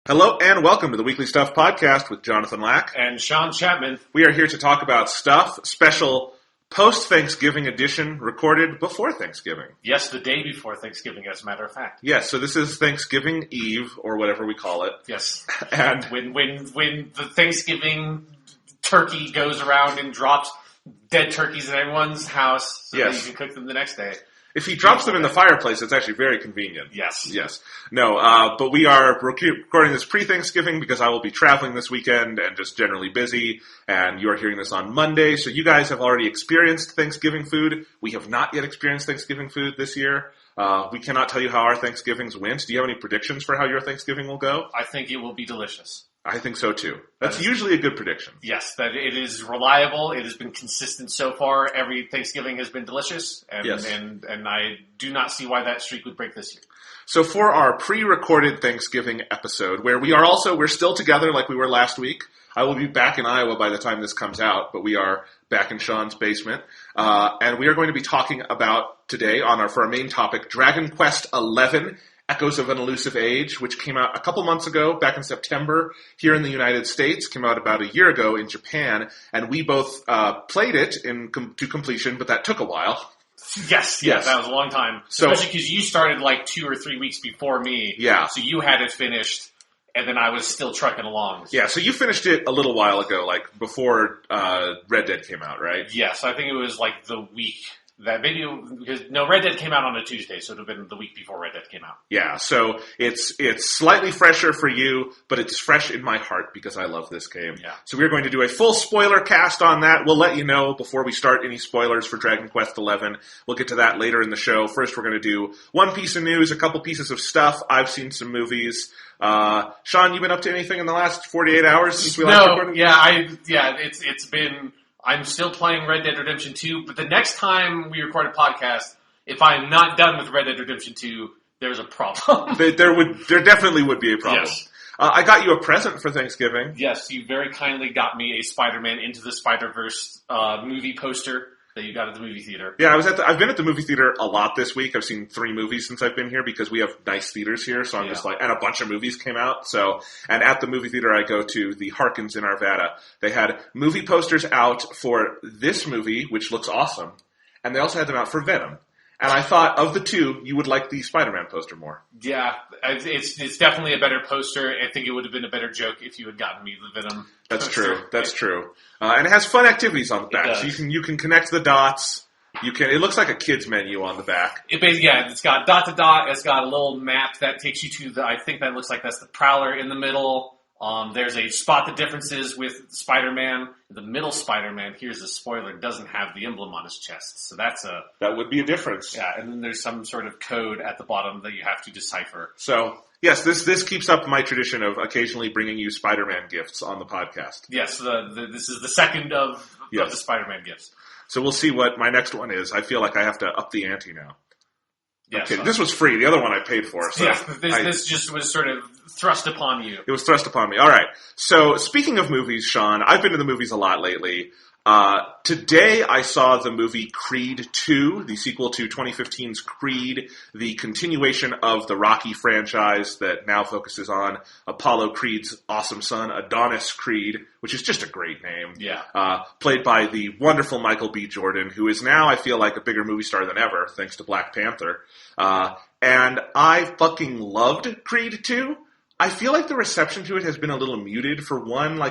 Hello and welcome to the Weekly Stuff Podcast with Jonathan Lack. And Sean Chapman. We are here to talk about Stuff, special post-Thanksgiving edition, recorded before Thanksgiving. Yes, the day before Thanksgiving, as a matter of fact. Yes, so this is Thanksgiving Eve, or whatever we call it. Yes. And when the Thanksgiving turkey goes around and drops dead turkeys in everyone's house so that you can cook them the next day. If he drops them in the fireplace, it's actually very convenient. Yes. Yes. No, but we are recording this pre-Thanksgiving because I will be traveling this weekend and just generally busy, and you are hearing this on Monday, so you guys have already experienced Thanksgiving food. We have not yet experienced Thanksgiving food this year. We cannot tell you how our Thanksgivings went. Do you have any predictions for how your Thanksgiving will go? I think it will be delicious. I think so, too. That's usually a good prediction. Yes, that it is reliable. It has been consistent so far. Every Thanksgiving has been delicious, and I do not see why that streak would break this year. So for our pre-recorded Thanksgiving episode, where we're still together like we were last week. I will be back in Iowa by the time this comes out, but we are back in Sean's basement. And we are going to be talking about today for our main topic, Dragon Quest XI, Echoes of an Elusive Age, which came out a couple months ago, back in September, here in the United States. Came out about a year ago in Japan, and we both played it to completion, but that took a while. Yes, that was a long time. Especially because you started like 2 or 3 weeks before me. Yeah. So you had it finished, and then I was still trucking along. Yeah, so you finished it a little while ago, like before Red Dead came out, right? Yes, I think it was like the week. Red Dead came out on a Tuesday, so it would have been the week before Red Dead came out. Yeah, so it's slightly fresher for you, but it's fresh in my heart because I love this game. Yeah. So we're going to do a full spoiler cast on that. We'll let you know before we start any spoilers for Dragon Quest XI. We'll get to that later in the show. First, we're going to do one piece of news, a couple pieces of stuff. I've seen some movies. Sean, you been up to anything in the last 48 hours since we last recorded? It's been... I'm still playing Red Dead Redemption 2, but the next time we record a podcast, if I'm not done with Red Dead Redemption 2, there's a problem. There definitely would be a problem. Yes. I got you a present for Thanksgiving. Yes, you very kindly got me a Spider-Man Into the Spider-Verse movie poster that you got at the movie theater. Yeah, I've been at the movie theater a lot this week. I've seen 3 movies since I've been here because we have nice theaters here. So I'm just like, and a bunch of movies came out. And at the movie theater I go to, the Harkins in Arvada, they had movie posters out for this movie, which looks awesome. And they also had them out for Venom. And I thought, of the two, you would like the Spider-Man poster more. Yeah, it's definitely a better poster. I think it would have been a better joke if you had gotten me the Venom poster. That's true. And it has fun activities on the back. So you can connect the dots. It looks like a kid's menu on the back. It's got dot to dot. It's got a little map that takes you to I think that looks like that's the Prowler in the middle. There's a spot the differences with Spider-Man. The middle Spider-Man, here's a spoiler, doesn't have the emblem on his chest. So that would be a difference. Yeah, and then there's some sort of code at the bottom that you have to decipher. So, yes, this keeps up my tradition of occasionally bringing you Spider-Man gifts on the podcast. Yes, this is the second of the Spider-Man gifts. So we'll see what my next one is. I feel like I have to up the ante now. Yes, okay, this was free. The other one I paid for. So this just was sort of thrust upon you. It was thrust upon me. All right. So speaking of movies, Sean, I've been to the movies a lot lately. Today I saw the movie Creed 2, the sequel to 2015's Creed, the continuation of the Rocky franchise that now focuses on Apollo Creed's awesome son, Adonis Creed, which is just a great name. Yeah. Played by the wonderful Michael B. Jordan, who is now, I feel like, a bigger movie star than ever, thanks to Black Panther. And I fucking loved Creed 2. I feel like the reception to it has been a little muted. For one, I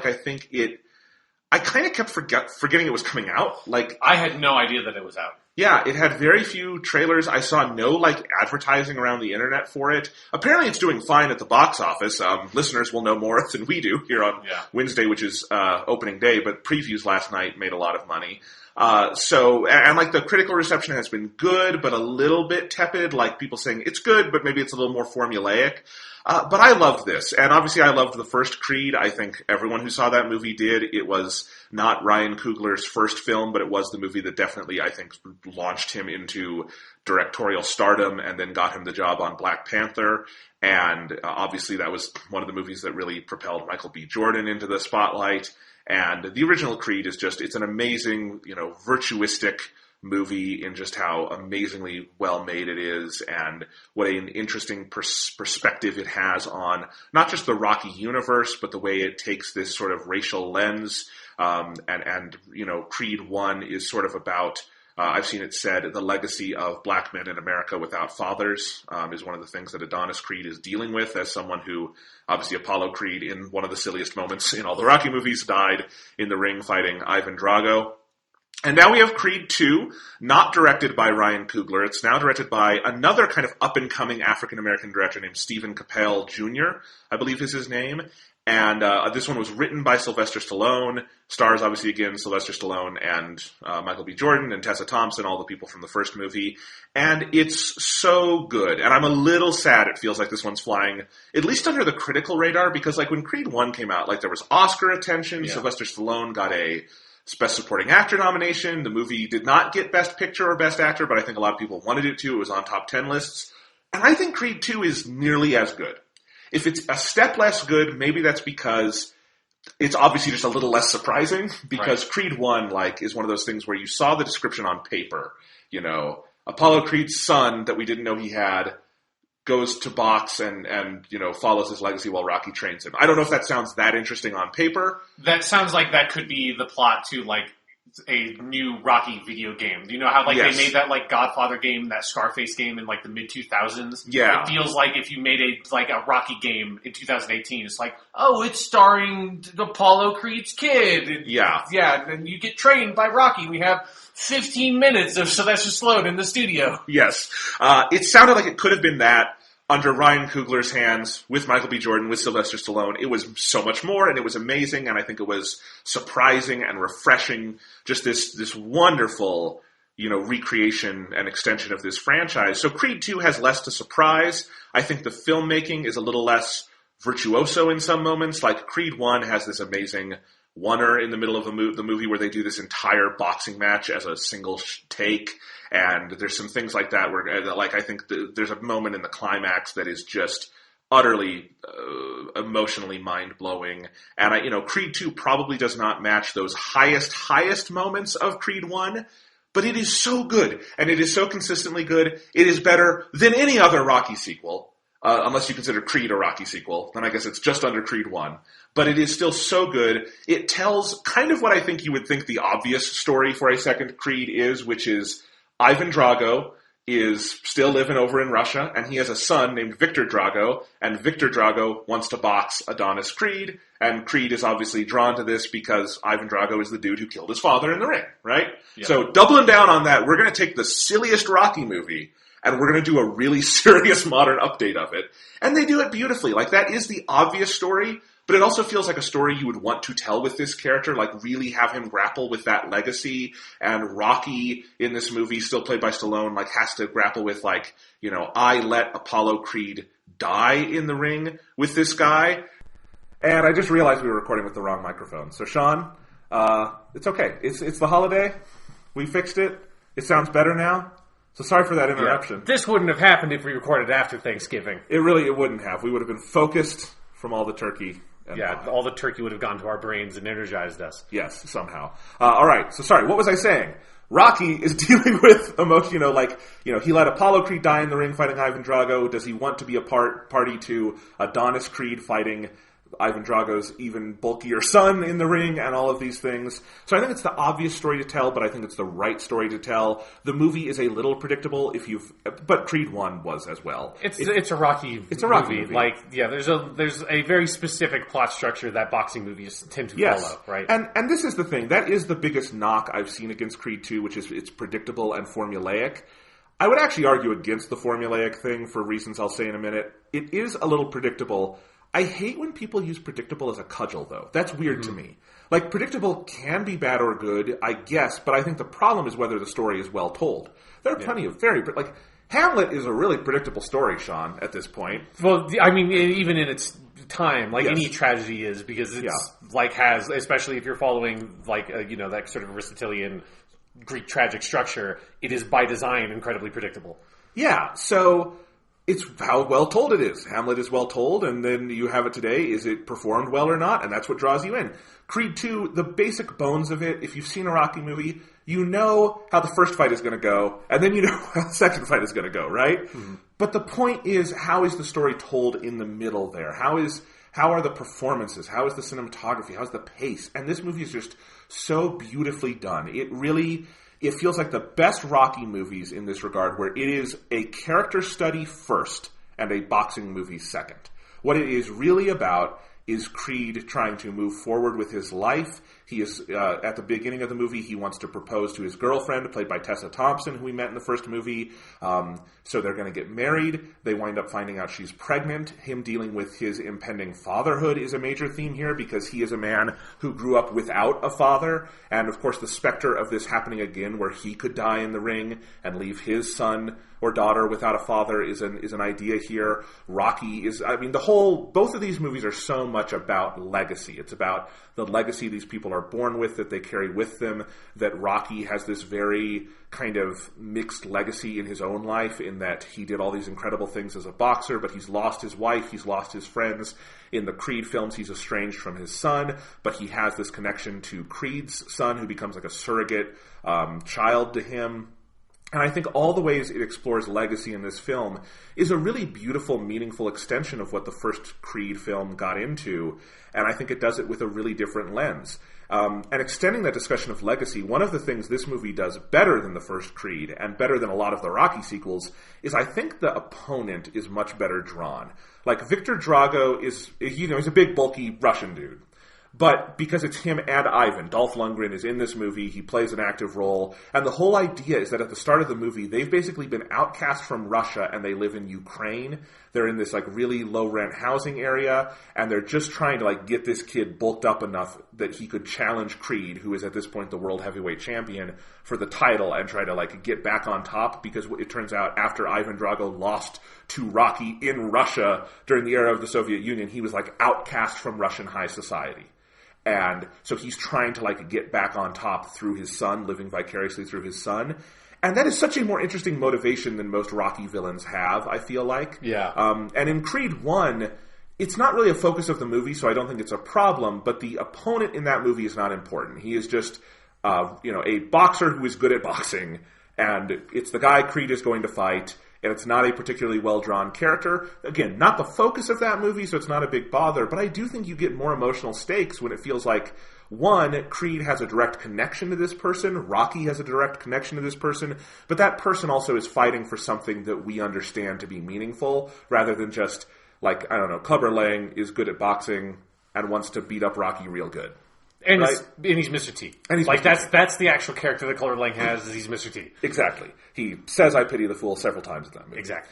kind of kept forgetting it was coming out. I had no idea that it was out. Yeah, it had very few trailers. I saw no advertising around the internet for it. Apparently it's doing fine at the box office. Listeners will know more than we do here on Wednesday, which is opening day, but previews last night made a lot of money. The critical reception has been good, but a little bit tepid, people saying it's good, but maybe it's a little more formulaic. But I loved this, and obviously I loved the first Creed. I think everyone who saw that movie did. It was not Ryan Coogler's first film, but it was the movie that definitely, I think, launched him into directorial stardom and then got him the job on Black Panther. And obviously that was one of the movies that really propelled Michael B. Jordan into the spotlight. And the original Creed is it's an amazing, virtuistic movie in just how amazingly well made it is and what an interesting perspective it has on not just the Rocky universe, but the way it takes this sort of racial lens. And Creed 1 is sort of about, I've seen it said, the legacy of black men in America without fathers is one of the things that Adonis Creed is dealing with as someone who, obviously Apollo Creed, in one of the silliest moments in all the Rocky movies, died in the ring fighting Ivan Drago. And now we have Creed 2, not directed by Ryan Coogler. It's now directed by another kind of up-and-coming African-American director named Stephen Capel Jr., I believe is his name. And this one was written by Sylvester Stallone, stars obviously again Sylvester Stallone and Michael B. Jordan and Tessa Thompson, all the people from the first movie. And it's so good. And I'm a little sad it feels like this one's flying, at least under the critical radar, because like when Creed 1 came out, like there was Oscar attention. Yeah. Sylvester Stallone got a Best Supporting Actor nomination. The movie did not get Best Picture or Best Actor, but I think a lot of people wanted it to. It was on top 10 lists. And I think Creed 2 is nearly as good. If it's a step less good, maybe that's because it's obviously just a little less surprising, because right. Creed 1, like, is one of those things where you saw the description on paper. You know, Apollo Creed's son that we didn't know he had goes to box and follows his legacy while Rocky trains him. I don't know if that sounds that interesting on paper. That sounds like that could be the plot to, like, a new Rocky video game. Do you know how, like, yes. they made that, like, Godfather game, that Scarface game in, like, the mid-2000s? Yeah. It feels like if you made a Rocky game in 2018, it's like, oh, it's starring Apollo Creed's kid. And, yeah. Yeah, and you get trained by Rocky. We have 15 minutes of Sylvester Stallone in the studio. Yes. It sounded like it could have been that. Under Ryan Coogler's hands, with Michael B. Jordan, with Sylvester Stallone, it was so much more, and it was amazing, and I think it was surprising and refreshing. Just this wonderful, recreation and extension of this franchise. So Creed 2 has less to surprise. I think the filmmaking is a little less virtuoso in some moments. Like Creed 1 has this amazing oneer in the middle of the movie where they do this entire boxing match as a single take. And there's some things like that where, like, I think there's a moment in the climax that is just utterly emotionally mind-blowing. And, Creed 2 probably does not match those highest moments of Creed 1, but it is so good. And it is so consistently good. It is better than any other Rocky sequel. Unless you consider Creed a Rocky sequel, then I guess it's just under Creed 1. But it is still so good. It tells kind of what I think you would think the obvious story for a second Creed is, which is Ivan Drago is still living over in Russia, and he has a son named Victor Drago, and Victor Drago wants to box Adonis Creed, and Creed is obviously drawn to this because Ivan Drago is the dude who killed his father in the ring, right? Yeah. So doubling down on that, we're going to take the silliest Rocky movie, and we're going to do a really serious modern update of it. And they do it beautifully. Like, that is the obvious story, but it also feels like a story you would want to tell with this character, like really have him grapple with that legacy. And Rocky in this movie, still played by Stallone, like has to grapple with like, I let Apollo Creed die in the ring with this guy. And I just realized we were recording with the wrong microphone. So Sean, it's okay. It's the holiday. We fixed it. It sounds better now. So sorry for that interruption. Yeah. This wouldn't have happened if we recorded after Thanksgiving. It wouldn't have. We would have been focused from all the turkey. All the turkey would have gone to our brains and energized us. Yes, somehow. All right, so sorry, what was I saying? Rocky is dealing with emotion, he let Apollo Creed die in the ring fighting Ivan Drago. Does he want to be a party to Adonis Creed fighting Ivan Drago's even bulkier son in the ring and all of these things? So I think it's the obvious story to tell, but I think it's the right story to tell. The movie is a little predictable but Creed 1 was as well. It's a Rocky movie. Like, yeah, there's a very specific plot structure that boxing movies tend to follow, right? And this is the thing. That is the biggest knock I've seen against Creed 2, which is it's predictable and formulaic. I would actually argue against the formulaic thing for reasons I'll say in a minute. It is a little predictable. I hate when people use predictable as a cudgel, though. That's weird to me. Like, predictable can be bad or good, I guess, but I think the problem is whether the story is well told. There are plenty of like, Hamlet is a really predictable story, Sean, at this point. Well, I mean, even in its time, like any tragedy is, because it's, has, especially if you're following, like, that sort of Aristotelian Greek tragic structure, it is by design incredibly predictable. Yeah, so it's how well told it is. Hamlet is well told, and then you have it today. Is it performed well or not? And that's what draws you in. Creed 2, the basic bones of it, if you've seen a Rocky movie, you know how the first fight is going to go, and then you know how the second fight is going to go, right? Mm-hmm. But the point is, how is the story told in the middle there? How are the performances? How is the cinematography? How is the pace? And this movie is just so beautifully done. It feels like the best Rocky movies in this regard, where it is a character study first and a boxing movie second. What it is really about is Creed trying to move forward with his life. He is, at the beginning of the movie, he wants to propose to his girlfriend, played by Tessa Thompson, who we met in the first movie. So they're going to get married. They wind up finding out she's pregnant. Him dealing with his impending fatherhood is a major theme here, because he is a man who grew up without a father. And, of course, the specter of this happening again, where he could die in the ring and leave his son or daughter without a father, is an idea here. Rocky is, both of these movies are so much about legacy. It's about the legacy these people are born with, that they carry with them, that Rocky has this very kind of mixed legacy in his own life, in that he did all these incredible things as a boxer, but he's lost his wife, he's lost his friends. In the Creed films, he's estranged from his son, but he has this connection to Creed's son, who becomes like a surrogate child to him. And I think all the ways it explores legacy in this film is a really beautiful, meaningful extension of what the first Creed film got into, and I think it does it with a really different lens. And extending that discussion of legacy, one of the things this movie does better than the first Creed, and better than a lot of the Rocky sequels, is I think the opponent is much better drawn. Like, Victor Drago is, he's a big, bulky Russian dude. But because it's him and Ivan, Dolph Lundgren is in this movie, he plays an active role, and the whole idea is that at the start of the movie, they've basically been outcast from Russia and they live in Ukraine. They're in this really low-rent housing area, and they're just trying to get this kid bulked up enough that he could challenge Creed, who is at this point the world heavyweight champion, for the title, and try to get back on top, because it turns out after Ivan Drago lost to Rocky in Russia during the era of the Soviet Union, he was outcast from Russian high society. And so he's trying to get back on top through his son, living vicariously through his son. And that is such a more interesting motivation than most Rocky villains have, I feel like. Yeah. And in Creed 1, it's not really a focus of the movie, so I don't think it's a problem, but the opponent in that movie is not important. He is just, a boxer who is good at boxing, and it's the guy Creed is going to fight, and it's not a particularly well-drawn character. Again, not the focus of that movie, so it's not a big bother, but I do think you get more emotional stakes when it feels like, one, Creed has a direct connection to this person, Rocky has a direct connection to this person, but that person also is fighting for something that we understand to be meaningful, rather than just, Clubber Lang is good at boxing and wants to beat up Rocky real good. And, right? He's Mr. T. And he's that's the actual character that Clubber Lang has, is he's Mr. T. Exactly. He says, "I pity the fool" several times in that movie. Exactly.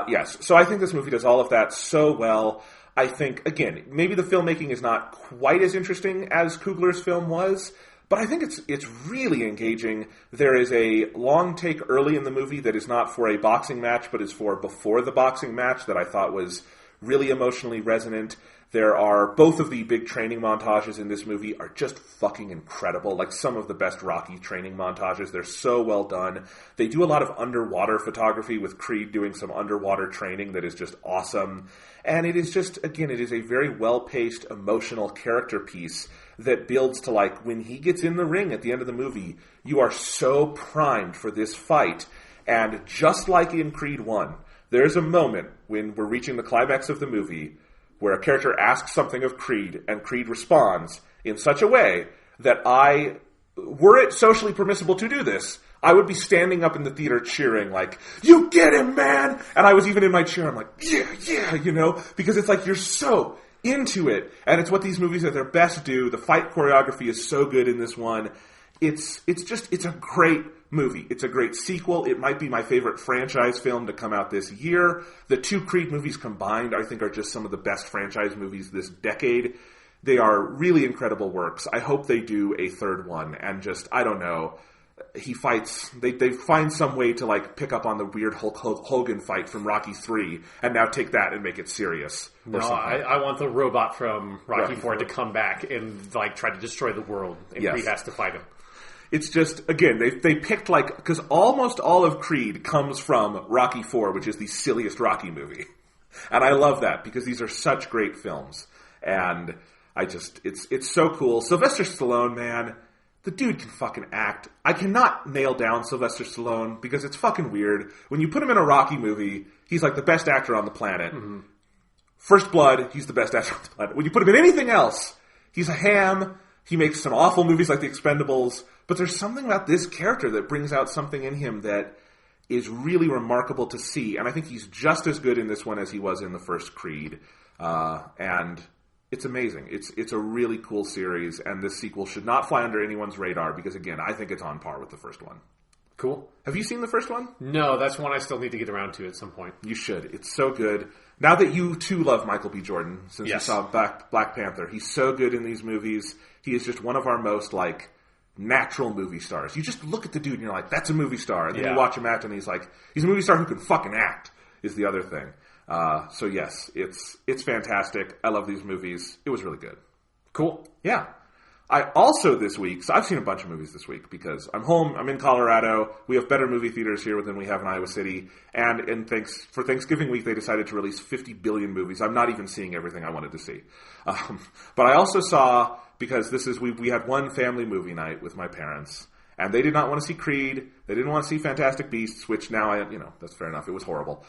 Yes. So I think this movie does all of that so well. I think, again, maybe the filmmaking is not quite as interesting as Coogler's film was, but I think it's really engaging. There is a long take early in the movie that is not for a boxing match, but is for before the boxing match, that I thought was really emotionally resonant. There are, both of the big training montages in this movie are just fucking incredible. Some of the best Rocky training montages. They're so well done. They do a lot of underwater photography, with Creed doing some underwater training that is just awesome. And it is just, again, it is a very well-paced, emotional character piece that builds to, when he gets in the ring at the end of the movie, you are so primed for this fight. And just like in Creed 1, there's a moment when we're reaching the climax of the movie where a character asks something of Creed, and Creed responds in such a way that were it socially permissible to do this, I would be standing up in the theater cheering, "You get him, man!" And I was even in my chair, I'm yeah, because it's you're so into it, and it's what these movies at their best do. The fight choreography is so good in this one. It's a great movie. It's a great sequel. It might be my favorite franchise film to come out this year. The two Creed movies combined, I think, are just some of the best franchise movies this decade. They are really incredible works. I hope they do a third one, and I don't know, he fights, they find some way to pick up on the weird Hulk Hogan fight from Rocky 3, and now take that and make it serious. No, I want the robot from Rocky 4 to come back and try to destroy the world, and Creed has to fight him. It's just, again, they picked because almost all of Creed comes from Rocky 4, which is the silliest Rocky movie. And I love that, because these are such great films. And it's so cool. Sylvester Stallone, man, The dude can fucking act. I cannot nail down Sylvester Stallone because it's fucking weird. When you put him in a Rocky movie, he's like the best actor on the planet. Mm-hmm. First Blood, he's the best actor on the planet. When you put him in anything else, he's a ham. He makes some awful movies like The Expendables. But there's something about this character that brings out something in him that is really remarkable to see. And I think he's just as good in this one as he was in the first Creed. And it's amazing. It's a really cool series, and this sequel should not fly under anyone's radar because, again, I think it's on par with the first one. Cool. Have you seen the first one? No, that's one I still need to get around to at some point. You should. It's so good. Now that you, too, love Michael B. Jordan, since you saw Black Panther, he's so good in these movies. He is just one of our most, natural movie stars. You just look at the dude and you're like, that's a movie star. And then you watch him act and he's a movie star who can fucking act, is the other thing. So yes, it's fantastic. I love these movies. It was really good. Cool. Yeah. I also this week, so I've seen a bunch of movies this week because I'm home, I'm in Colorado, we have better movie theaters here than we have in Iowa City, and for Thanksgiving week they decided to release 50 billion movies. I'm not even seeing everything I wanted to see. But I also saw, because we had one family movie night with my parents, and they did not want to see Creed, they didn't want to see Fantastic Beasts, which now that's fair enough, it was horrible.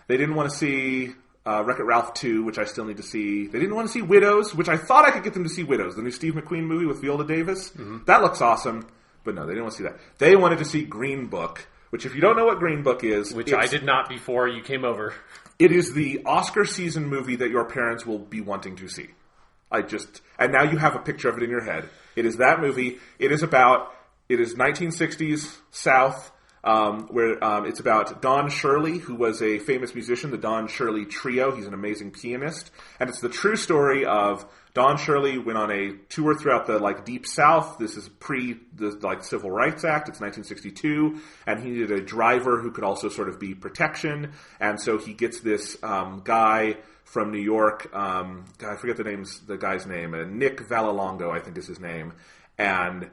They didn't want to see Wreck-It Ralph 2, which I still need to see. They didn't want to see Widows, which I thought I could get them to see Widows, the new Steve McQueen movie with Viola Davis. Mm-hmm. That looks awesome, but no, they didn't want to see that. They wanted to see Green Book, which if you don't know what Green Book is... Which I did not before you came over. It is the Oscar season movie that your parents will be wanting to see. And now you have a picture of it in your head. It is that movie. It is 1960s South, where it's about Don Shirley, who was a famous musician, the Don Shirley Trio. He's an amazing pianist. And it's the true story of Don Shirley went on a tour throughout the Deep South. This is pre the Civil Rights Act. It's 1962. And he needed a driver who could also sort of be protection. And so he gets this guy from New York. I forget the guy's name. Nick Vallelongo, I think is his name. And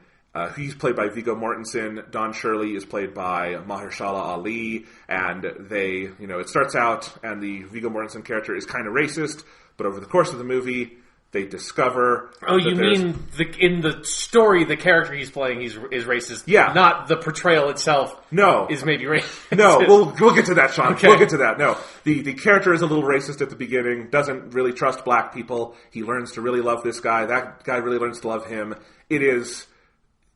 he's played by Viggo Mortensen. Don Shirley is played by Mahershala Ali. And they, it starts out and the Viggo Mortensen character is kind of racist. But over the course of the movie, they discover... Oh, you mean in the story, the character he's playing is racist? Yeah. Not the portrayal itself No. is maybe racist? No, we'll get to that, Sean. Okay. We'll get to that. No. The character is a little racist at the beginning, doesn't really trust black people. He learns to really love this guy. That guy really learns to love him. It is...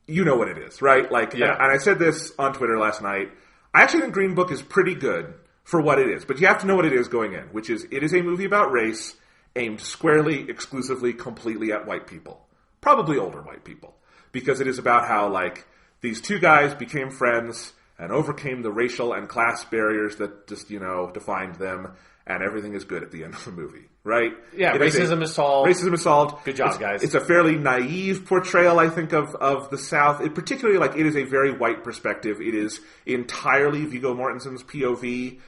You know what it is, right? And I said this on Twitter last night. I actually think Green Book is pretty good for what it is. But you have to know what it is going in, which is it is a movie about race aimed squarely, exclusively, completely at white people. Probably older white people. Because it is about how, these two guys became friends and overcame the racial and class barriers that just, defined them, and everything is good at the end of the movie, right? Yeah, racism is solved. Racism is solved. Good job, guys. It's a fairly naive portrayal, I think, of the South. It particularly, it is a very white perspective. It is entirely Viggo Mortensen's POV.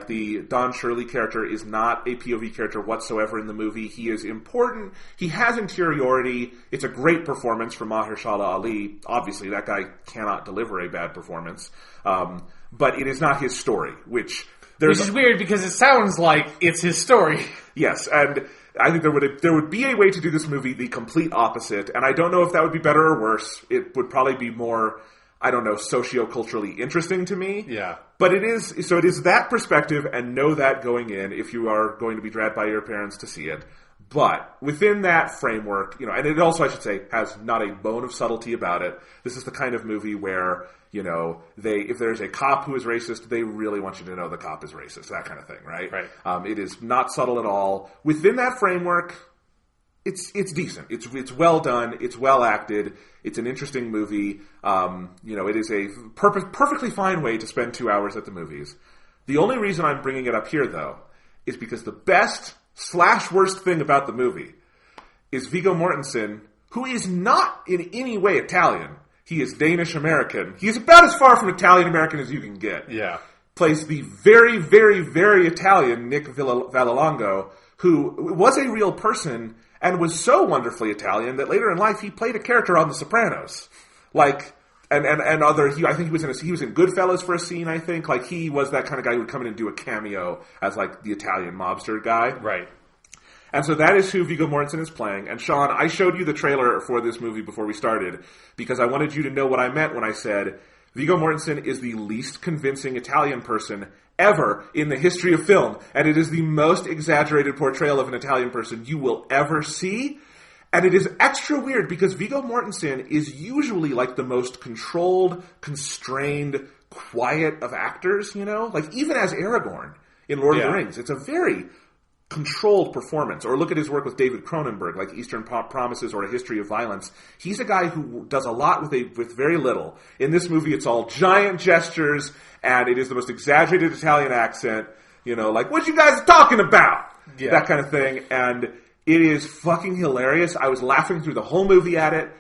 The Don Shirley character is not a POV character whatsoever in the movie. He is important. He has interiority. It's a great performance from Mahershala Ali. Obviously, that guy cannot deliver a bad performance. But it is not his story, which is weird because it sounds like it's his story. Yes, and I think there would be a way to do this movie the complete opposite, and I don't know if that would be better or worse. It would probably be more, socioculturally interesting to me. Yeah. But it is that perspective, and know that going in if you are going to be dragged by your parents to see it. But within that framework, and it also, I should say, has not a bone of subtlety about it. This is the kind of movie where, if there's a cop who is racist, they really want you to know the cop is racist, that kind of thing, right? Right. It is not subtle at all. Within that framework, it's decent. It's well done. It's well acted. It's an interesting movie. It is a perfectly fine way to spend 2 hours at the movies. The only reason I'm bringing it up here, though, is because the best/worst thing about the movie is Viggo Mortensen, who is not in any way Italian. He is Danish-American. He is about as far from Italian-American as you can get. Yeah. Plays the very, very, very Italian Nick Vallelongo, who was a real person and was so wonderfully Italian that later in life he played a character on The Sopranos. I think he was in Goodfellas for a scene, I think. He was that kind of guy who would come in and do a cameo as the Italian mobster guy. Right. And so that is who Viggo Mortensen is playing. And Sean, I showed you the trailer for this movie before we started because I wanted you to know what I meant when I said Viggo Mortensen is the least convincing Italian person ever in the history of film. And it is the most exaggerated portrayal of an Italian person you will ever see. And it is extra weird because Viggo Mortensen is usually like the most controlled, constrained, quiet of actors, you know? Like even as Aragorn in Lord of the Rings, it's a very controlled performance. Or look at his work with David Cronenberg, like Eastern Promises or A History of Violence. He's a guy who does a lot with very little. In this movie, it's all giant gestures, and it is the most exaggerated Italian accent. You know, like, what you guys talking about? Yeah. That kind of thing. And it is fucking hilarious. I was laughing through the whole movie at it.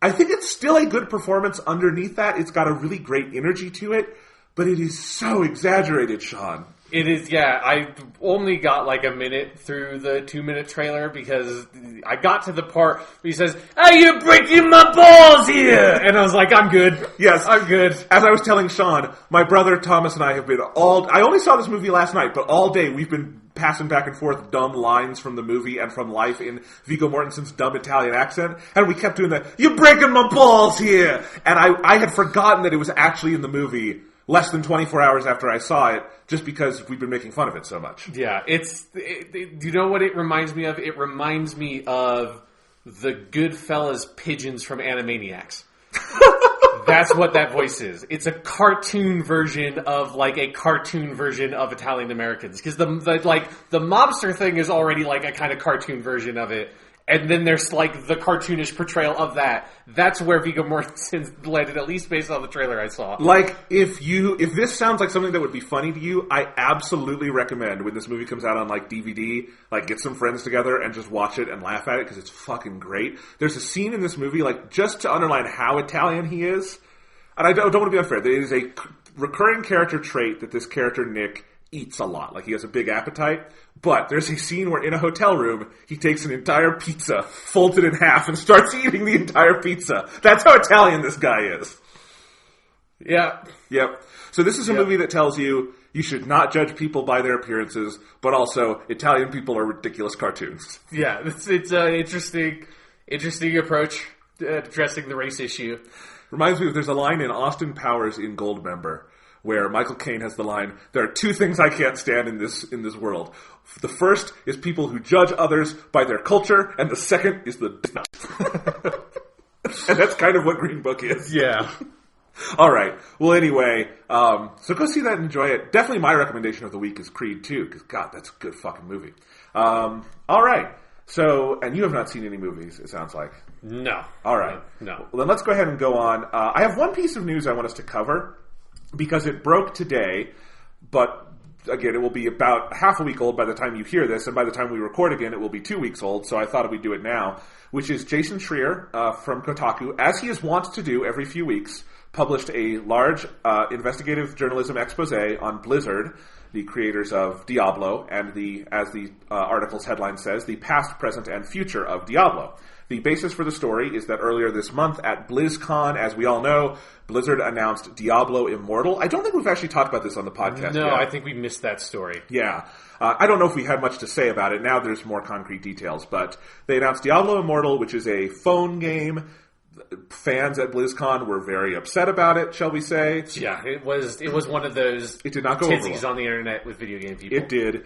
I think it's still a good performance underneath that. It's got a really great energy to it, but it is so exaggerated, Sean. It is, yeah. I only got like a minute through the 2-minute trailer because I got to the part where he says, "Hey, you're breaking my balls here!" And I was like, I'm good. Yes. I'm good. As I was telling Sean, my brother Thomas and I have been I only saw this movie last night, but all day we've been passing back and forth dumb lines from the movie and from life in Viggo Mortensen's dumb Italian accent. And we kept doing that, "You're breaking my balls here!" And I had forgotten that it was actually in the movie less than 24 hours after I saw it, just because we've been making fun of it so much. Yeah, you know what it reminds me of? It reminds me of the Goodfellas pigeons from Animaniacs. That's what that voice is. It's a cartoon version of like a cartoon version of Italian Americans. Because the mobster thing is already like a kind of cartoon version of it. And then there's like the cartoonish portrayal of that. That's where Viggo Mortensen landed, at least based on the trailer I saw. Like, if this sounds like something that would be funny to you, I absolutely recommend when this movie comes out on like DVD, like get some friends together and just watch it and laugh at it because it's fucking great. There's a scene in this movie, like just to underline how Italian he is, and I don't want to be unfair, there is a recurring character trait that this character Nick eats a lot. Like, he has a big appetite. But there's a scene where in a hotel room, he takes an entire pizza, folds it in half, and starts eating the entire pizza. That's how Italian this guy is. Yeah. Yep. So this is a movie that tells you should not judge people by their appearances, but also Italian people are ridiculous cartoons. Yeah, it's an interesting approach addressing the race issue. Reminds me of, there's a line in Austin Powers in Goldmember where Michael Caine has the line, "There are two things I can't stand in this world. The first is people who judge others by their culture, and the second is the..." And that's kind of what Green Book is. Yeah. All right. Well, anyway, so go see that and enjoy it. Definitely my recommendation of the week is Creed 2, because, God, that's a good fucking movie. All right. So, and you have not seen any movies, it sounds like. No. All right. No. Well, then let's go ahead and go on. I have one piece of news I want us to cover, because it broke today, but again, it will be about half a week old by the time you hear this, and by the time we record again, it will be 2 weeks old, so I thought we'd do it now, which is Jason Schreier from Kotaku, as he is wont to do every few weeks, published a large investigative journalism expose on Blizzard, the creators of Diablo, and as the article's headline says, the past, present, and future of Diablo. The basis for the story is that earlier this month at BlizzCon, as we all know, Blizzard announced Diablo Immortal. I don't think we've actually talked about this on the podcast No, yet. I think we missed that story. Yeah. I don't know if we had much to say about it. Now there's more concrete details. But they announced Diablo Immortal, which is a phone game. Fans at BlizzCon were very upset about it, shall we say. Yeah, it was one of those it did not go tizzies on the internet with video game people. It did.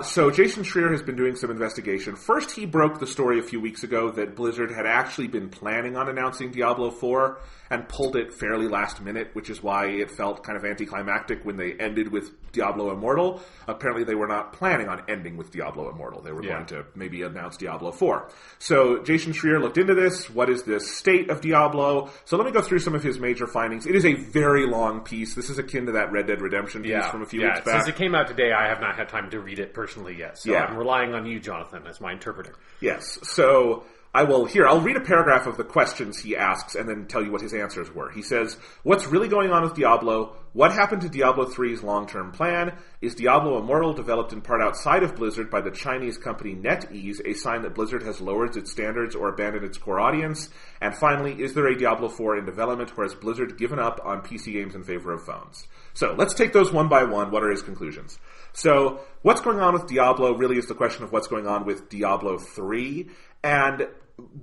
So Jason Schreier has been doing some investigation. First, he broke the story a few weeks ago that Blizzard had actually been planning on announcing Diablo 4 and pulled it fairly last minute, which is why it felt kind of anticlimactic when they ended with Diablo Immortal. Apparently they were not planning on ending with Diablo Immortal. They were going to maybe announce Diablo 4. So Jason Schreier looked into this. What is the state of Diablo? So let me go through some of his major findings. It is a very long piece. This is akin to that Red Dead Redemption piece from a few weeks back. Since it came out today, I have not had time to read it personally yet. So I'm relying on you, Jonathan, as my interpreter. Yes. So I'll read a paragraph of the questions he asks and then tell you what his answers were. He says, "What's really going on with Diablo? what happened to Diablo 3's long-term plan? Is Diablo Immortal developed in part outside of Blizzard by the Chinese company NetEase, a sign that Blizzard has lowered its standards or abandoned its core audience? And finally, is there a Diablo 4 in development, or has Blizzard given up on PC games in favor of phones? So let's take those one by one. What are his conclusions? So what's going on with Diablo really is the question of what's going on with Diablo 3. And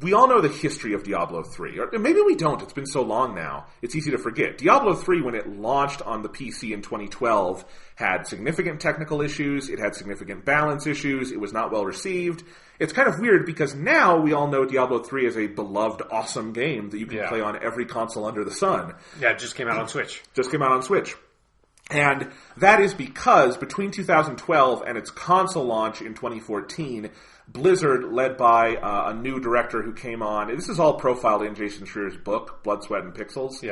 we all know the history of Diablo 3. Or maybe we don't. It's been so long now. It's easy to forget. Diablo 3, when it launched on the PC in 2012, had significant technical issues. It had significant balance issues. It was not well received. It's kind of weird because now we all know Diablo 3 is a beloved, awesome game that you can play on every console under the sun. Yeah, it just came out on Switch. And that is because between 2012 and its console launch in 2014, Blizzard, led by a new director who came on, and this is all profiled in Jason Schreier's book, Blood, Sweat, and Pixels,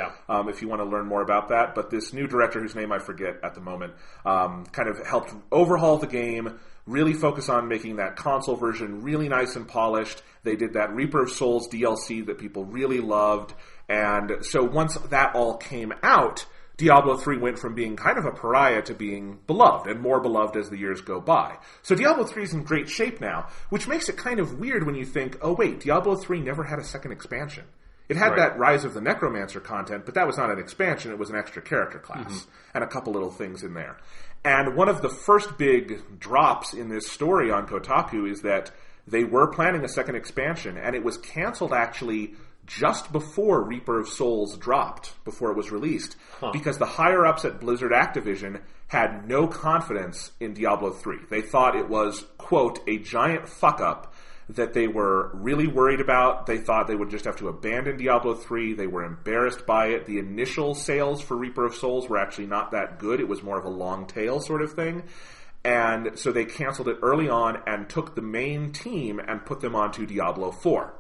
if you want to learn more about that. But this new director, whose name I forget at the moment, kind of helped overhaul the game, really focus on making that console version really nice and polished. They did that Reaper of Souls DLC that people really loved. And so once that all came out, Diablo 3 went from being kind of a pariah to being beloved, and more beloved as the years go by. So Diablo 3 is in great shape now, which makes it kind of weird when you think, oh wait, Diablo 3 never had a second expansion. It had that Rise of the Necromancer content, but that was not an expansion, it was an extra character class, and a couple little things in there. And one of the first big drops in this story on Kotaku is that they were planning a second expansion, and it was canceled actually just before Reaper of Souls dropped, before it was released, because the higher-ups at Blizzard Activision had no confidence in Diablo 3. They thought it was, quote, a giant fuck-up that they were really worried about. They thought they would just have to abandon Diablo 3. They were embarrassed by it. The initial sales for Reaper of Souls were actually not that good. It was more of a long tail sort of thing. And so they canceled it early on and took the main team and put them onto Diablo 4.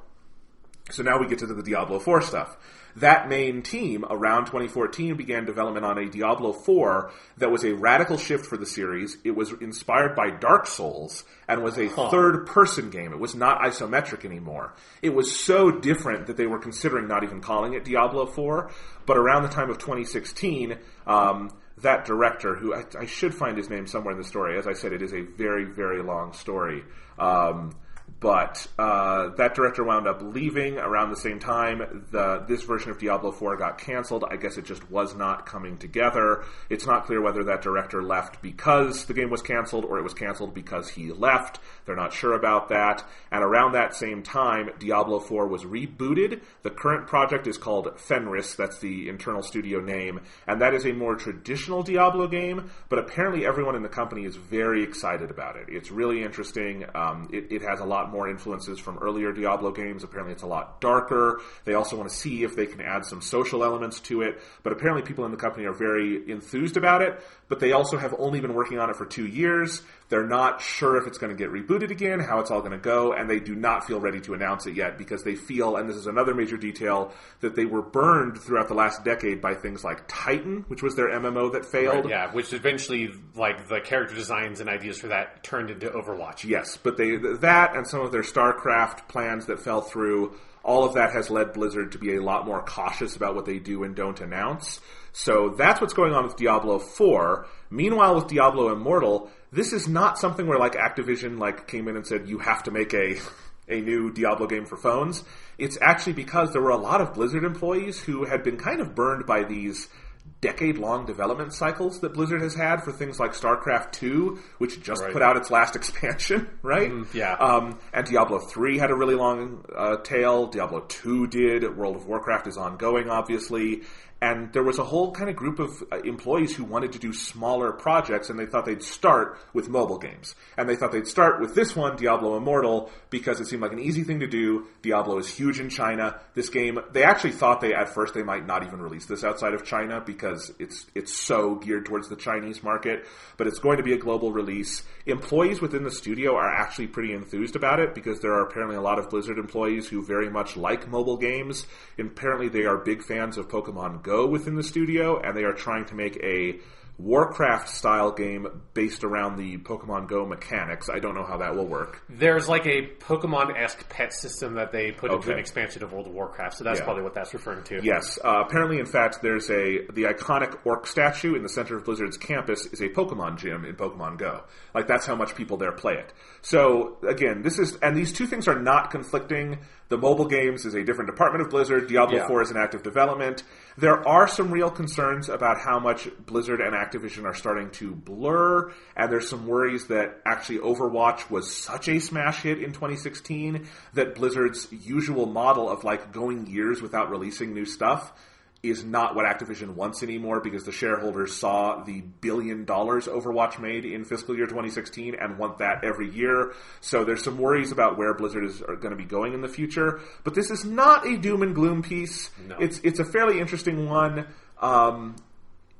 So now we get to the Diablo 4 stuff. That main team, around 2014, began development on a Diablo 4 that was a radical shift for the series. It was inspired by Dark Souls and was a third-person game. It was not isometric anymore. It was so different that they were considering not even calling it Diablo 4. But around the time of 2016, that director, who I should find his name somewhere in the story. As I said, it is a very, very long story. But that director wound up leaving around the same time. This version of Diablo 4 got canceled. I guess it just was not coming together. It's not clear whether that director left because the game was canceled or it was canceled because he left. They're not sure about that. And around that same time, Diablo 4 was rebooted. The current project is called Fenris. That's the internal studio name. And that is a more traditional Diablo game, but apparently everyone in the company is very excited about it. It's really interesting. It has a lot more influences from earlier Diablo games. Apparently it's a lot darker. They also want to see if they can add some social elements to it. But apparently people in the company are very enthused about it. But they also have only been working on it for 2 years. They're not sure if it's going to get rebooted again, how it's all going to go, and they do not feel ready to announce it yet because they feel, and this is another major detail, that they were burned throughout the last decade by things like Titan, which was their MMO that failed. Right, yeah, which eventually, like, the character designs and ideas for that turned into Overwatch. Yes, but that and some of their StarCraft plans that fell through, all of that has led Blizzard to be a lot more cautious about what they do and don't announce. So that's what's going on with Diablo 4. Meanwhile, with Diablo Immortal, this is not something where like Activision came in and said you have to make a new Diablo game for phones. It's actually because there were a lot of Blizzard employees who had been kind of burned by these decade-long development cycles that Blizzard has had for things like StarCraft 2, which just put out its last expansion, right? And Diablo 3 had a really long tail. Diablo 2 did. World of Warcraft is ongoing, obviously. And there was a whole kind of group of employees who wanted to do smaller projects, and they thought they'd start with mobile games. And they thought they'd start with this one, Diablo Immortal, because it seemed like an easy thing to do. Diablo is huge in China. This game, they actually thought at first they might not even release this outside of China because it's so geared towards the Chinese market. But it's going to be a global release. Employees within the studio are actually pretty enthused about it because there are apparently a lot of Blizzard employees who very much like mobile games. And apparently they are big fans of Pokemon Go within the studio, and they are trying to make a Warcraft-style game based around the Pokemon Go mechanics. I don't know how that will work. There's like a Pokemon-esque pet system that they put into an expansion of World of Warcraft, so that's probably what that's referring to. Yes. Apparently, in fact, there's the iconic orc statue in the center of Blizzard's campus is a Pokemon gym in Pokemon Go. Like, that's how much people there play it. So, again, these two things are not conflicting. The mobile games is a different department of Blizzard. Diablo 4 is in active development. There are some real concerns about how much Blizzard and Activision are starting to blur, and there's some worries that actually Overwatch was such a smash hit in 2016 that Blizzard's usual model of like going years without releasing new stuff is not what Activision wants anymore, because the shareholders saw the $1 billion Overwatch made in fiscal year 2016 and want that every year. So there's some worries about where Blizzard is going to be going in the future. But this is not a doom and gloom piece. No. It's a fairly interesting one.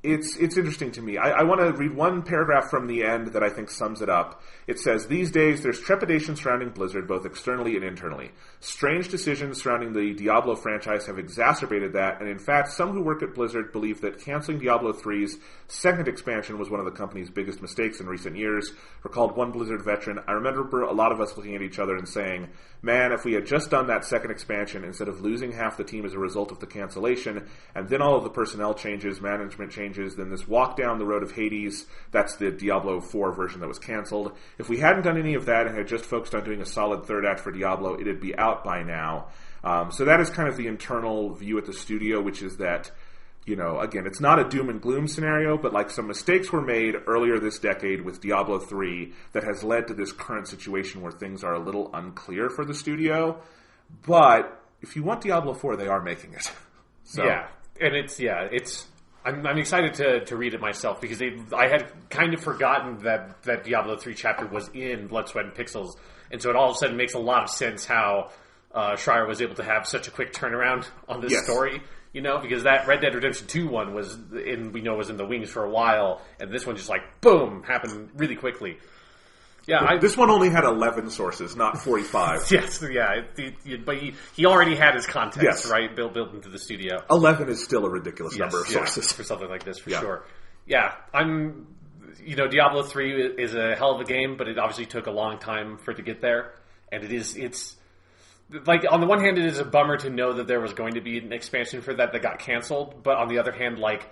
It's interesting to me. I want to read one paragraph from the end that I think sums it up. It says, "These days, there's trepidation surrounding Blizzard, both externally and internally. Strange decisions surrounding the Diablo franchise have exacerbated that, and in fact, some who work at Blizzard believe that canceling Diablo 3's second expansion was one of the company's biggest mistakes in recent years." Recalled one Blizzard veteran, "I remember a lot of us looking at each other and saying, man, if we had just done that second expansion instead of losing half the team as a result of the cancellation, and then all of the personnel changes, management changes, then this walk down the road of Hades," that's the Diablo 4 version that was canceled, "if we hadn't done any of that and had just focused on doing a solid third act for Diablo, it'd be out by now." So that is kind of the internal view at the studio, which is that, you know, again, it's not a doom and gloom scenario, but like some mistakes were made earlier this decade with Diablo 3 that has led to this current situation where things are a little unclear for the studio. But if you want Diablo 4, they are making it. So. Yeah, and I'm excited to read it myself, because I had kind of forgotten that Diablo 3 chapter was in Blood, Sweat, and Pixels, and so it all of a sudden makes a lot of sense how Schreier was able to have such a quick turnaround on this story. You know, because that Red Dead Redemption 2 one was in the wings for a while, and this one just like, boom, happened really quickly. Yeah, this one only had 11 sources, not 45. Yes, yeah, but he already had his context, right, built into the studio. 11 is still a ridiculous number of sources. For something like this, for sure. Yeah, Diablo 3 is a hell of a game, but it obviously took a long time for it to get there, and it's like, on the one hand, it is a bummer to know that there was going to be an expansion for that got canceled, but on the other hand, like,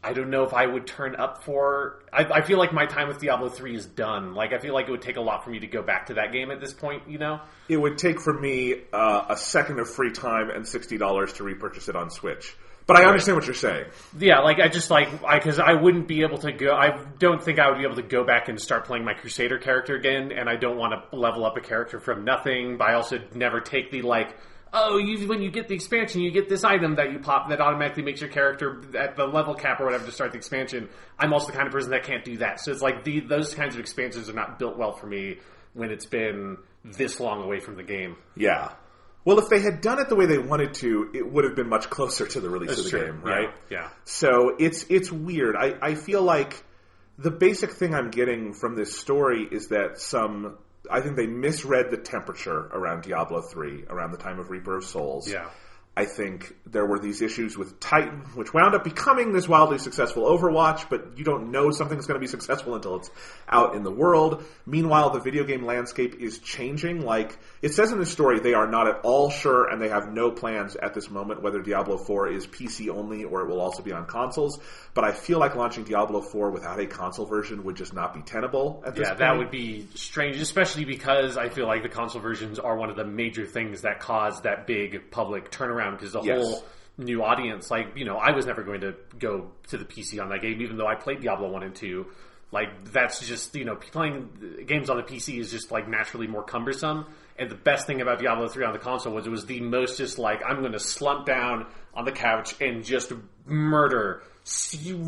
I don't know if I would turn up for... I feel like my time with Diablo 3 is done. Like, I feel like it would take a lot for me to go back to that game at this point, you know? It would take for me a second of free time and $60 to repurchase it on Switch. But I understand what you're saying. Yeah, like, because I wouldn't be able to go... I don't think I would be able to go back and start playing my Crusader character again, and I don't want to level up a character from nothing, but I also never take the, like... when you get the expansion, you get this item that you pop that automatically makes your character at the level cap or whatever to start the expansion. I'm also the kind of person that can't do that. So it's like those kinds of expansions are not built well for me when it's been this long away from the game. Yeah. Well, if they had done it the way they wanted to, it would have been much closer to the release of the game, right? Yeah. So it's weird. I feel like the basic thing I'm getting from this story is that I think they misread the temperature around Diablo 3, around the time of Reaper of Souls. Yeah. I think there were these issues with Titan, which wound up becoming this wildly successful Overwatch, but you don't know something's going to be successful until it's out in the world. Meanwhile, the video game landscape is changing. Like, it says in the story, they are not at all sure, and they have no plans at this moment whether Diablo 4 is PC only or it will also be on consoles. But I feel like launching Diablo 4 without a console version would just not be tenable at this point. Yeah, that would be strange, especially because I feel like the console versions are one of the major things that caused that big public turnaround, because the whole new audience, like, you know, I was never going to go to the PC on that game, even though I played Diablo 1 and 2. Like, that's just, you know, playing games on the PC is just, like, naturally more cumbersome. And the best thing about Diablo 3 on the console was it was the most just, like, I'm going to slump down on the couch and just murder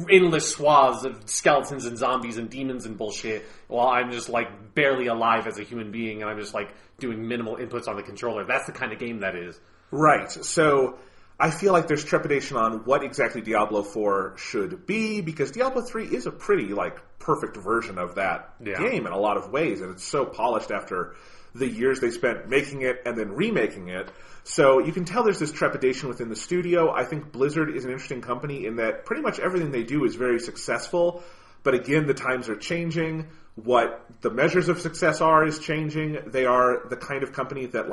endless swaths of skeletons and zombies and demons and bullshit while I'm just, like, barely alive as a human being, and I'm just, like, doing minimal inputs on the controller. That's the kind of game that is. Right. So I feel like there's trepidation on what exactly Diablo 4 should be, because Diablo 3 is a pretty, perfect version of that game in a lot of ways, and it's so polished after the years they spent making it and then remaking it. So you can tell there's this trepidation within the studio. I think Blizzard is an interesting company in that pretty much everything they do is very successful, but again, the times are changing. What the measures of success are is changing. They are the kind of company that,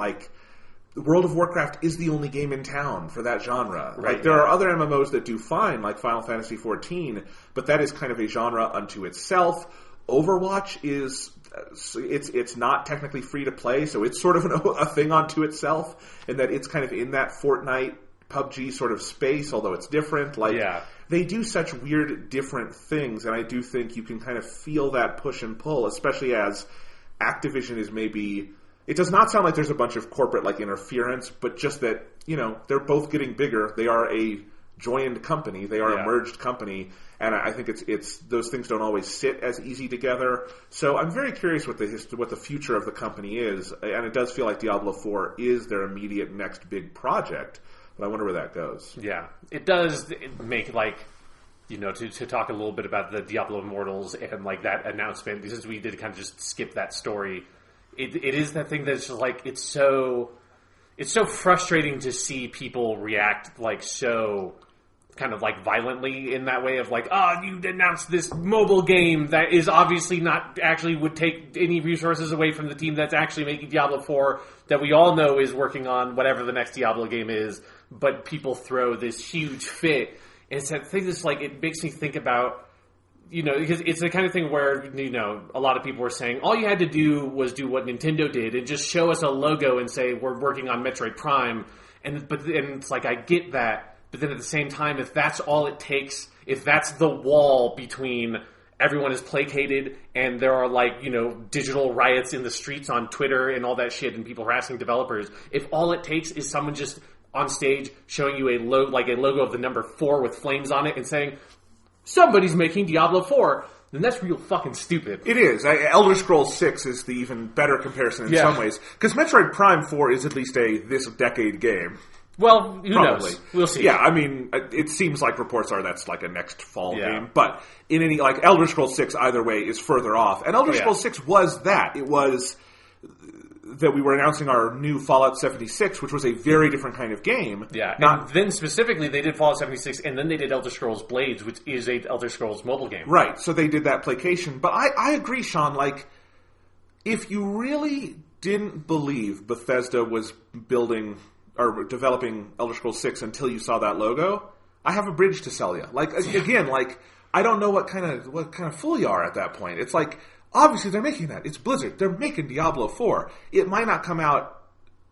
World of Warcraft is the only game in town for that genre. Right. There are other MMOs that do fine, like Final Fantasy XIV, but that is kind of a genre unto itself. Overwatch is... It's not technically free to play, so it's sort of a thing unto itself, in that it's kind of in that Fortnite, PUBG sort of space, although it's different. They do such weird, different things, and I do think you can kind of feel that push and pull, especially as Activision is maybe... It does not sound like there's a bunch of corporate interference, but just that, they're both getting bigger. They are a joined company. They are a merged company. And I think it's those things don't always sit as easy together. So I'm very curious what the future of the company is. And it does feel like Diablo 4 is their immediate next big project. But I wonder where that goes. Yeah. It does make, to talk a little bit about the Diablo Immortals and, that announcement, because we did kind of just skip that story. It is that thing that's just, it's so frustrating to see people react, so... kind of violently in that way of you announced this mobile game that is obviously not actually would take any resources away from the team that's actually making Diablo 4 that we all know is working on whatever the next Diablo game is, but people throw this huge fit. And it's that thing that's it makes me think about, because it's the kind of thing where, a lot of people were saying all you had to do was do what Nintendo did and just show us a logo and say we're working on Metroid Prime. But it's I get that. But then at the same time, if that's all it takes, if that's the wall between everyone is placated and there are digital riots in the streets on Twitter and all that shit and people harassing developers, if all it takes is someone just on stage showing you a logo of the number 4 with flames on it and saying, somebody's making Diablo 4, then that's real fucking stupid. It is. Elder Scrolls 6 is the even better comparison in some ways. Because Metroid Prime 4 is at least a this decade game. Well, who knows? We'll see. Yeah, I mean, it seems like reports are that's a next fall game. But in any, Elder Scrolls 6 either way is further off. And Elder Scrolls 6 was that. It was that we were announcing our new Fallout 76, which was a very different kind of game. Yeah, and then specifically they did Fallout 76, and then they did Elder Scrolls Blades, which is a Elder Scrolls mobile game. Right, so they did that placation. But I agree, Sean, if you really didn't believe Bethesda was building... or developing Elder Scrolls 6 until you saw that logo, I have a bridge to sell you. Again, I don't know what kind of fool you are at that point. It's obviously they're making that. It's Blizzard. They're making Diablo 4. It might not come out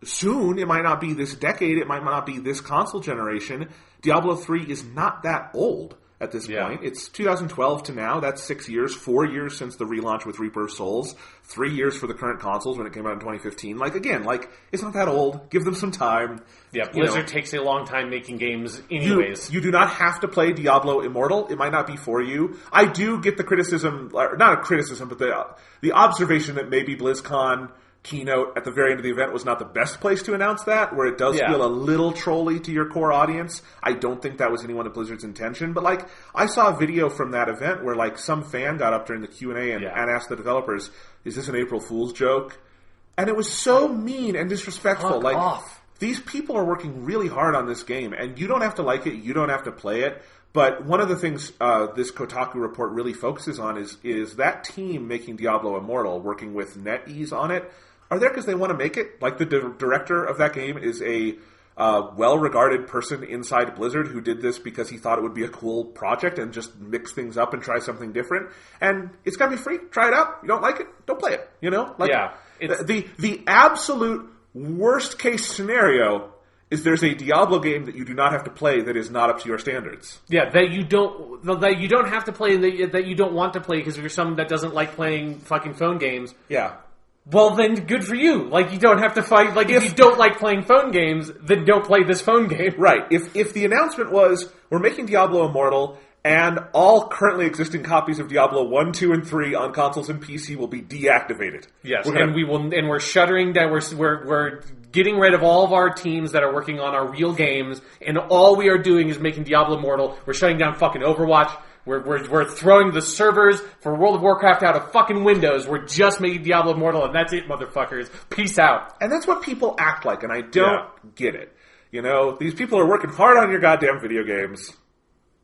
soon. It might not be this decade. It might not be this console generation. Diablo 3 is not that old at this point. It's 2012 to now. That's 6 years. 4 years since the relaunch with Reaper of Souls. 3 years for the current consoles when it came out in 2015. It's not that old. Give them some time. Yeah, Blizzard takes a long time making games anyways. You do not have to play Diablo Immortal. It might not be for you. I do get the criticism, or not a criticism, but the observation that maybe BlizzCon keynote at the very end of the event was not the best place to announce that, where it does feel a little trolly to your core audience. I don't think that was anyone at Blizzard's intention, but I saw a video from that event where some fan got up during the Q&A and asked the developers, is this an April Fool's joke? And it was so mean and disrespectful. Fuck off. These people are working really hard on this game, and you don't have to like it, you don't have to play it, but one of the things this Kotaku report really focuses on is that team making Diablo Immortal, working with NetEase on it, are there because they want to make it. The director of that game is a well-regarded person inside Blizzard who did this because he thought it would be a cool project and just mix things up and try something different. And it's going to be free. Try it out. You don't like it? Don't play it. The absolute worst-case scenario is there's a Diablo game that you do not have to play that is not up to your standards. Yeah, that you don't have to play, that you don't want to play because you're someone that doesn't like playing fucking phone games. Yeah. Well, then good for you. You don't have to fight. If you don't like playing phone games, then don't play this phone game. Right. If the announcement was, we're making Diablo Immortal, and all currently existing copies of Diablo 1, 2, and 3 on consoles and PC will be deactivated. Yes, we're shuttering down. We're getting rid of all of our teams that are working on our real games, and all we are doing is making Diablo Immortal. We're shutting down fucking Overwatch. We're throwing the servers for World of Warcraft out of fucking Windows. We're just making Diablo Immortal, and that's it, motherfuckers. Peace out. And that's what people act like, and I don't get it. You know, these people are working hard on your goddamn video games.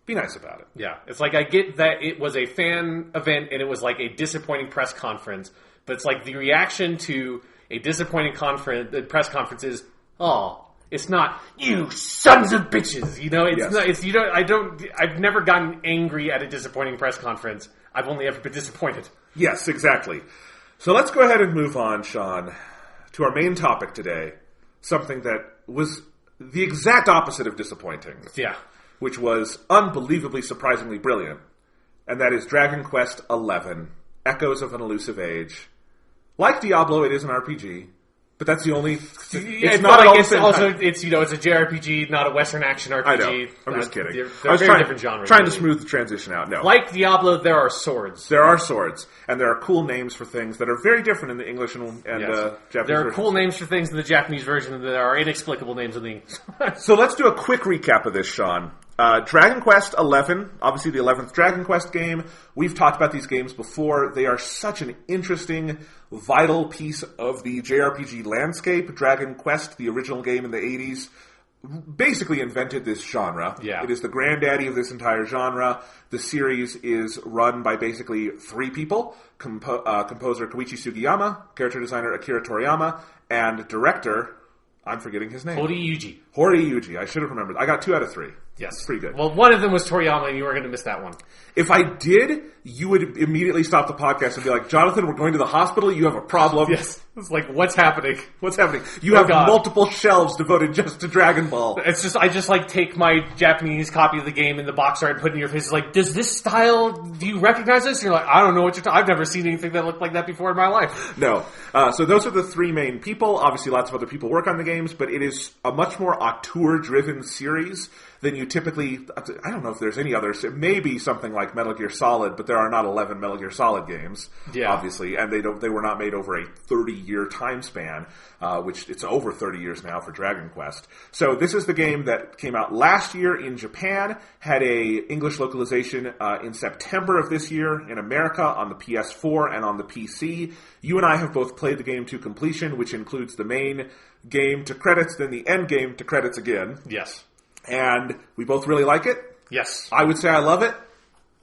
Be nice about it. Yeah, it's like I get that it was a fan event and it was like a disappointing press conference, but it's like the reaction to a disappointing press conference is, oh, it's not you sons of bitches. You know, it's not. It's I've never gotten angry at a disappointing press conference. I've only ever been disappointed. Yes, exactly. So let's go ahead and move on, Sean, to our main topic today. Something that was the exact opposite of disappointing. Yeah. Which was unbelievably, surprisingly brilliant. And that is Dragon Quest XI, Echoes of an Elusive Age. Like Diablo, it is an RPG, but that's the only... It's not like it's also, it's a JRPG, not a Western action RPG. I know. I'm just kidding. They're very different genres. Trying to smooth the transition out. No. Like Diablo, there are swords. There are swords, and there are cool names for things that are very different in the English and Japanese There are cool names for things in the Japanese version, and there are inexplicable names in the English. So let's do a quick recap of this, Sean. Dragon Quest XI, obviously the 11th Dragon Quest game. We've talked about these games before. They are such an interesting, vital piece of the JRPG landscape. Dragon Quest, the original game in the 80s, basically invented this genre. Yeah. It is the granddaddy of this entire genre. The series is run by basically three people. Composer Koichi Sugiyama, character designer Akira Toriyama, and director... I'm forgetting his name. Hori Yuji. I should have remembered. I got 2 out of 3. Yes. Pretty good. Well, one of them was Toriyama, and you were going to miss that one. If I did, you would immediately stop the podcast and be like, Jonathan, we're going to the hospital. You have a problem. Yes. It's like, what's happening? What's happening? You have multiple shelves devoted just to Dragon Ball. It's just, I just like take my Japanese copy of the game in the box art and put it in your face. It's like, does this style, do you recognize this? And you're like, I don't know what I've never seen anything that looked like that before in my life. No. So those are the 3 main people. Obviously, lots of other people work on the games, but it is a much more auteur-driven series than you typically... I don't know if there's any others. It may be something like Metal Gear Solid, but there are not 11 Metal Gear Solid games, obviously, and they were not made over a 30-year time span, which it's over 30 years now for Dragon Quest. So this is the game that came out last year in Japan, had a English localization in September of this year in America on the PS4 and on the PC. You and I have both played the game to completion, which includes the main game to credits, then the end game to credits again. Yes. And we both really like it. Yes. I would say I love it.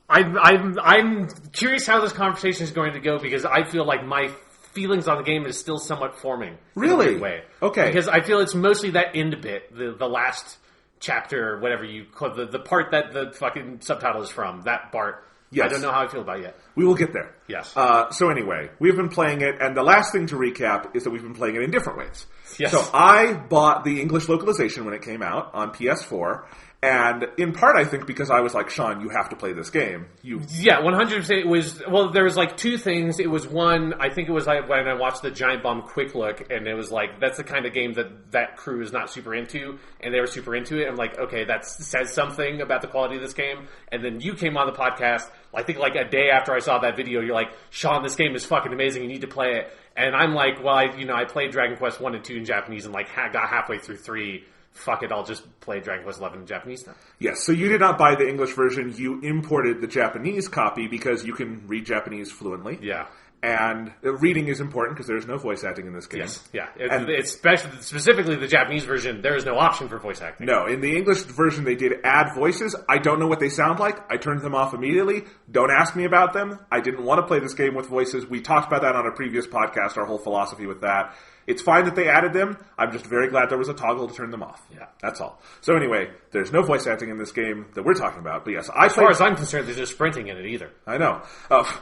I'm curious how this conversation is going to go because I feel like my feelings on the game is still somewhat forming. Really? In a weird way. Okay. Because I feel it's mostly that end bit, the last chapter, or whatever you call the part that the fucking subtitle is from, that part. Yes. I don't know how I feel about it yet. We will get there. Yes. So anyway, we've been playing it, and the last thing to recap is that we've been playing it in different ways. Yes. So I bought the English localization when it came out on PS4, and in part, I think, because I was like, Sean, you have to play this game. Yeah, 100%. It was, well, there was like 2 things. It was one, I think it was like when I watched the Giant Bomb Quick Look, and it was like, that's the kind of game that crew is not super into, and they were super into it. I'm like, okay, that says something about the quality of this game. And then you came on the podcast, I think like a day after I saw that video, you're like, Sean, this game is fucking amazing, you need to play it. And I'm like, well, I played Dragon Quest 1 and 2 in Japanese and like got halfway through 3. Fuck it, I'll just play Dragon Quest 11 in Japanese now. Yes, so you did not buy the English version. You imported the Japanese copy because you can read Japanese fluently. Yeah. And reading is important because there's no voice acting in this game. Yes, yeah. It's specifically the Japanese version, there is no option for voice acting. No, in the English version they did add voices. I don't know what they sound like. I turned them off immediately. Don't ask me about them. I didn't want to play this game with voices. We talked about that on a previous podcast, our whole philosophy with that. It's fine that they added them. I'm just very glad there was a toggle to turn them off. Yeah. That's all. So anyway, there's no voice acting in this game that we're talking about. But yes, as far as I'm concerned, there's no sprinting in it either. I know.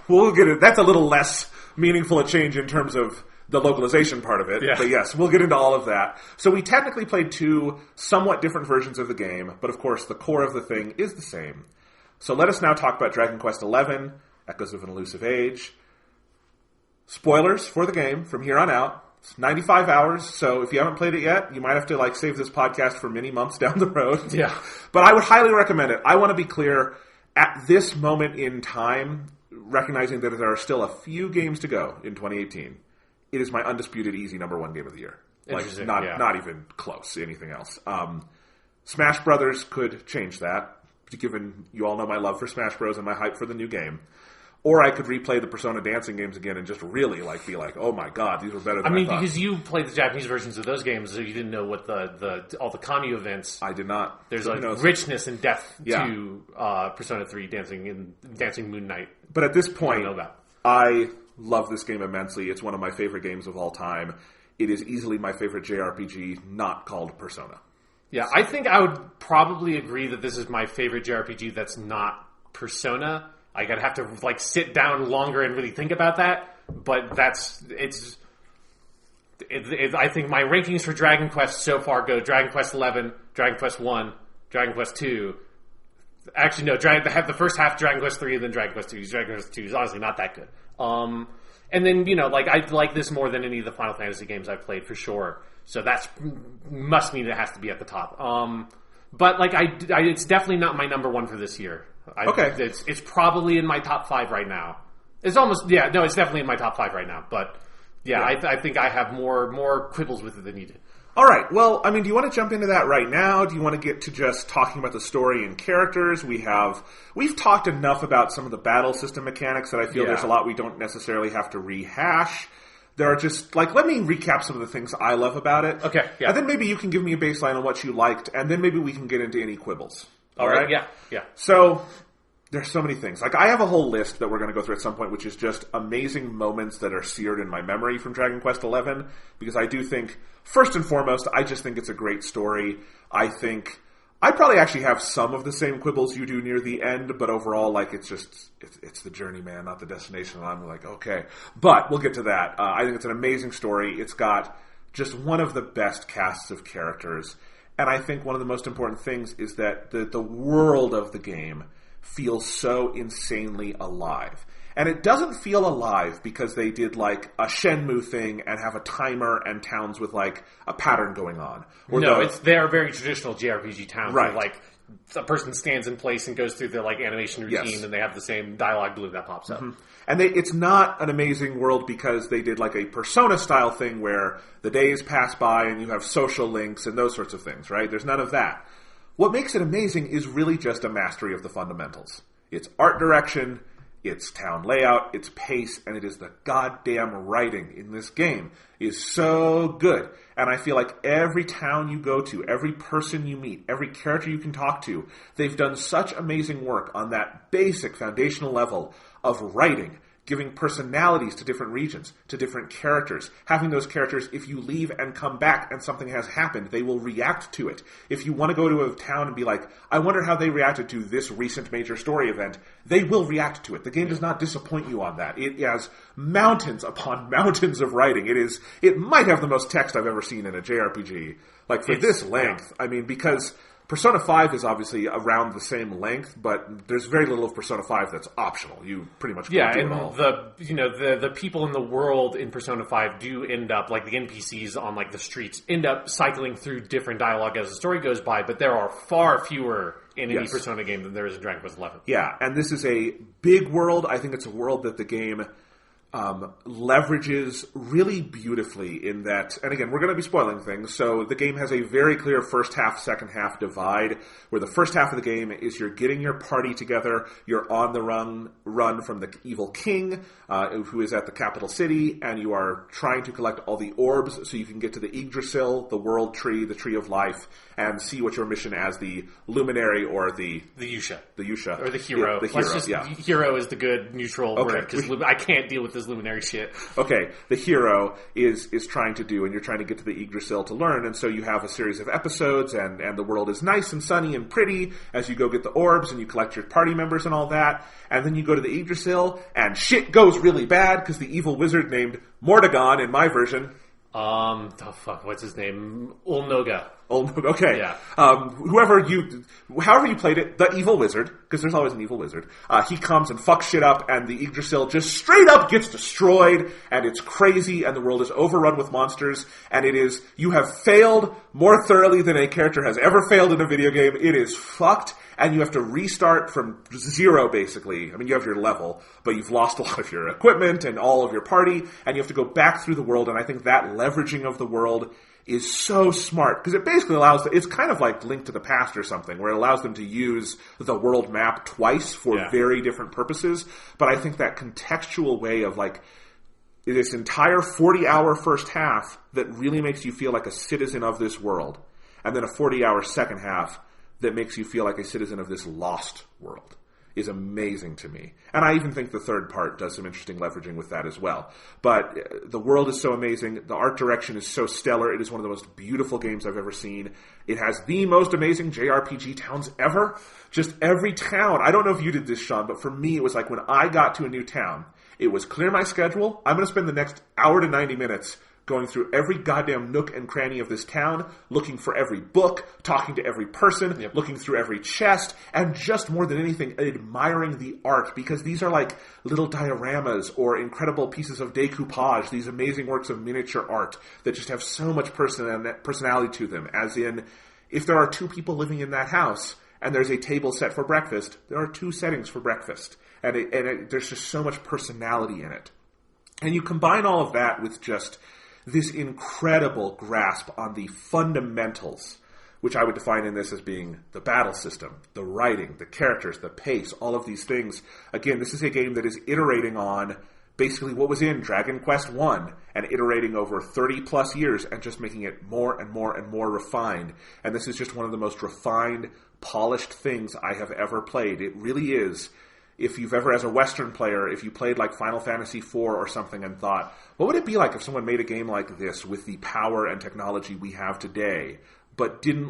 We'll get it. That's a little less meaningful a change in terms of the localization part of it. Yeah. But yes, we'll get into all of that. So we technically played 2 somewhat different versions of the game, but of course the core of the thing is the same. So let us now talk about Dragon Quest XI, Echoes of an Elusive Age. Spoilers for the game from here on out. It's 95 hours, so if you haven't played it yet, you might have to save this podcast for many months down the road. Yeah. But I would highly recommend it. I want to be clear, at this moment in time, recognizing that there are still a few games to go in 2018, it is my undisputed easy number one game of the year. Like, not even close, anything else. Smash Brothers could change that, given you all know my love for Smash Bros. And my hype for the new game. Or I could replay the Persona dancing games again and just really be like, oh my god, these were better than I thought. Because you played the Japanese versions of those games, so you didn't know what all the Kami events. I did not. There's richness and depth to Persona 3 Dancing Moon Knight. But at this point, I love this game immensely. It's one of my favorite games of all time. It is easily my favorite JRPG, not called Persona. Yeah, I think I would probably agree that this is my favorite JRPG that's not Persona. I'd have to sit down longer and really think about that. But I think my rankings for Dragon Quest so far go Dragon Quest 11, Dragon Quest 1, Dragon Quest 2. Actually, no, the first half Dragon Quest 3 and then Dragon Quest 2. Dragon Quest 2 is honestly not that good. And then, I like this more than any of the Final Fantasy games I've played for sure. So that must mean it has to be at the top. But it's definitely not my number one for this year. Okay. It's probably in my top 5 right now. It's definitely in my top 5 right now. But I think I have more quibbles with it than you do. All right. Well, do you want to jump into that right now? Do you want to get to just talking about the story and characters? We've talked enough about some of the battle system mechanics that I feel there's a lot we don't necessarily have to rehash. There are just, let me recap some of the things I love about it. Okay, yeah. And then maybe you can give me a baseline on what you liked, and then maybe we can get into any quibbles. All right? Yeah. So, there's so many things. I have a whole list that we're going to go through at some point, which is just amazing moments that are seared in my memory from Dragon Quest XI, because I do think, first and foremost, I just think it's a great story. I think I probably actually have some of the same quibbles you do near the end, but overall, it's the journey, man, not the destination. And I'm okay. But we'll get to that. I think it's an amazing story. It's got just one of the best casts of characters. And I think one of the most important things is that the world of the game feels so insanely alive. And it doesn't feel alive because they did a Shenmue thing and have a timer and towns with a pattern going on. They are very traditional JRPG towns. Right. Where, a person stands in place and goes through the animation routine, and they have the same dialogue blue that pops up. Mm-hmm. And it's not an amazing world because they did a Persona style thing where the days pass by and you have social links and those sorts of things, right? There's none of that. What makes it amazing is really just a mastery of the fundamentals. It's art direction, it's town layout, it's pace, and it is the goddamn writing in this game is so good. And I feel like every town you go to, every person you meet, every character you can talk to, they've done such amazing work on that basic foundational level of writing, giving personalities to different regions, to different characters, having those characters, if you leave and come back and something has happened, they will react to it. If you want to go to a town and be I wonder how they reacted to this recent major story event, they will react to it. The game does not disappoint you on that. It has mountains upon mountains of writing. It might have the most text I've ever seen in a JRPG. For this length, because Persona 5 is obviously around the same length, but there's very little of Persona 5 that's optional. You pretty much can't do it all. The people in the world in Persona 5 do end up, the NPCs on the streets, end up cycling through different dialogue as the story goes by, but there are far fewer in any Persona game than there is in Dragon Quest XI. Yeah, and this is a big world. I think it's a world that the game leverages really beautifully in that, and again, we're going to be spoiling things, so the game has a very clear first half, second half divide, where the first half of the game is you're getting your party together, you're on the run from the evil king, who is at the capital city, and you are trying to collect all the orbs so you can get to the Yggdrasil, the world tree, the tree of life, and see what your mission as the luminary or the Yusha. The Yusha. Or the hero. The hero, hero is the good neutral word, because I can't deal with this luminary shit. Okay, the hero is trying to do, and you're trying to get to the Yggdrasil to learn, and so you have a series of episodes, and the world is nice and sunny and pretty as you go get the orbs, and you collect your party members and all that, and then you go to the Yggdrasil, and shit goes really bad, because the evil wizard named Mordegon, in my version... what's his name? Ulnoga. Okay. Yeah. However you played it, the evil wizard, because there's always an evil wizard, he comes and fucks shit up, and the Yggdrasil just straight up gets destroyed, and it's crazy, and the world is overrun with monsters, and you have failed more thoroughly than a character has ever failed in a video game. It is fucked, and you have to restart from zero, basically. I mean, you have your level, but you've lost a lot of your equipment and all of your party, and you have to go back through the world, and I think that leveraging of the world is so smart, because it basically it's kind of like Link to the Past or something, where it allows them to use the world map twice for very different purposes, but I think that contextual way of like, this entire 40-hour first half that really makes you feel like a citizen of this world, and then a 40-hour second half that makes you feel like a citizen of this lost world, is amazing to me. And I even think the third part does some interesting leveraging with that as well. But the world is so amazing. The art direction is so stellar. It is one of the most beautiful games I've ever seen. It has the most amazing JRPG towns ever. Just every town. I don't know if you did this, Sean, but for me, it was like when I got to a new town, it was clear my schedule. I'm going to spend the next hour to 90 minutes going through every goddamn nook and cranny of this town, looking for every book, talking to every person, looking through every chest, and just more than anything, admiring the art, because these are like little dioramas or incredible pieces of decoupage, these amazing works of miniature art that just have so much personality to them, as in, if there are two people living in that house, and there's a table set for breakfast, there are two settings for breakfast, and there's just so much personality in it. And you combine all of that with just this incredible grasp on the fundamentals, which I would define in this as being the battle system, the writing, the characters, the pace, all of these things. Again, this is a game that is iterating on basically what was in Dragon Quest I and iterating over 30 plus years and just making it more and more and more refined. And this is just one of the most refined, polished things I have ever played. It really is. If you've ever, as a Western player, if you played like Final Fantasy IV or something and thought, what would it be like if someone made a game like this with the power and technology we have today, but didn't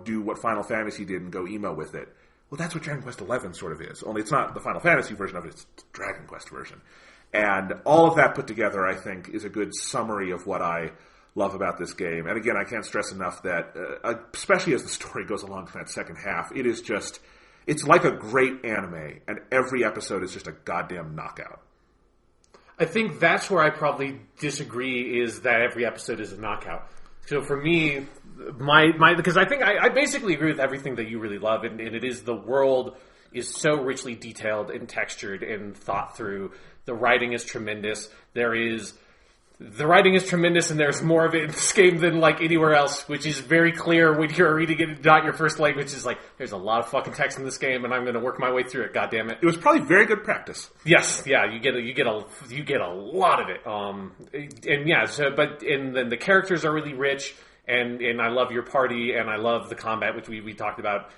do what Final Fantasy did and go emo with it? Well, that's what Dragon Quest XI sort of is. Only it's not the Final Fantasy version of it, it's the Dragon Quest version. And all of that put together, I think, is a good summary of what I love about this game. And again, I can't stress enough that, especially as the story goes along in that second half, it is just... It's like a great anime, and every episode is just a goddamn knockout. I think that's where I probably disagree, is that every episode is a knockout. So for me, because I think I basically agree with everything that you really love, and it is, the world is so richly detailed and textured and thought through. The writing is tremendous. The writing is tremendous, and there's more of it in this game than like anywhere else, which is very clear when you're reading it not your first language. Is like, there's a lot of fucking text in this game, and I'm going to work my way through it. God damn it! It was probably very good practice. Yes, yeah, you get a lot of it. And then the characters are really rich, and I love your party, and I love the combat, which we talked about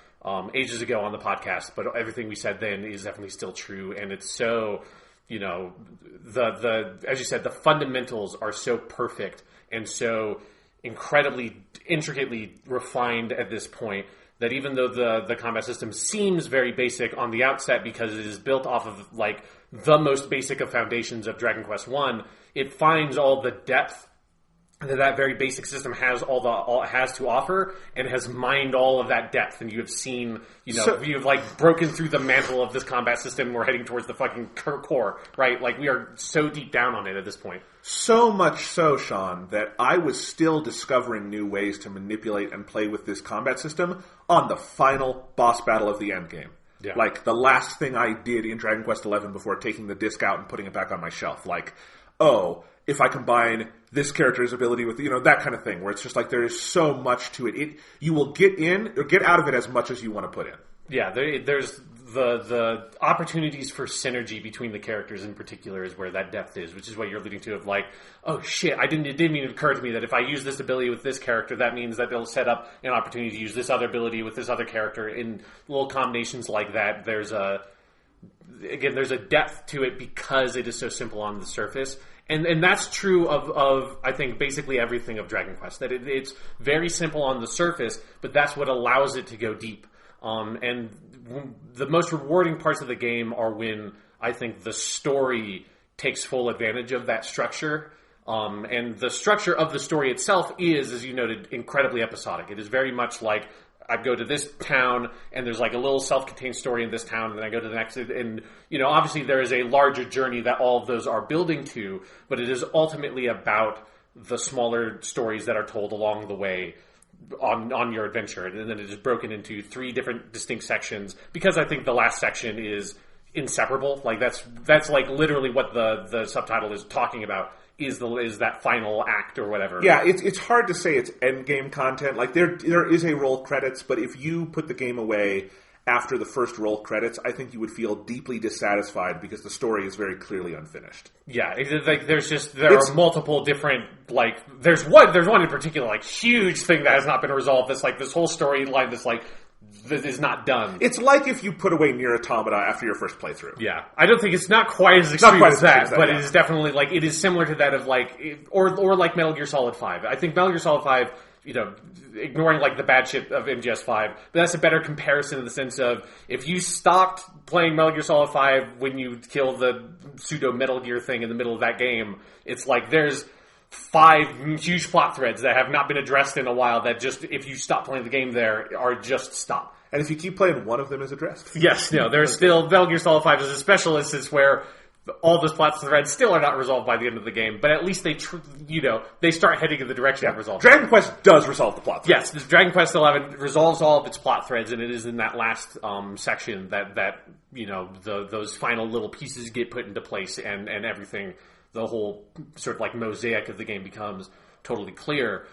ages ago on the podcast. But everything we said then is definitely still true, and it's so. As you said, the fundamentals are so perfect and so incredibly intricately refined at this point that even though the combat system seems very basic on the outset because it is built off of like the most basic of foundations of Dragon Quest I, it finds all the depth that very basic system has all it has to offer, and has mined all of that depth, and you have seen, you've like broken through the mantle of this combat system, and we're heading towards the fucking core, right? Like, we are so deep down on it at this point. So much so, Sean, that I was still discovering new ways to manipulate and play with this combat system on the final boss battle of the endgame. Yeah. Like, the last thing I did in Dragon Quest XI before taking the disc out and putting it back on my shelf. Like, if I combine this character's ability with, that kind of thing, where it's just like there is so much to it. You will get in or get out of it as much as you want to put in. Yeah, there's the opportunities for synergy between the characters in particular is where that depth is, which is what you're alluding to of like, oh shit, it didn't even occur to me that if I use this ability with this character, that means that they'll set up an opportunity to use this other ability with this other character. In little combinations like that, there's a depth to it because it is so simple on the surface. And that's true of I think basically everything of Dragon Quest, that it's very simple on the surface, but that's what allows it to go deep. And the most rewarding parts of the game are when I think the story takes full advantage of that structure. And the structure of the story itself is, as you noted, incredibly episodic. It is very much like, I go to this town, and there's like a little self-contained story in this town, and then I go to the next, and, obviously there is a larger journey that all of those are building to, but it is ultimately about the smaller stories that are told along the way on your adventure, and then it is broken into 3 different distinct sections, because I think the last section is inseparable. Like, that's like literally what the subtitle is talking about, is that final act or whatever. Yeah, it's hard to say it's end game content. Like, there is a roll credits, but if you put the game away after the first roll credits, I think you would feel deeply dissatisfied because the story is very clearly unfinished. Yeah, like there are multiple different, like, there's one in particular, like, huge thing that has not been resolved. That's like this whole storyline that's like that is not done. It's like if you put away Nier Automata after your first playthrough. Yeah, I don't think it's not quite as extreme as that, but it is definitely like, it is similar to that of like, or like Metal Gear Solid 5. I think Metal Gear Solid 5, ignoring like the bad shit of MGS5, but that's a better comparison in the sense of, if you stopped playing Metal Gear Solid 5 when you kill the pseudo Metal Gear thing in the middle of that game, it's like there's 5 huge plot threads that have not been addressed in a while that just, if you stop playing the game there, are just stop. And if you keep playing, one of them is addressed. Yes, no, there's still, Metal Gear Solid 5 is a special instance where all those plot threads still are not resolved by the end of the game, but at least they start heading in the direction of resolving. Dragon Quest does resolve the plot threads. Yes, Dragon Quest 11 resolves all of its plot threads, and it is in that last section that those final little pieces get put into place, and everything, the whole sort of like mosaic of the game becomes totally clear.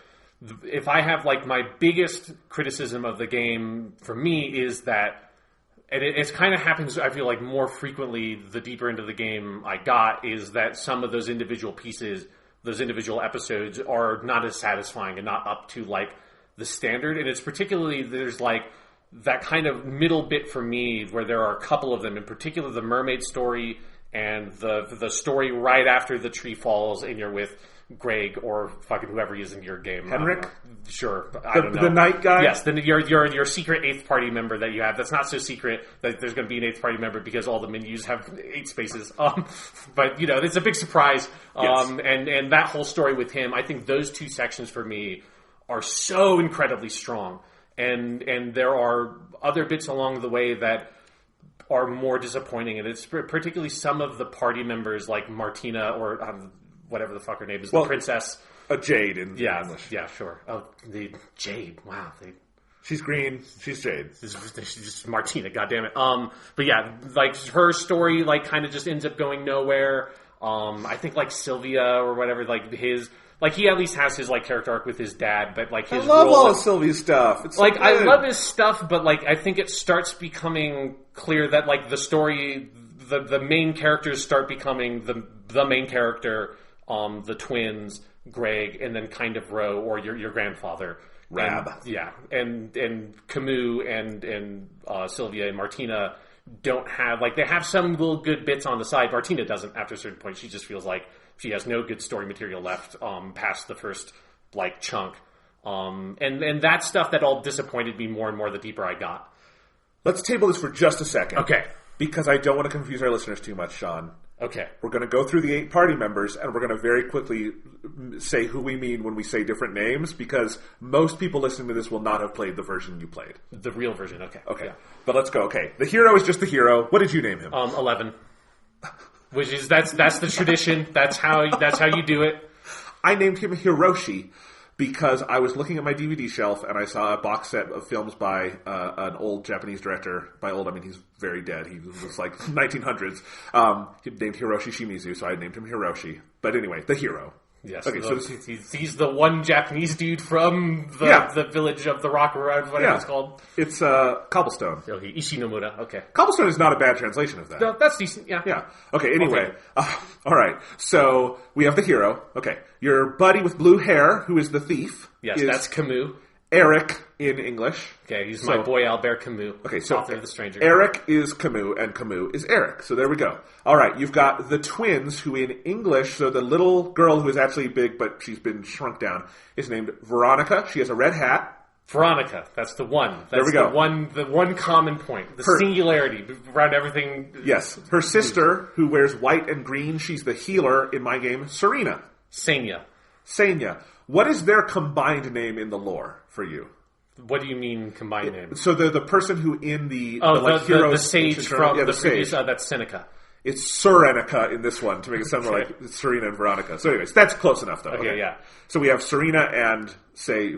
If I have like my biggest criticism of the game for me is that, and it kind of happens, I feel like, more frequently the deeper into the game I got, is that some of those individual pieces, those individual episodes are not as satisfying and not up to like the standard. And it's particularly, there's like that kind of middle bit for me where there are a couple of them, in particular the mermaid story and the story right after the tree falls and you're with Greg or fucking whoever he is in your game. Henrik? Sure. I don't know. The night guy? Yes, your secret 8th party member that you have. That's not so secret that there's going to be an 8th party member because all the menus have 8 spaces. But, it's a big surprise. Yes. And that whole story with him, I think those 2 sections for me are so incredibly strong. And there are other bits along the way that are more disappointing. And it's particularly some of the party members like Martina or whatever the fuck her name is, the princess. A Jade in English. Yeah, sure. Oh, the Jade. Wow. She's green. She's Jade. She's just Martina, goddammit. But yeah, like her story, like kind of just ends up going nowhere. I think like Sylvia or whatever, like his, like he at least has his like character arc with his dad, but like his I love role, all of Sylvia's stuff. It's like so I love his stuff, but like I think it starts becoming clear that like the story, the main characters start becoming the main character. The twins, Greg, and then kind of Ro, or your grandfather. Rab. And Camus and Sylvia and Martina don't have, like, they have some little good bits on the side. Martina doesn't after a certain point. She just feels like she has no good story material left past the first, like, chunk. And that stuff that all disappointed me more and more the deeper I got. Let's table this for just a second. Okay. Because I don't want to confuse our listeners too much, Sean. Okay. We're going to go through the 8 party members, and we're going to very quickly say who we mean when we say different names, because most people listening to this will not have played the version you played. The real version, okay. Okay. Yeah. But let's go. Okay. The hero is just the hero. What did you name him? 11. Which is, that's the tradition. That's how you do it. I named him Hiroshi because I was looking at my DVD shelf and I saw a box set of films by an old Japanese director. By old, I mean he's very dead. He was like 1900s. Named Hiroshi Shimizu, so I named him Hiroshi. But anyway, the hero. Yes. Okay, so he's the one Japanese dude from the village of the rock around whatever it's called. It's Cobblestone. Okay, Ishinomura. Okay. Cobblestone is not a bad translation of that. No, that's decent. Yeah. Yeah. Okay. Anyway, all right. So we have the hero. Okay, your buddy with blue hair, who is the thief. Yes, that's Camus. Eric in English. Okay, he's my boy Albert Camus. Okay, so author of The Stranger. Eric is Camus, and Camus is Eric. So there we go. All right, you've got the twins, who in English, so the little girl who is actually big, but she's been shrunk down, is named Veronica. She has a red hat. Veronica, that's the one. That's there we go. The one common point, the singularity around everything. Yes, her sister, who wears white and green, she's the healer in my game, Serena. Senya. Senya. What is their combined name in the lore for you? What do you mean combined name? So the person who in the the sage from the previous that's Seneca. It's Serenica in this one to make it sound more like Serena and Veronica. So anyways, that's close enough though. Okay, yeah. So we have Serena and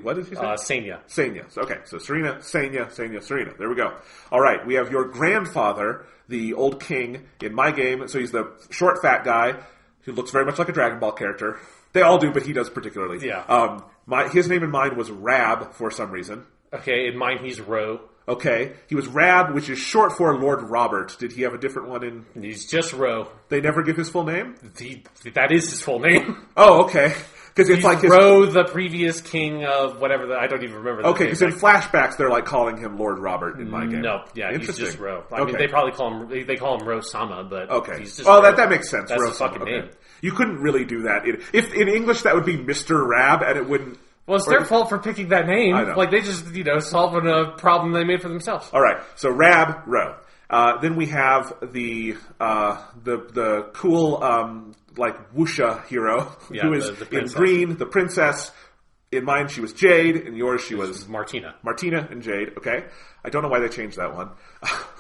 what did you say? Senya. Senya. Okay, so Serena, Senya, Serena. There we go. All right, we have your grandfather, the old king in my game. So he's the short, fat guy who looks very much like a Dragon Ball character. They all do, but he does particularly. Yeah. His name in mine was Rab for some reason. Okay, in mine he's Ro. Okay, he was Rab, which is short for Lord Robert. Did he have a different one in? He's just Ro. They never give his full name? That is his full name. Oh, okay. Because it's like Ro, the previous king of whatever. I don't even remember. Okay, because in flashbacks they're like calling him Lord Robert in my game. No, yeah, he's just Ro. I mean, they probably call him. They call him Ro Sama, but he's just. Oh, that makes sense. That's Ro-sama. the fucking name. You couldn't really do that. If in English that would be Mr. Rab, and it wouldn't. Well, it's their fault for picking that name. I know. Like, they just, solving a problem they made for themselves. All right, so Rab, Ro. Then we have the cool, Wuxia hero, who is in green, the princess. In mine, she was Jade. In yours, she was Martina. Martina and Jade, okay. I don't know why they changed that one.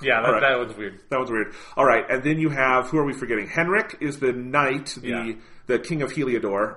Yeah, that one's weird. That one's weird. All right, and then you have, who are we forgetting? Henrik is the knight, the king of Heliodor.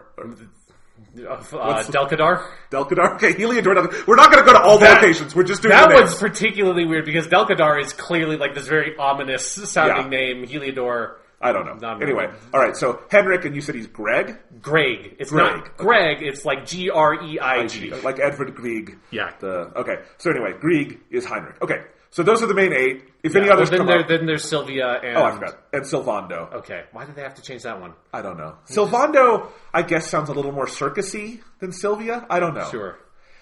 Delcadar? Delcadar? Okay, Heliodor. We're not going to go to all the locations. We're just doing that one's particularly weird because Delcadar is clearly like this very ominous sounding name. Heliodor. I don't know. Anyway, all right. So Henrik, and you said he's Greg. Greg. It's not Greg. It's like Greig, like Edvard Grieg. Yeah. Okay. So anyway, Grieg is Heinrich. Okay. So those are the main 8. If any others come up, then there's Sylvia and... Oh, I forgot. And Sylvando. Okay. Why did they have to change that one? I don't know. Sylvando, I guess, sounds a little more circus-y than Sylvia. I don't know. Sure.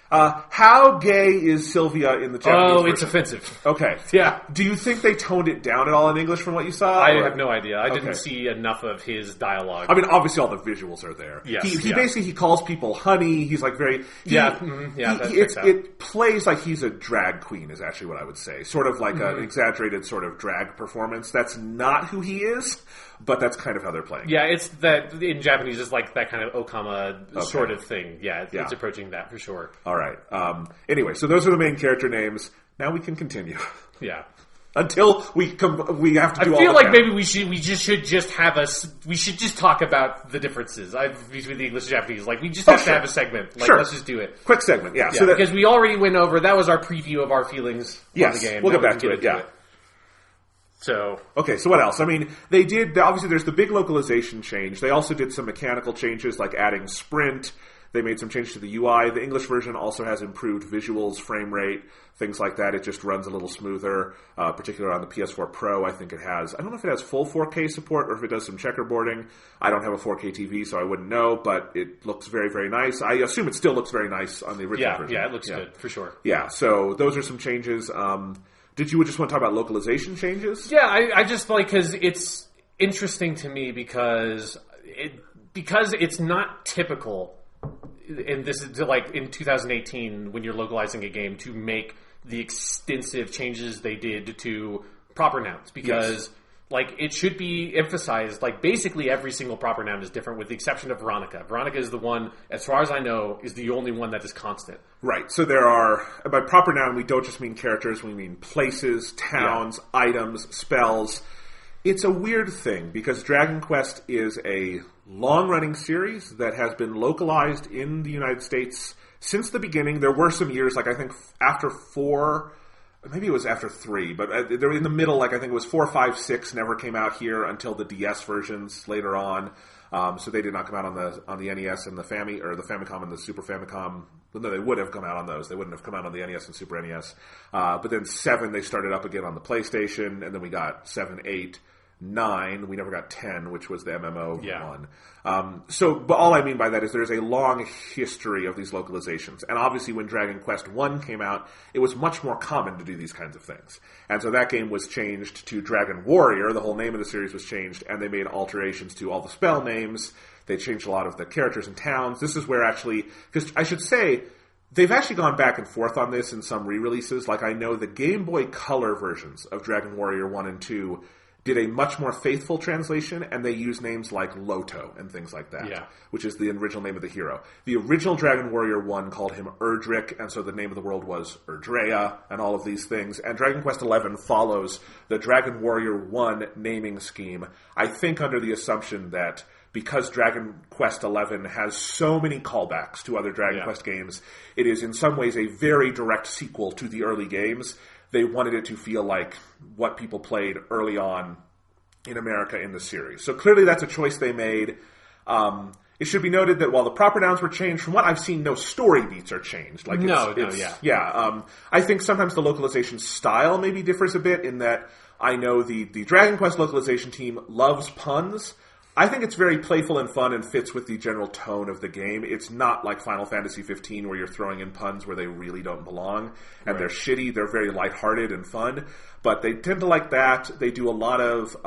How gay is Sylvia in the Japanese version? It's offensive. Okay. Yeah. Do you think they toned it down at all in English from what you saw? I have no idea. I didn't see enough of his dialogue. I mean, obviously all the visuals are there. Yes, he basically calls people honey. He's like very... It plays like he's a drag queen is actually what I would say. Sort of like an exaggerated sort of drag performance. That's not who he is, but that's kind of how they're playing. Yeah, it's that in Japanese, it's like that kind of Okama sort of thing. Yeah, it's approaching that for sure. All right. Anyway, so those are the main character names. Now we can continue. Yeah. Until we have to do all the I feel like maybe we should just talk about the differences between the English and Japanese. Like, we just have to have a segment. Like, let's just do it. Quick segment, yeah. So because we already went over, that was our preview of our feelings on the game. We'll get back to it, yeah. So okay, so what else? I mean, they did, obviously there's the big localization change. They also did some mechanical changes like adding sprint. They made some changes to the UI. The English version also has improved visuals, frame rate, things like that. It just runs a little smoother, particularly on the PS4 Pro. I think it has, I don't know if it has full 4K support or if it does some checkerboarding. I don't have a 4K TV, so I wouldn't know, but it looks very, very nice. I assume it still looks very nice on the original version. Yeah, it looks good, for sure. Yeah, so those are some changes. Did you just want to talk about localization changes? Yeah, I just like, because it's interesting to me because it's not typical, and this is like in 2018 when you're localizing a game, to make the extensive changes they did to proper nouns, because like it should be emphasized, like basically every single proper noun is different with the exception of Veronica. Veronica is the one, as far as I know, is the only one that is constant. Right. So there are, by proper noun, we don't just mean characters, we mean places, towns, items, spells. It's a weird thing because Dragon Quest is a long-running series that has been localized in the United States since the beginning. There were some years, like I think after 4, maybe it was after 3, but they were in the middle, like I think it was 4, 5, 6 never came out here until the DS versions later on. So they did not come out on the NES and the Famicom and the Super Famicom. Well, no, they would have come out on those. They wouldn't have come out on the NES and Super NES. But then 7, they started up again on the PlayStation, and then we got 7, 8, 9. We never got 10, which was the MMO one. But all I mean by that is there's a long history of these localizations. And obviously when Dragon Quest 1 came out, it was much more common to do these kinds of things. And so that game was changed to Dragon Warrior. The whole name of the series was changed, and they made alterations to all the spell names. They changed a lot of the characters and towns. This is where actually, because I should say, they've actually gone back and forth on this in some re-releases. Like I know the Game Boy Color versions of Dragon Warrior 1 and 2 did a much more faithful translation, and they use names like Loto and things like that, which is the original name of the hero. The original Dragon Warrior 1 called him Erdrick, and so the name of the world was Erdrea, and all of these things. And Dragon Quest XI follows the Dragon Warrior 1 naming scheme, I think under the assumption that because Dragon Quest XI has so many callbacks to other Dragon Quest games, it is in some ways a very direct sequel to the early games. They wanted it to feel like what people played early on in America in the series. So clearly that's a choice they made. It should be noted that while the proper nouns were changed, from what I've seen, no story beats are changed. Like I think sometimes the localization style maybe differs a bit in that I know the Dragon Quest localization team loves puns. I think it's very playful and fun and fits with the general tone of the game. It's not like Final Fantasy 15 where you're throwing in puns where they really don't belong. And they're shitty. They're very lighthearted and fun. But they tend to like that. They do a lot of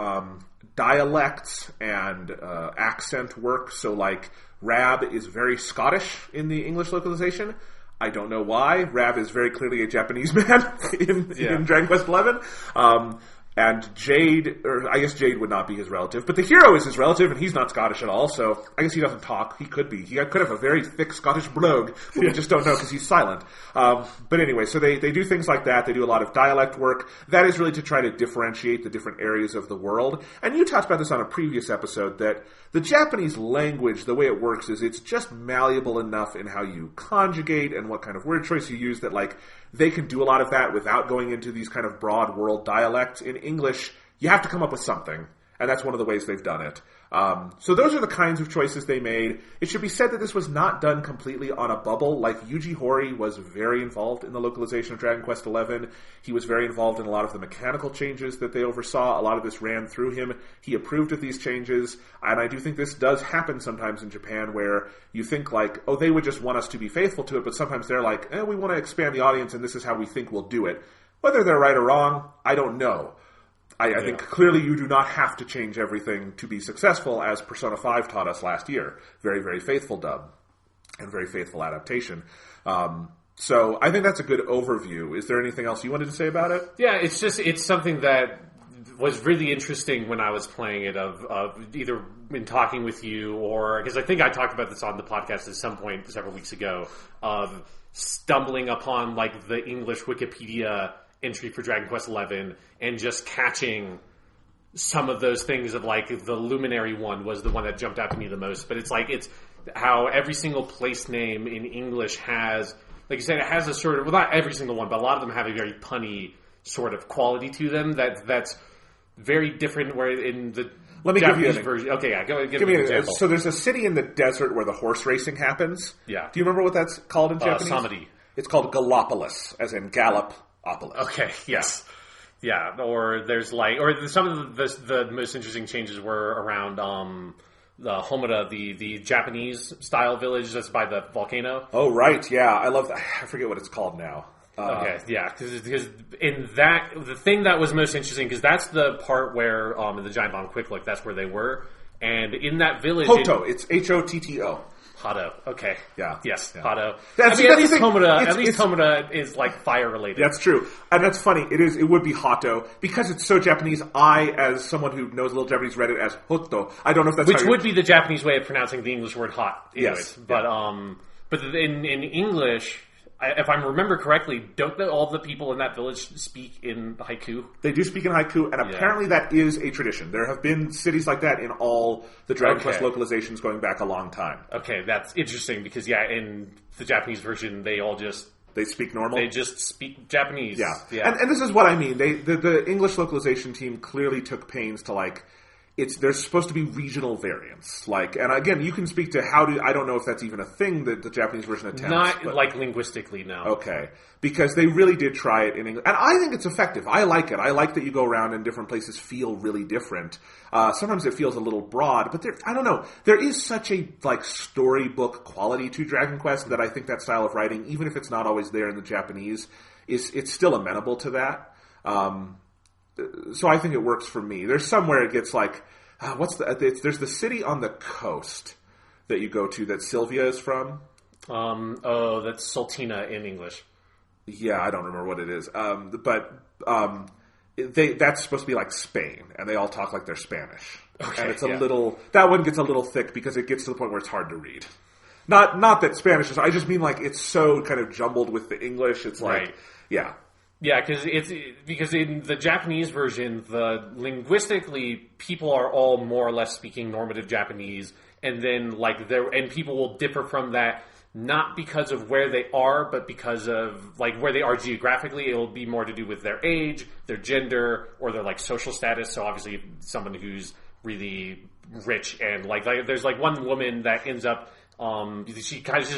dialects and accent work. So like Rab is very Scottish in the English localization. I don't know why. Rab is very clearly a Japanese man in Dragon Quest XI. And Jade, or I guess Jade would not be his relative, but the hero is his relative, and he's not Scottish at all, so I guess he doesn't talk. He could be. He could have a very thick Scottish brogue, but we just don't know because he's silent. But anyway, so they do things like that. They do a lot of dialect work. That is really to try to differentiate the different areas of the world. And you talked about this on a previous episode, that the Japanese language, the way it works is it's just malleable enough in how you conjugate and what kind of word choice you use that, like, they can do a lot of that without going into these kind of broad world dialects. In English, you have to come up with something, and that's one of the ways they've done it. So those are the kinds of choices they made. It should be said that this was not done completely on a bubble. Like, Yuji Horii was very involved in the localization of Dragon Quest XI. He was very involved in a lot of the mechanical changes that they oversaw. A lot of this ran through him. He approved of these changes, and I do think this does happen sometimes in Japan where you think like, oh, they would just want us to be faithful to it, but sometimes they're like, we want to expand the audience and this is how we think we'll do it. Whether they're right or wrong, I don't know. I think clearly you do not have to change everything to be successful, as Persona 5 taught us last year. Very, very faithful dub and very faithful adaptation. So I think that's a good overview. Is there anything else you wanted to say about it? Yeah, it's something that was really interesting when I was playing it, of either in talking with you or, because I think I talked about this on the podcast at some point several weeks ago, of stumbling upon like the English Wikipedia entry for Dragon Quest XI and just catching some of those things of like the Luminary one was the one that jumped out to me the most. But it's like, it's how every single place name in English has, like you said, it has a sort of, well, not every single one, but a lot of them have a very punny sort of quality to them that's very different. Where in the Let me Japanese give you an version, okay, yeah, give me an example. So there's a city in the desert where the horse racing happens. Yeah. Do you remember what that's called in Japanese? Samadi. It's called Gallopolis, as in Gallopolis. Okay, yes. Yeah, or there's like, or some of the most interesting changes were around the Homura, the Japanese style village that's by the volcano. Oh, right, yeah. I love that. I forget what it's called now. Okay, yeah, because in that, the thing that was most interesting, because that's the part where, in the Giant Bomb Quick Look, that's where they were, and in that village... Hoto, it's Hotto. Hato. Okay. Yeah. Yes. Yeah. Hato. At least Homura is like fire related. That's true. And that's funny. It would be Hato. Because it's so Japanese, I, as someone who knows a little Japanese, read it as Hoto. I don't know if that's Which would be the Japanese way of pronouncing the English word hot. Yes. But, but in English, if I remember correctly, don't all the people in that village speak in haiku? They do speak in haiku, and apparently that is a tradition. There have been cities like that in all the Dragon Quest localizations going back a long time. Okay, that's interesting, because, in the Japanese version, they all just... They speak normal? They just speak Japanese. Yeah. And this is what I mean. The English localization team clearly took pains to, like... There's supposed to be regional variants. Like, and again, you can speak to I don't know if that's even a thing that the Japanese version attempts. Not like linguistically, no. Okay. Because they really did try it in English. And I think it's effective. I like it. I like that you go around and different places feel really different. Sometimes it feels a little broad, but I don't know. There is such a, like, storybook quality to Dragon Quest that I think that style of writing, even if it's not always there in the Japanese, it's still amenable to that. So I think it works for me. There's somewhere it gets like, there's the city on the coast that you go to that Sylvia is from. That's Sultina in English. Yeah, I don't remember what it is. But that's supposed to be like Spain, and they all talk like they're Spanish. Okay, and it's a little, that one gets a little thick because it gets to the point where it's hard to read. Not that Spanish is, I just mean like it's so kind of jumbled with the English, it's like, yeah. Yeah, because in the Japanese version, linguistically, people are all more or less speaking normative Japanese, and then and people will differ from that not because of where they are, but because of like where they are geographically. It'll be more to do with their age, their gender, or their like social status. So obviously, someone who's really rich and like there's like one woman that ends up. She's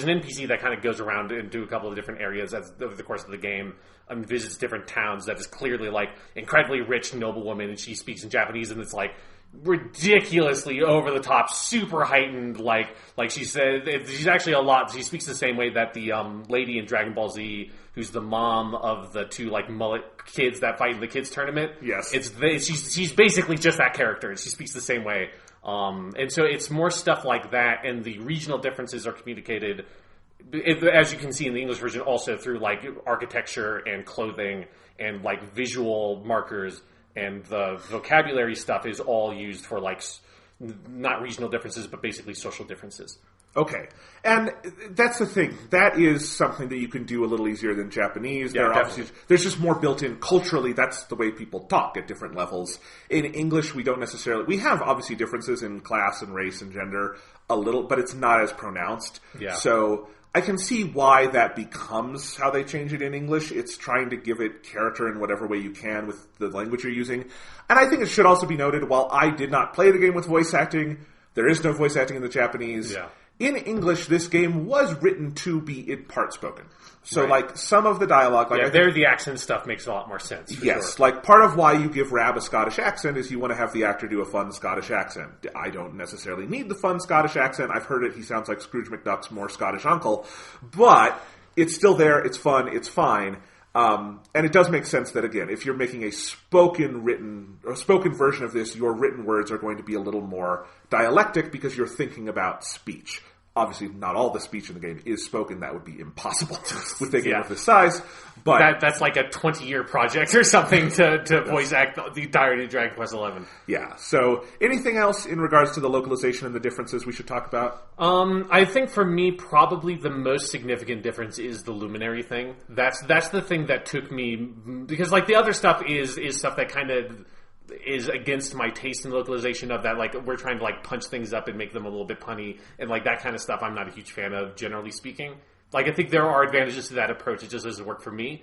an NPC that kind of goes around into a couple of different areas over the course of the game and visits different towns that is clearly like incredibly rich noblewoman, and she speaks in Japanese, and it's like ridiculously over the top, super heightened. Like she said, she's actually a lot. She speaks the same way that the lady in Dragon Ball Z, who's the mom of the two like mullet kids that fight in the kids tournament. Yes, she's basically just that character, and she speaks the same way. And so it's more stuff like that, and the regional differences are communicated, as you can see in the English version, also through like architecture and clothing and like visual markers, and the vocabulary stuff is all used for like not regional differences, but basically social differences. Okay. And that's the thing. That is something that you can do a little easier than Japanese. Yeah, there's just more built in culturally. That's the way people talk at different levels. In English, we don't necessarily... We have obviously differences in class and race and gender a little, but it's not as pronounced. Yeah. So I can see why that becomes how they change it in English. It's trying to give it character in whatever way you can with the language you're using. And I think it should also be noted, while I did not play the game with voice acting, there is no voice acting in the Japanese. Yeah. In English, this game was written to be in part spoken. So, like, some of the dialogue... Like, there the accent stuff makes a lot more sense. Yes, like, part of why you give Rab a Scottish accent is you want to have the actor do a fun Scottish accent. I don't necessarily need the fun Scottish accent. I've heard it. He sounds like Scrooge McDuck's more Scottish uncle. But it's still there. It's fun. It's fine. And it does make sense that, again, if you're making a spoken version of this, your written words are going to be a little more dialectic because you're thinking about speech. Obviously, not all the speech in the game is spoken. That would be impossible with a game of this size. But that's like a 20-year project or something to voice act the entirety of Dragon Quest XI. Yeah. So, anything else in regards to the localization and the differences we should talk about? I think for me, probably the most significant difference is the luminary thing. That's the thing that took me, because like the other stuff is stuff that kind of is against my taste in localization of that, like we're trying to like punch things up and make them a little bit punny and like that kind of stuff I'm not a huge fan of, generally speaking. Like I think there are advantages to that approach, it just doesn't work for me.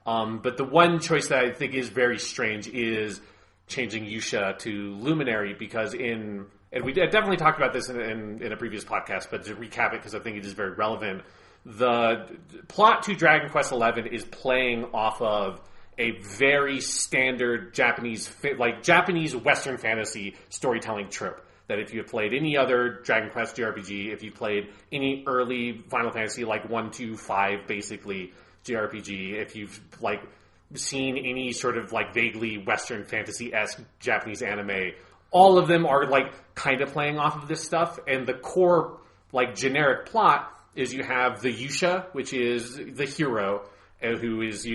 But the one choice that I think is very strange is changing Yusha to luminary, because and we definitely talked about this in a previous podcast, but to recap it because I think it is very relevant, the plot to Dragon Quest XI is playing off of a very standard Japanese Western fantasy storytelling trope. That if you have played any other Dragon Quest JRPG, if you played any early Final Fantasy like 1, 2, 5 basically JRPG, if you've like seen any sort of like vaguely Western fantasy-esque Japanese anime, all of them are like kind of playing off of this stuff. And the core like generic plot is you have the Yusha, which is the hero, who is,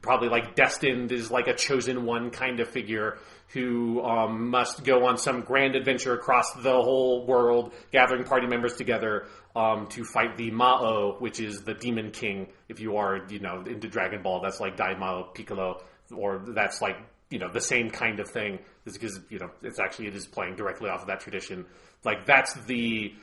probably like destined, is like a chosen one kind of figure who must go on some grand adventure across the whole world, gathering party members together to fight the Mao, which is the Demon King. If you are, into Dragon Ball, that's like Daimao Piccolo, or that's like, the same kind of thing. It's because, it is playing directly off of that tradition. Like, that's the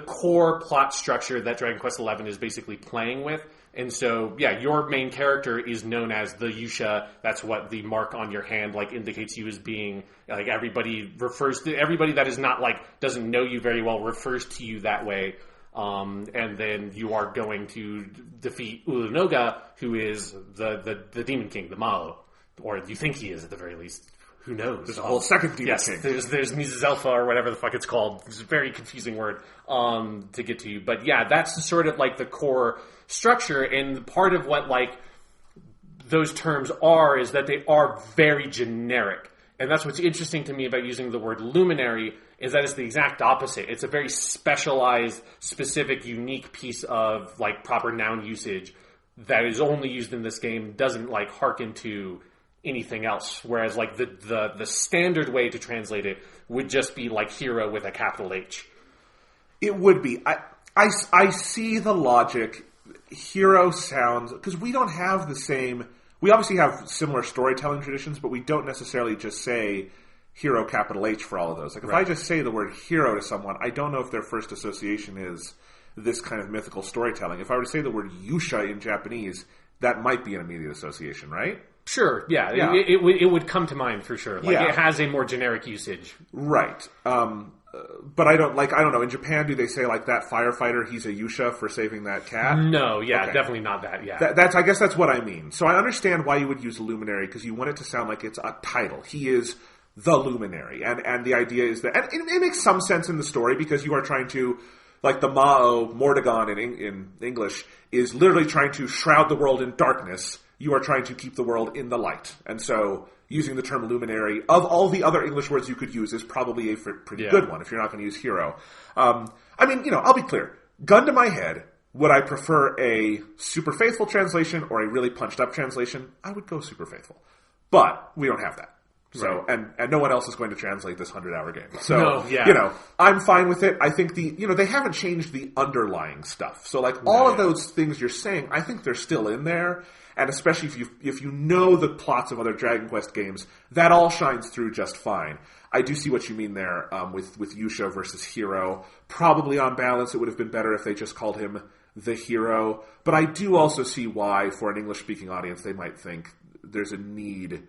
core plot structure that Dragon Quest XI is basically playing with. And so, yeah, your main character is known as the Yusha. That's what the mark on your hand like indicates you as being. Like everybody that is not like doesn't know you very well refers to you that way. And then you are going to defeat Ulunoga, who is the Demon King, the Mao, or you think he is at the very least. Who knows? There's a whole second Demon King. There's Mrs. Alpha or whatever the fuck it's called. It's a very confusing word to get to. But yeah, that's sort of like the core structure, and part of what like those terms are is that they are very generic. And that's what's interesting to me about using the word luminary, is that it's the exact opposite. It's a very specialized, specific, unique piece of like proper noun usage that is only used in this game, doesn't like hearken to anything else. Whereas like the standard way to translate it would just be like hero with a capital H. It would be. I see the logic. Hero sounds, because we don't have the same. We obviously have similar storytelling traditions, but we don't necessarily just say hero capital H for all of those. Like if I just say the word hero to someone, I don't know if their first association is this kind of mythical storytelling. If I were to say the word yusha in Japanese, that might be an immediate association, right? Sure, yeah. It would come to mind for sure. Like it has a more generic usage. Right. But I don't know, in Japan, do they say like that firefighter, he's a yusha for saving that cat? No, definitely not that, yeah. I guess that's what I mean. So I understand why you would use luminary, because you want it to sound like it's a title. He is the luminary. And the idea is that, and it makes some sense in the story, because you are trying to, like the Ma'o, Mordegon in English, is literally trying to shroud the world in darkness. You are trying to keep the world in the light. And so using the term luminary, of all the other English words you could use, is probably a pretty good one if you're not going to use hero. I mean, I'll be clear. Gun to my head, would I prefer a super faithful translation or a really punched up translation? I would go super faithful. But we don't have that. So, and no one else is going to translate this 100-hour game. So, I'm fine with it. I think they haven't changed the underlying stuff. So, like, all of those things you're saying, I think they're still in there. And especially if you know the plots of other Dragon Quest games, that all shines through just fine. I do see what you mean there with Yusha versus Hero. Probably on balance, it would have been better if they just called him the Hero. But I do also see why, for an English-speaking audience, they might think there's a need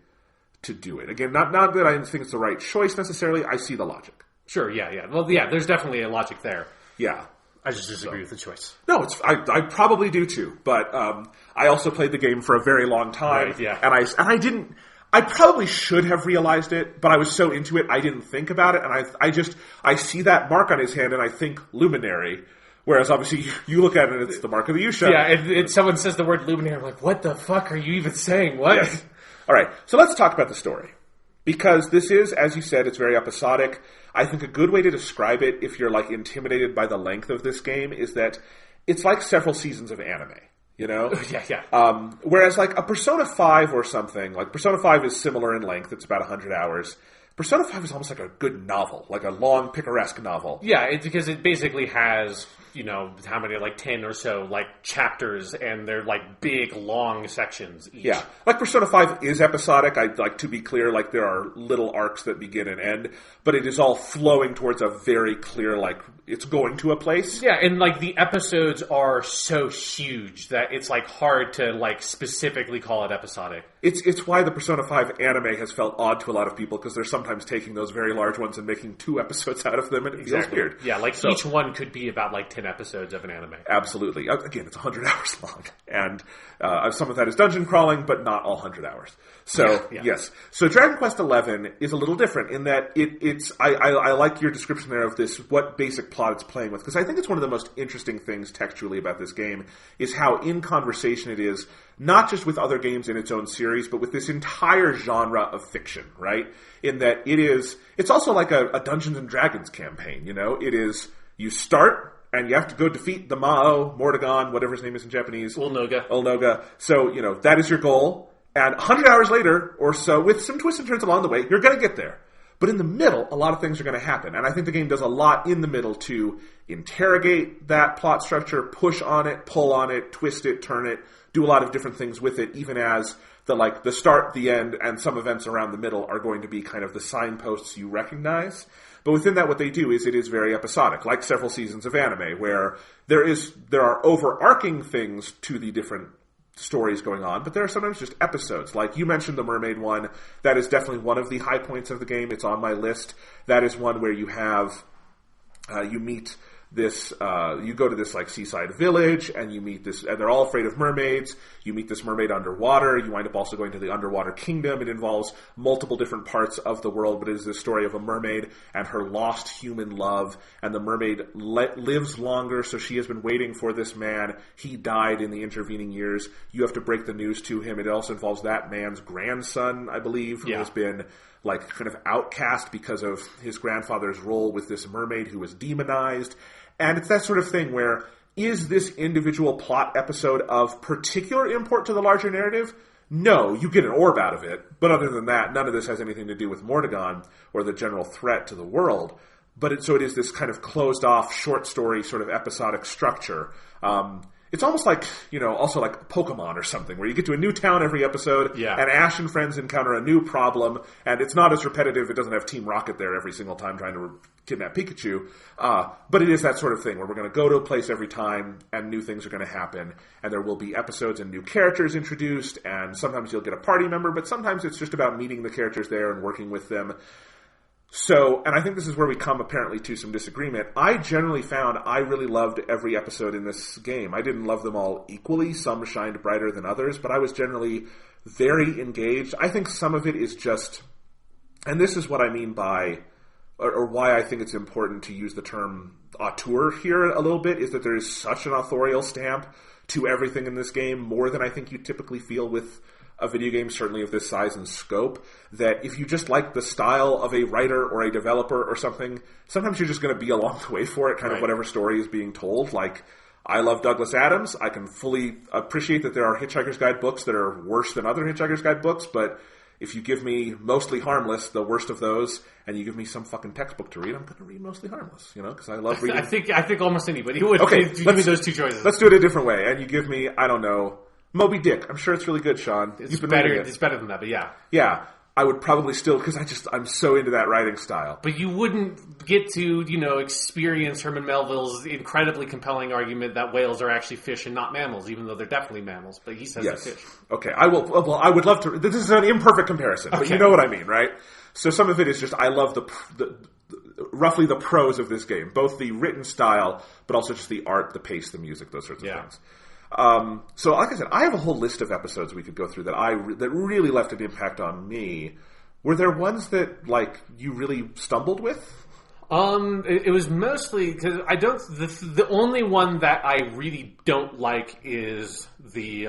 to do it. Again, not that I think it's the right choice necessarily. I see the logic. Sure, yeah. Well, yeah, there's definitely a logic there. Yeah. I just disagree with the choice. No, I probably do too. But I also played the game for a very long time. Right, yeah. And I probably should have realized it, but I was so into it, I didn't think about it. And I see that mark on his hand, and I think luminary. Whereas obviously you look at it, and it's the mark of the Yusha. Yeah, and someone says the word luminary, I'm like, what the fuck are you even saying? What? Yes. All right, so let's talk about the story. Because this is, as you said, it's very episodic. I think a good way to describe it, if you're like intimidated by the length of this game, is that it's like several seasons of anime. You know? Yeah. Whereas like a Persona 5 or something, like Persona 5 is similar in length. It's about 100 hours. Persona 5 is almost like a good novel, like a long, picaresque novel. Yeah, it's because it basically has, how many, like 10 or so, like, chapters, and they're, like, big, long sections each. Yeah. Like, Persona 5 is episodic. I'd like to be clear, like, there are little arcs that begin and end, but it is all flowing towards a very clear, like, it's going to a place. Yeah, and, like, the episodes are so huge that it's, like, hard to, like, specifically call it episodic. It's why the Persona 5 anime has felt odd to a lot of people, because they're sometimes taking those very large ones and making 2 episodes out of them, and it feels weird. Yeah, like each one could be about like 10 episodes of an anime. Absolutely. Again, it's 100 hours long, and some of that is dungeon crawling, but not all 100 hours. So, yes. So Dragon Quest XI is a little different in that I like your description there of this, what basic plot it's playing with, because I think it's one of the most interesting things textually about this game is how in conversation it is, not just with other games in its own series, but with this entire genre of fiction, right? In that it's also like a Dungeons and Dragons campaign, It is, you start, and you have to go defeat the Ma'o, Mordegon, whatever his name is in Japanese. Ulnoga. So, that is your goal. And 100 hours later, or so, with some twists and turns along the way, you're going to get there. But in the middle, a lot of things are going to happen. And I think the game does a lot in the middle to interrogate that plot structure, push on it, pull on it, twist it, turn it, do a lot of different things with it, even as the start, the end, and some events around the middle are going to be kind of the signposts you recognize. But within that, what they do is it is very episodic, like several seasons of anime, where there are overarching things to the different stories going on, but there are sometimes just episodes. Like you mentioned the mermaid one, that is definitely one of the high points of the game. It's on my list. That is one where you have, you meet this, you go to this like seaside village and you meet this, and they're all afraid of mermaids. You meet this mermaid underwater. You wind up also going to the underwater kingdom. It involves multiple different parts of the world, but it is the story of a mermaid and her lost human love. And the mermaid lives longer, so she has been waiting for this man. He died in the intervening years. You have to break the news to him. It also involves that man's grandson, I believe, who has been like kind of outcast because of his grandfather's role with this mermaid who was demonized. And it's that sort of thing where, is this individual plot episode of particular import to the larger narrative? no, you get an orb out of it, but other than that, none of this has anything to do with Mordegon or the general threat to the world. But so it is this kind of closed-off, short story, sort of episodic structure. It's almost like, also like Pokemon or something, where you get to a new town every episode, and Ash and friends encounter a new problem, and it's not as repetitive. It doesn't have Team Rocket there every single time trying to kidnap Pikachu. But it is that sort of thing, where we're going to go to a place every time, and new things are going to happen, and there will be episodes and new characters introduced, and sometimes you'll get a party member, but sometimes it's just about meeting the characters there and working with them. So, and I think this is where we come apparently to some disagreement. I generally found I really loved every episode in this game. I didn't love them all equally. Some shined brighter than others, but I was generally very engaged. I think some of it is just, and this is what I mean by, or why I think it's important to use the term auteur here a little bit, is that there is such an authorial stamp to everything in this game, more than I think you typically feel with a video game, certainly of this size and scope, that if you just like the style of a writer or a developer or something, sometimes you're just going to be along the way for it, kind of whatever story is being told. Like, I love Douglas Adams. I can fully appreciate that there are Hitchhiker's Guide books that are worse than other Hitchhiker's Guide books, but if you give me Mostly Harmless, the worst of those, and you give me some fucking textbook to read, I'm going to read Mostly Harmless, because I love reading. I think almost anybody would. Okay, give me those two choices. Let's do it a different way, and you give me, I don't know, Moby Dick. I'm sure it's really good, Sean. It's better than that, but yeah. Yeah. I would probably still, because I'm so into that writing style. But you wouldn't get to, experience Herman Melville's incredibly compelling argument that whales are actually fish and not mammals, even though they're definitely mammals. But he says they're fish. Okay, I will. Well, I would love to. This is an imperfect comparison, but you know what I mean, right? So some of it is just I love the roughly the prose of this game, both the written style, but also just the art, the pace, the music, those sorts of things. So like I said, I have a whole list of episodes we could go through that really left an impact on me. Were there ones that you really stumbled with? It was mostly because the only one that I really don't like is the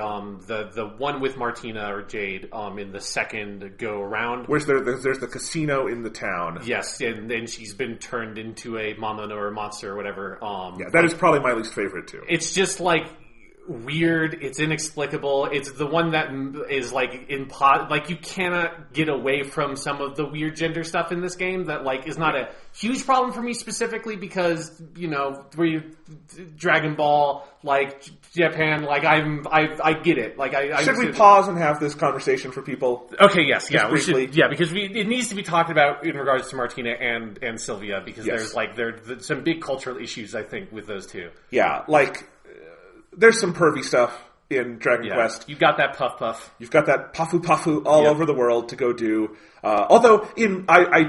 one with Martina or Jade in the second go around. Where's there's the casino in the town. Yes, and then she's been turned into a Momono or a monster or whatever. That is probably my least favorite too. It's just weird, it's inexplicable. It's the one that is you cannot get away from some of the weird gender stuff in this game that is not a huge problem for me specifically because Dragon Ball, Japan, I get it. Should we pause and have this conversation for people? Okay, yes, yeah, we should. Yeah, because it needs to be talked about in regards to Martina and Sylvia because there's some big cultural issues I think with those two. Yeah, there's some pervy stuff in Dragon Quest. You've got that puff puff. You've got that puffu puffu all over the world to go do. Although I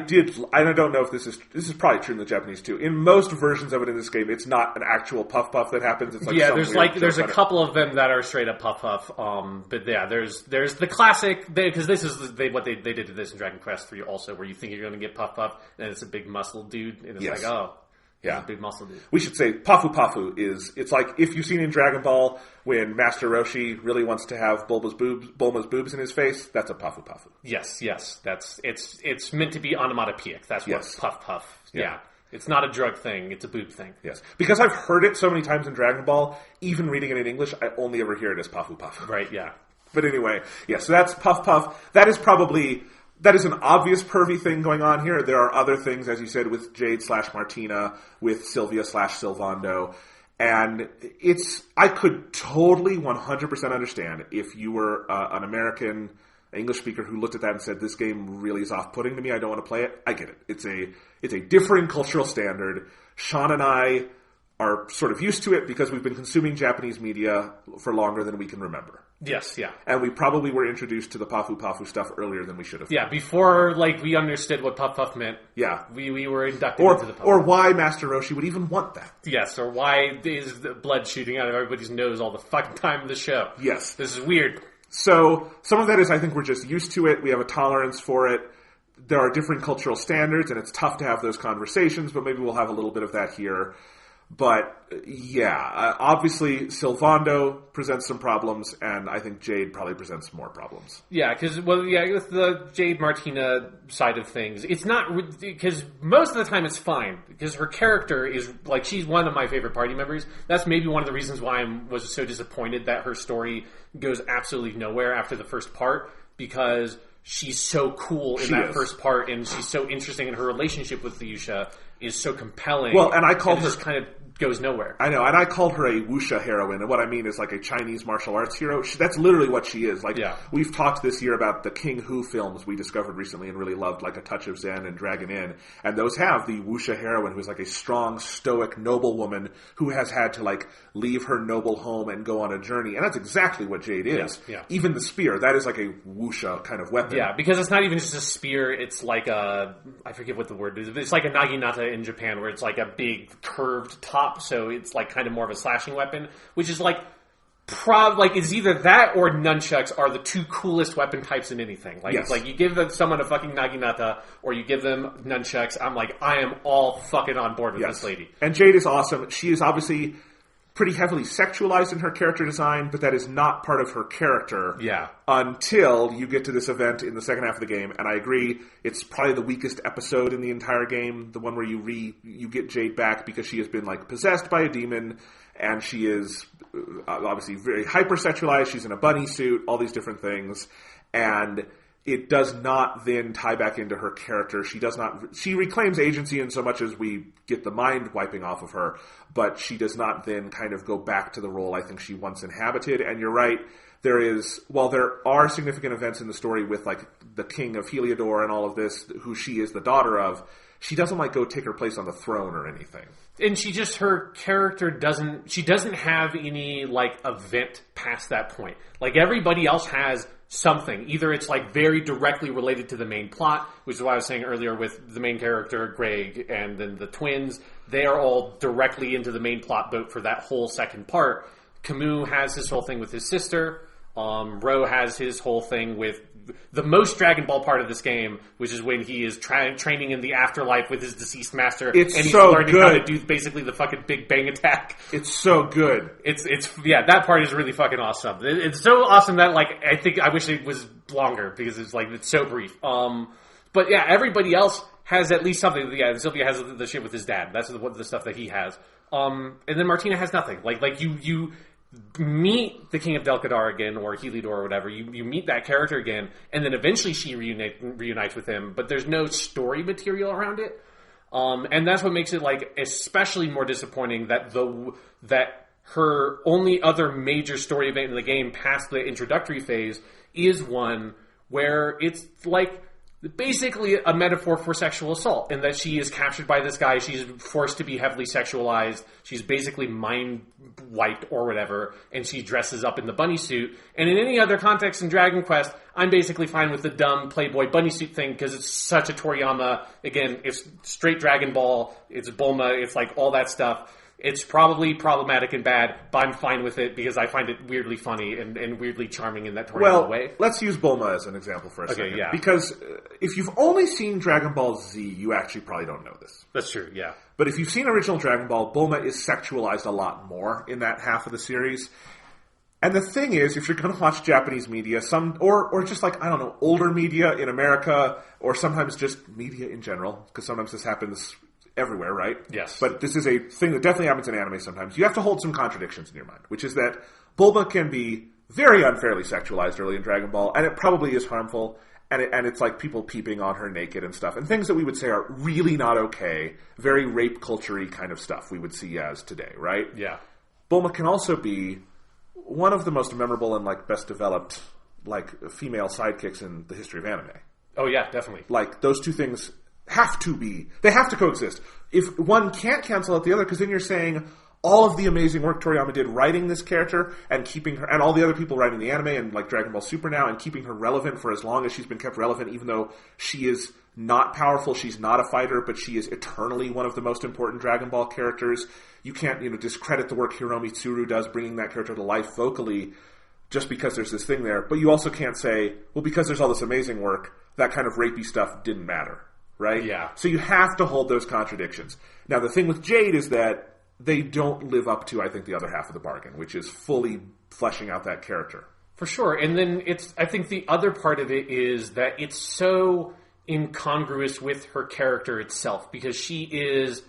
don't know if this is probably true in the Japanese too. In most versions of it in this game, it's not an actual puff puff that happens. It's there's a couple of them that are straight up puff puff. But yeah, there's the classic because this is what they did to this in Dragon Quest 3 also, where you think you're going to get puff puff and it's a big muscle dude and it's yeah, big muscle dude. We should say Pafu Pafu it's like if you've seen in Dragon Ball when Master Roshi really wants to have Bulma's boobs in his face, that's a Pafu Pafu. Yes, it's meant to be onomatopoeic. That's what puff puff. Yeah. It's not a drug thing, it's a boob thing. Yes. Because I've heard it so many times in Dragon Ball, even reading it in English, I only ever hear it as Pafu Pafu. Right, yeah. But anyway, so that's Puff Puff. That is an obvious pervy thing going on here. There are other things, as you said, with Jade/Martina, with Sylvia/Sylvando. And I could totally 100% understand if you were an American English speaker who looked at that and said, this game really is off-putting to me, I don't want to play it. I get it. It's a differing cultural standard. Sean and I are sort of used to it because we've been consuming Japanese media for longer than we can remember. Yes, yeah. And we probably were introduced to the Pafu Pafu stuff earlier than we should have. Yeah, before we understood what Puff Puff meant. Yeah. We were inducted into the Puff. Or why Master Roshi would even want that. Yes, or why is the blood shooting out of everybody's nose all the fucking time of the show. Yes. This is weird. So, some of that is I think we're just used to it. We have a tolerance for it. There are different cultural standards, and it's tough to have those conversations, but maybe we'll have a little bit of that here. But yeah, obviously Sylvando presents some problems, and I think Jade probably presents more problems. Yeah, because with the Jade Martina side of things, it's not because most of the time it's fine because her character is like she's one of my favorite party members. That's maybe one of the reasons why I was so disappointed that her story goes absolutely nowhere after the first part, because she's so cool in that first part, and she's so interesting, and her relationship with Yusha is so compelling. Well, and I called her just kind of goes nowhere. I know, and I called her a wuxia heroine, and what I mean is like a Chinese martial arts hero. That's literally what she is. Like, we've talked this year about the King Hu films we discovered recently and really loved, like A Touch of Zen and Dragon Inn, and those have the wuxia heroine who's like a strong, stoic, noble woman who has had to like leave her noble home and go on a journey, and that's exactly what Jade is. Yeah. Even the spear, that is like a wuxia kind of weapon. Yeah, because it's not even just a spear, it's like I forget what the word is, it's like a naginata in Japan, where it's like a big curved top, so it's like kind of more of a slashing weapon, which is like it's either that or nunchucks are the two coolest weapon types in anything. Like, It's like you give someone a fucking naginata or you give them nunchucks, I'm like, I am all fucking on board with this lady. And Jade is awesome. She is obviously pretty heavily sexualized in her character design, but that is not part of her character until you get to this event in the second half of the game. And I agree, it's probably the weakest episode in the entire game, the one where you get Jade back because she has been like possessed by a demon, and she is obviously very hypersexualized. She's in a bunny suit, all these different things, and it does not then tie back into her character. She reclaims agency in so much as we get the mind wiping off of her, but she does not then kind of go back to the role I think she once inhabited. And you're right, while there are significant events in the story with like the king of Heliodor and all of this, who she is the daughter of, she doesn't like go take her place on the throne or anything. And her character doesn't have any like event past that point. Like everybody else has something. Either it's like very directly related to the main plot, which is what I was saying earlier with the main character, Greg, and then the twins. They are all directly into the main plot boat for that whole second part. Camus has his whole thing with his sister. Ro has his whole thing with the most Dragon Ball part of this game, which is when he is training in the afterlife with his deceased master, and he's so learning good. how to do basically the fucking Big Bang attack. It's so good. It's that part is really fucking awesome. It's so awesome that like I wish it was longer because it's so brief. But yeah, everybody else has at least something. Yeah, Sylvia has the shit with his dad. That's the stuff that he has. And then Martina has nothing. Like you meet the King of Delcadar again, or Heliodor, or whatever. You meet that character again, and then eventually she reunites with him, but there's no story material around it. And that's what makes it like especially more disappointing that her only other major story event in the game past the introductory phase is one where it's like basically a metaphor for sexual assault, and that she is captured by this guy, she's forced to be heavily sexualized, she's basically mind wiped or whatever, and she dresses up in the bunny suit. And in any other context in Dragon Quest, I'm basically fine with the dumb Playboy bunny suit thing, because it's such a Toriyama, again, it's straight Dragon Ball, it's Bulma, it's like all that stuff. It's probably problematic and bad, but I'm fine with it because I find it weirdly funny and weirdly charming in that Toriyama way. Let's use Bulma as an example for a second. Yeah. Because if you've only seen Dragon Ball Z, you actually probably don't know this. That's true, yeah. But if you've seen original Dragon Ball, Bulma is sexualized a lot more in that half of the series. And the thing is, if you're going to watch Japanese media, or just like, I don't know, older media in America, or sometimes just media in general, because sometimes this happens everywhere, right? Yes. But this is a thing that definitely happens in anime sometimes. You have to hold some contradictions in your mind, which is that Bulma can be very unfairly sexualized early in Dragon Ball, and it probably is harmful, and it's like people peeping on her naked and stuff, and things that we would say are really not okay, very rape culture-y kind of stuff we would see as today, right? Yeah. Bulma can also be one of the most memorable and like best developed like female sidekicks in the history of anime. Oh yeah, definitely. Like those two things have to coexist. If one can't cancel out the other, because then you're saying all of the amazing work Toriyama did writing this character and keeping her, and all the other people writing the anime and like Dragon Ball Super now, and keeping her relevant for as long as she's been kept relevant, even though she is not powerful, she's not a fighter, but she is eternally one of the most important Dragon Ball characters. You can't, discredit the work Hiromi Tsuru does bringing that character to life vocally just because there's this thing there. But you also can't say, well, because there's all this amazing work, that kind of rapey stuff didn't matter. Right? Yeah. So you have to hold those contradictions. Now, the thing with Jade is that they don't live up to, I think, the other half of the bargain, which is fully fleshing out that character. For sure. And then I think the other part of it is that it's so incongruous with her character itself, because she is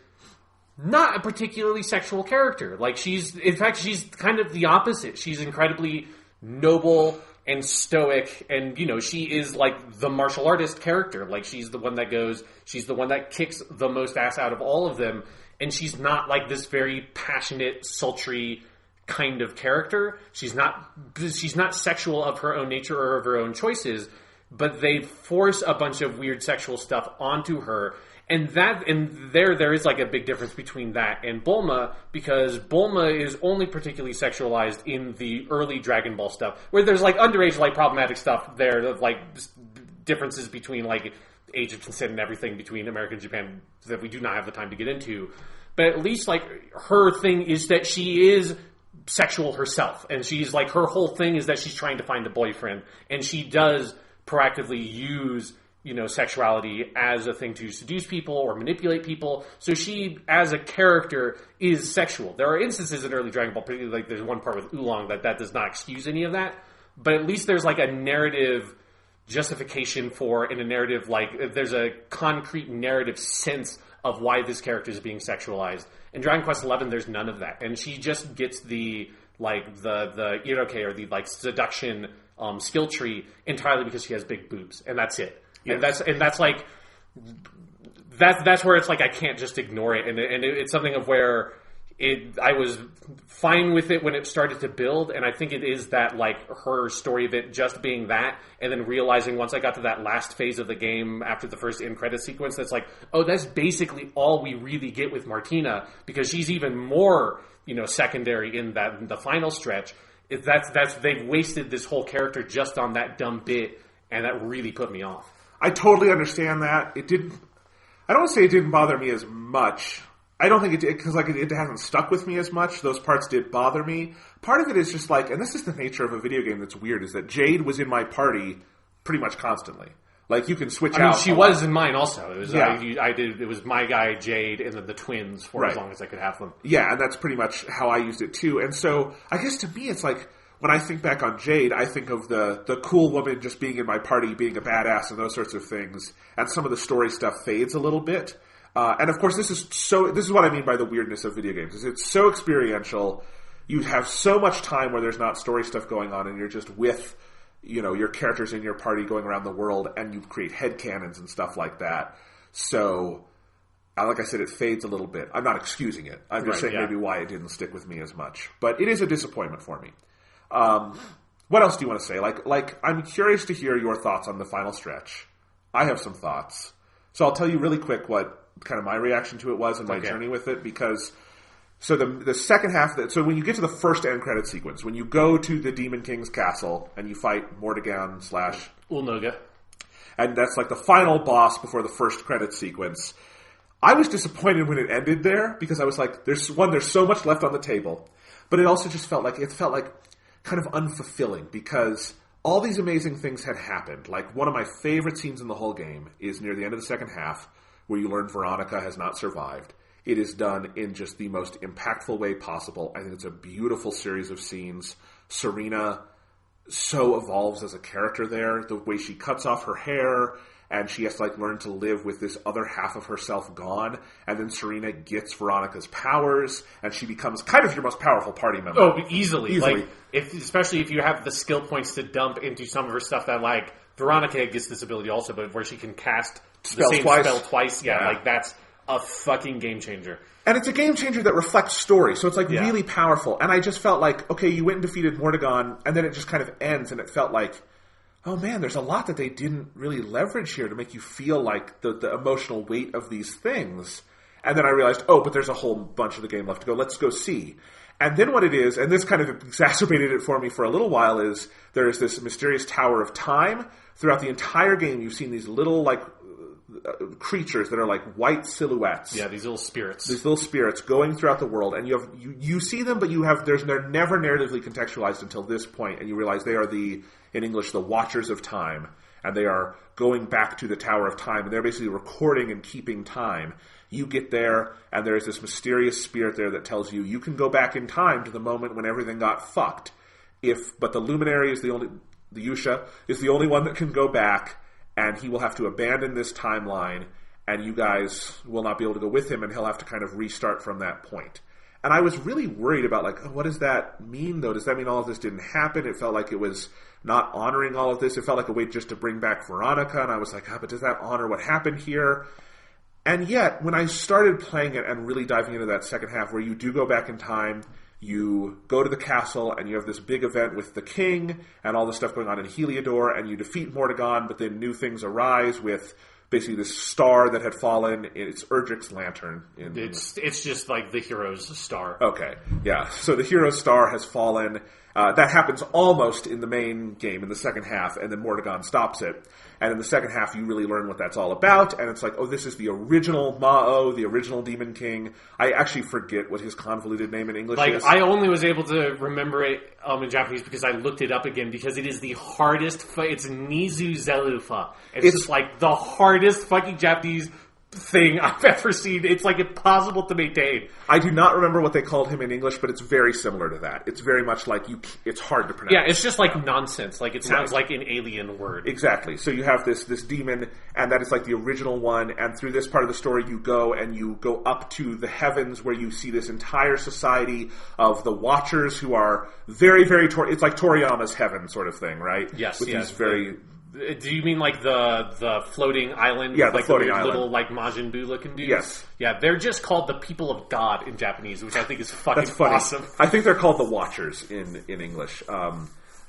not a particularly sexual character. Like, in fact, she's kind of the opposite. She's incredibly noble and stoic, and, she is like the martial artist character. Like, she's the one that kicks the most ass out of all of them, and she's not like this very passionate, sultry kind of character. She's not sexual of her own nature or of her own choices, but they force a bunch of weird sexual stuff onto her. And there is like a big difference between that and Bulma, because Bulma is only particularly sexualized in the early Dragon Ball stuff, where there's like underage, like problematic stuff there, of like differences between like age of consent and everything between America and Japan that we do not have the time to get into. But at least like her thing is that she is sexual herself, and she's like, her whole thing is that she's trying to find a boyfriend, and she does proactively use sexuality as a thing to seduce people or manipulate people. So she, as a character, is sexual. There are instances in early Dragon Ball, particularly like there's one part with Oolong that does not excuse any of that, but at least there's like a narrative justification for, and a narrative, like there's a concrete narrative sense of why this character is being sexualized. In Dragon Quest XI, there's none of that, and she just gets the iroke, or the like seduction skill tree entirely because she has big boobs, and that's it. Yes. And that's like that's where it's like I can't just ignore it, and it's something of where I was fine with it when it started to build, and I think it is that like her story of it just being that, and then realizing once I got to that last phase of the game after the first end credit sequence, that's like, oh, that's basically all we really get with Martina, because she's even more secondary in the final stretch. They've wasted this whole character just on that dumb bit, and that really put me off. I totally understand that. I don't want to say it didn't bother me as much. I don't think it did, because it hasn't stuck with me as much. Those parts did bother me. Part of it is just like, and this is the nature of a video game that's weird, is that Jade was in my party pretty much constantly. Like, you can switch out. She was in mine also. It was it was my guy Jade and then the twins for as long as I could have them. Yeah, and that's pretty much how I used it too. And so I guess to me it's like, when I think back on Jade, I think of the cool woman just being in my party, being a badass and those sorts of things, and some of the story stuff fades a little bit. And of course, this is what I mean by the weirdness of video games. Is it's so experiential. You have so much time where there's not story stuff going on, and you're just with your characters in your party going around the world, and you create headcanons and stuff like that. So, like I said, it fades a little bit. I'm not excusing it. I'm just saying maybe why it didn't stick with me as much. But it is a disappointment for me. What else do you want to say? Like, I'm curious to hear your thoughts on the final stretch. I have some thoughts. So I'll tell you really quick what kind of my reaction to it was and my journey with it, because so the second half of it, so when you get to the first end credit sequence, when you go to the Demon King's castle and you fight Mordegon / Ulnoga, and that's like the final boss before the first credit sequence, I was disappointed when it ended there, because I was like, there's so much left on the table, but it also just felt like kind of unfulfilling, because all these amazing things had happened. Like, one of my favorite scenes in the whole game is near the end of the second half, where you learn Veronica has not survived. It is done in just the most impactful way possible. I think it's a beautiful series of scenes. Serena so evolves as a character there. The way she cuts off her hair, and she has to learn to live with this other half of herself gone. And then Serena gets Veronica's powers, and she becomes kind of your most powerful party member. Oh, easily. Like, especially if you have the skill points to dump into some of her stuff that, like, Veronica gets this ability also, but where she can cast the same spell twice. Yeah, like, that's a fucking game changer. And it's a game changer that reflects story, so it's really powerful. And I just felt like, okay, you went and defeated Mordegon, and then it just kind of ends, and it felt like, oh man, there's a lot that they didn't really leverage here to make you feel like the emotional weight of these things. And then I realized, oh, but there's a whole bunch of the game left to go. Let's go see. And then what it is, and this kind of exacerbated it for me for a little while, is there is this mysterious Tower of Time. Throughout the entire game, you've seen these little, creatures that are like white silhouettes. Yeah, these little spirits. These little spirits going throughout the world, and you see them, but they're never narratively contextualized until this point, and you realize they are in English, the Watchers of Time. and they are going back to the Tower of Time, and they're basically recording and keeping time. You get there, and there's this mysterious spirit there that tells you can go back in time to the moment when everything got fucked. But the Luminary is the Yusha is the only one that can go back, and he will have to abandon this timeline, and you guys will not be able to go with him, and he'll have to kind of restart from that point. And I was really worried about, what does that mean, though? Does that mean all of this didn't happen? It felt like it was not honoring all of this. It felt like a way just to bring back Veronica, and I was like, but does that honor what happened here? And yet, when I started playing it and really diving into that second half, where you do go back in time, you go to the castle, and you have this big event with the king, and all the stuff going on in Heliodor, and you defeat Mordegon, but then new things arise with basically this star that had fallen. It's Erdrick's lantern. It's just like the hero's star. Okay, yeah. So the hero's star has fallen. That happens almost in the main game, in the second half, and then Mordegon stops it. And in the second half, you really learn what that's all about, and it's like, this is the original Ma'o, the original Demon King. I actually forget what his convoluted name in English is. I only was able to remember it in Japanese because I looked it up again, because it is the hardest it's Nizu Zelufa. It's just like the hardest fucking Japanese thing I've ever seen. It's like impossible to maintain. I do not remember what they called him in English, but it's very similar to that. It's very much like it's hard to pronounce. Yeah, it's just like nonsense. Like it sounds like an alien word. Exactly. So you have this demon, and that is like the original one, and through this part of the story you go up to the heavens, where you see this entire society of the Watchers, who are very, very it's like Toriyama's heaven sort of thing, right? Yes. With these very... Do you mean like the floating island? Yeah, with the floating island. Little like Majin Buu looking dudes? Yes. Yeah, they're just called the people of God in Japanese, which I think is fucking That's funny. Awesome. I think they're called the Watchers in English.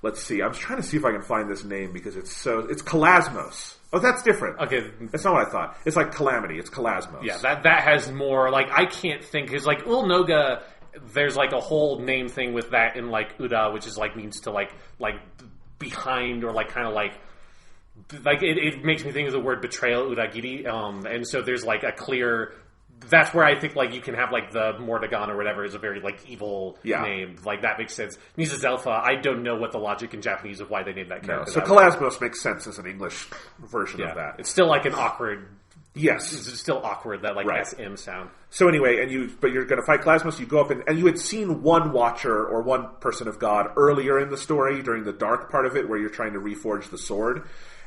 Let's see. I'm trying to see if I can find this name, because it's Kalasmos. Oh, that's different. Okay. That's not what I thought. It's like Calamity. It's Kalasmos. Yeah, that has more, like, I can't think, because like Ulnoga, there's like a whole name thing with that in like Uda, which is like means to like behind, or like kind of like it makes me think of the word betrayal, uragiri, and so there's like a clear. That's where I think like you can have like the Mordegon or whatever is a very like evil name. Like that makes sense. Nisa Zelfa, I don't know what the logic in Japanese of why they named that character. No. So Kalasmos makes sense as an English version of that. It's still like an awkward. Yes, it's still awkward, that like SM sound. So anyway, but you're going to fight Kalasmos. You go up and you had seen one Watcher or one person of God earlier in the story during the dark part of it, where you're trying to reforge the sword.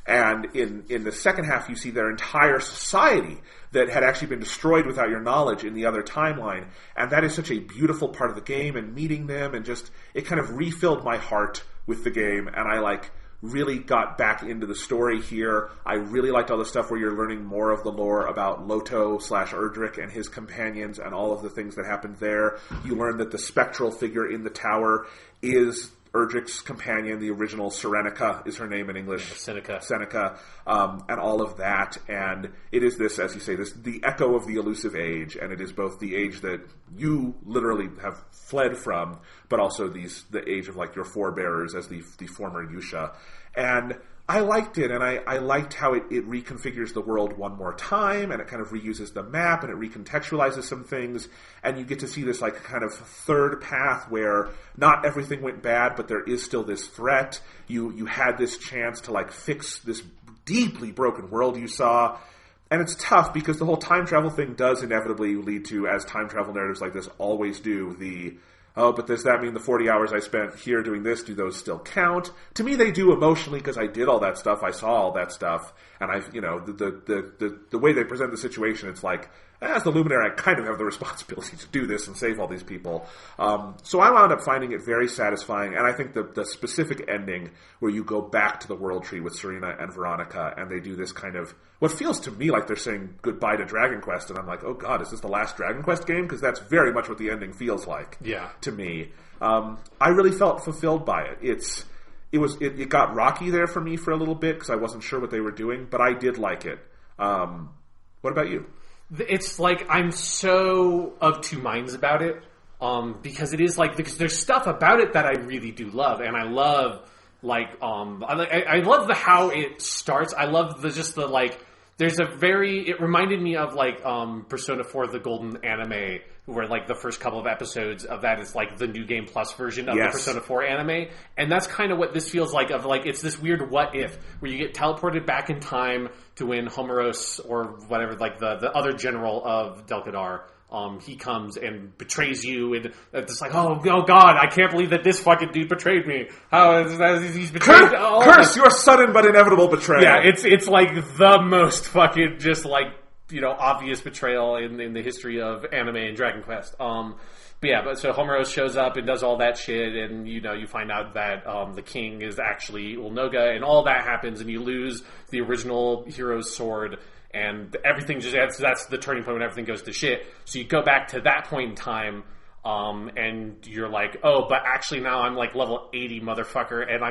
And in the second half, you see their entire society that had actually been destroyed without your knowledge in the other timeline. And that is such a beautiful part of the game, and meeting them, and just, it kind of refilled my heart with the game. And I really got back into the story here. I really liked all the stuff where you're learning more of the lore about Loto/Erdrick and his companions and all of the things that happened there. You learn that the spectral figure in the tower is Erdrick's companion, the original Serenica is her name in English. Seneca, and all of that. And it is this, as you say, the echo of the elusive age, and it is both the age that you literally have fled from, but also the age of like your forebearers as the former Yusha. And I liked it, and I liked how it reconfigures the world one more time, and it kind of reuses the map, and it recontextualizes some things, and you get to see this like kind of third path where not everything went bad, but there is still this threat. You had this chance to like fix this deeply broken world you saw, and it's tough because the whole time travel thing does inevitably lead to, as time travel narratives like this always do, but does that mean the 40 hours I spent here doing this, do those still count? To me, they do emotionally, because I did all that stuff, I saw all that stuff, and the way they present the situation, it's like, as the Luminary, I kind of have the responsibility to do this and save all these people. So I wound up finding it very satisfying, and I think the specific ending where you go back to the World Tree with Serena and Veronica, and they do this kind of, what feels to me like they're saying goodbye to Dragon Quest, and I'm like, oh god, is this the last Dragon Quest game? Because that's very much what the ending feels like to me. I really felt fulfilled by it. It got rocky there for me for a little bit, because I wasn't sure what they were doing, but I did like it. What about you? It's like I'm so of two minds about it, because it is like, because there's stuff about it that I really do love, and I love I love how it starts. I love there's a very, it reminded me of like Persona 4 the Golden Anime, where like the first couple of episodes of that is like the New Game Plus version of the Persona 4 anime, and that's kind of what this feels like. Of like it's this weird what if where you get teleported back in time to when Homeros or whatever, like the other general of Delgadar. He comes and betrays you, and it's like, oh God, I can't believe that this fucking dude betrayed me. How is he's betrayed? Curse your sudden but inevitable betrayal. Yeah, it's like the most fucking just like obvious betrayal in the history of anime and Dragon Quest. But so Homeros shows up and does all that shit, and you find out that the king is actually Ulnoga, and all that happens, and you lose the original hero's sword. And everything that's the turning point when everything goes to shit. So you go back to that point in time, and you're like, oh, but actually now I'm like level 80, motherfucker, and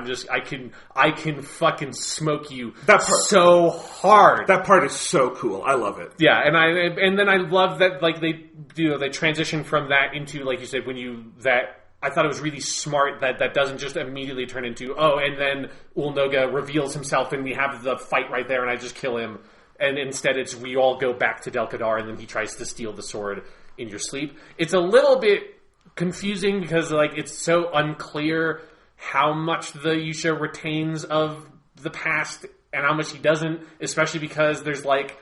I can fucking smoke you so hard. That part is so cool. I love it. Yeah, and then I love that like they transition from that into, like you said, I thought it was really smart that doesn't just immediately turn into, and then Ulnoga reveals himself and we have the fight right there and I just kill him. And instead we all go back to Delgadar and then he tries to steal the sword in your sleep. It's a little bit confusing because like it's so unclear how much the Yusha retains of the past and how much he doesn't, especially because there's like,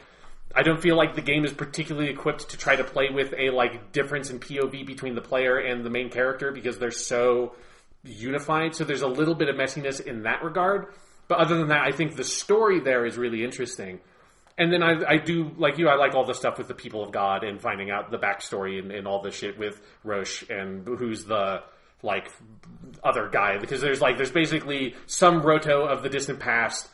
I don't feel like the game is particularly equipped to try to play with a like difference in POV between the player and the main character because they're so unified. So there's a little bit of messiness in that regard. But other than that, I think the story there is really interesting. And then I do, like you, I like all the stuff with the people of God and finding out the backstory and all the shit with Roche and who's the, like, other guy. Because there's basically some Roto of the distant past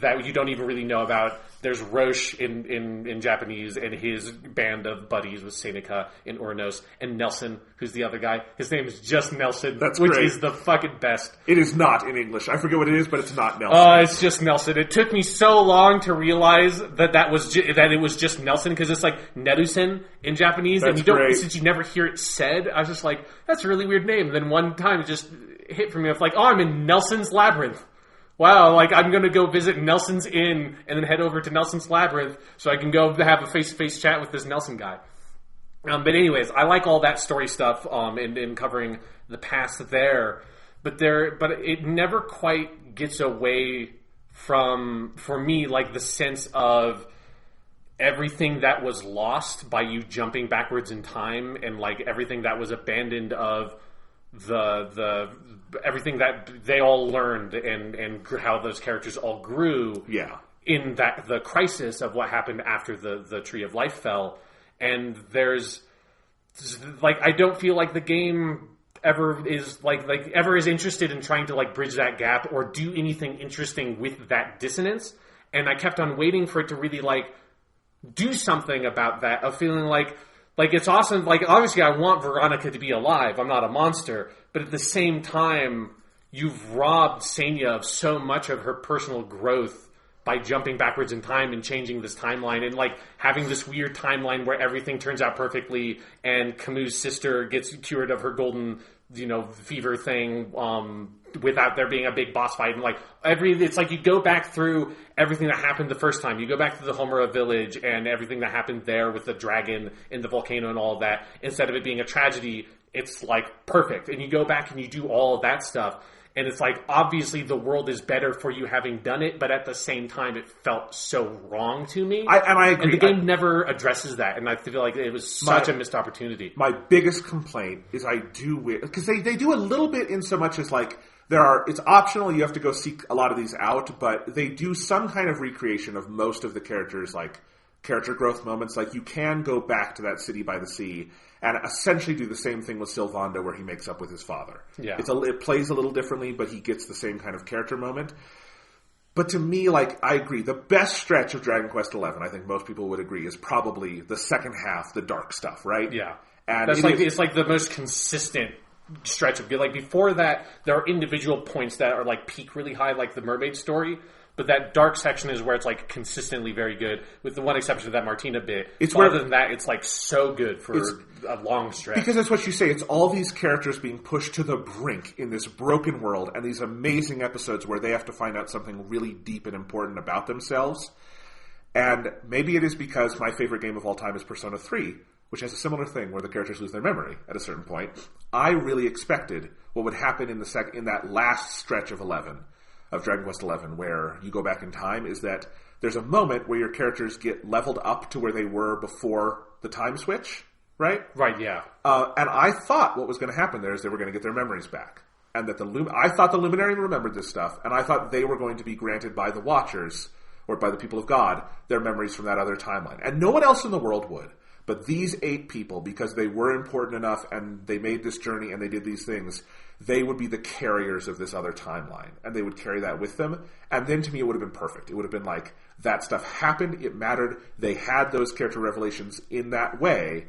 that you don't even really know about. There's Roche in Japanese and his band of buddies with Seneca in Uranos, and Nelson, who's the other guy. His name is just Nelson, which is the fucking best. It is not in English. I forget what it is, but it's not Nelson. It's just Nelson. It took me so long to realize that it was just Nelson, because it's like Nerusen in Japanese, That's and you don't great. since you never hear it said. I was just like, that's a really weird name. And then one time it just hit for me. I was like, oh, I'm in Nelson's Labyrinth. Wow, like I'm going to go visit Nelson's Inn and then head over to Nelson's Labyrinth so I can go have a face-to-face chat with this Nelson guy. But anyways, I like all that story stuff and covering the past there. But it never quite gets away from, for me, like the sense of everything that was lost by you jumping backwards in time and like everything that was abandoned of the everything that they all learned and how those characters all grew in that the crisis of what happened after the Tree of Life fell. And there's like, I don't feel like the game ever is ever is interested in trying to like bridge that gap or do anything interesting with that dissonance. And I kept on waiting for it to really like do something about that, of feeling like it's awesome. Like, obviously I want Veronica to be alive. I'm not a monster. But at the same time, you've robbed Senya of so much of her personal growth by jumping backwards in time and changing this timeline and like having this weird timeline where everything turns out perfectly and Camus' sister gets cured of her golden, fever thing, without there being a big boss fight. And like it's like you go back through everything that happened the first time. You go back to the Homura village and everything that happened there with the dragon and the volcano and all of that. Instead of it being a tragedy, it's like perfect. And you go back and you do all of that stuff. And it's like, obviously the world is better for you having done it, but at the same time it felt so wrong to me. I agree. And the game never addresses that, and I feel like it was such a missed opportunity. My biggest complaint is I do wish, because they do a little bit in so much as like, it's optional, you have to go seek a lot of these out, but they do some kind of recreation of most of the characters, like character growth moments. Like you can go back to that city by the sea and essentially do the same thing with Sylvanda where he makes up with his father. Yeah. It plays a little differently, but he gets the same kind of character moment. But to me, like, I agree. The best stretch of Dragon Quest XI, I think most people would agree, is probably the second half, the dark stuff, right? Yeah. And it's like the most consistent stretch of, like, before that, there are individual points that are like peak really high, like the mermaid story. But that dark section is where it's like consistently very good, with the one exception of that Martina bit. Other than that, it's like so good for a long stretch. Because that's what you say. It's all these characters being pushed to the brink in this broken world, and these amazing episodes where they have to find out something really deep and important about themselves. And maybe it is because my favorite game of all time is Persona 3, which has a similar thing where the characters lose their memory at a certain point, I really expected what would happen in that last stretch of Dragon Quest XI, where you go back in time, is that there's a moment where your characters get leveled up to where they were before the time switch, right? Right, yeah. And I thought what was going to happen there is they were going to get their memories back. And that I thought the Luminary remembered this stuff, and I thought they were going to be granted by the Watchers, or by the people of God, their memories from that other timeline. And no one else in the world would. But these 8 people, because they were important enough, and they made this journey, and they did these things, they would be the carriers of this other timeline. And they would carry that with them. And then to me it would have been perfect. It would have been like, that stuff happened, it mattered, they had those character revelations in that way,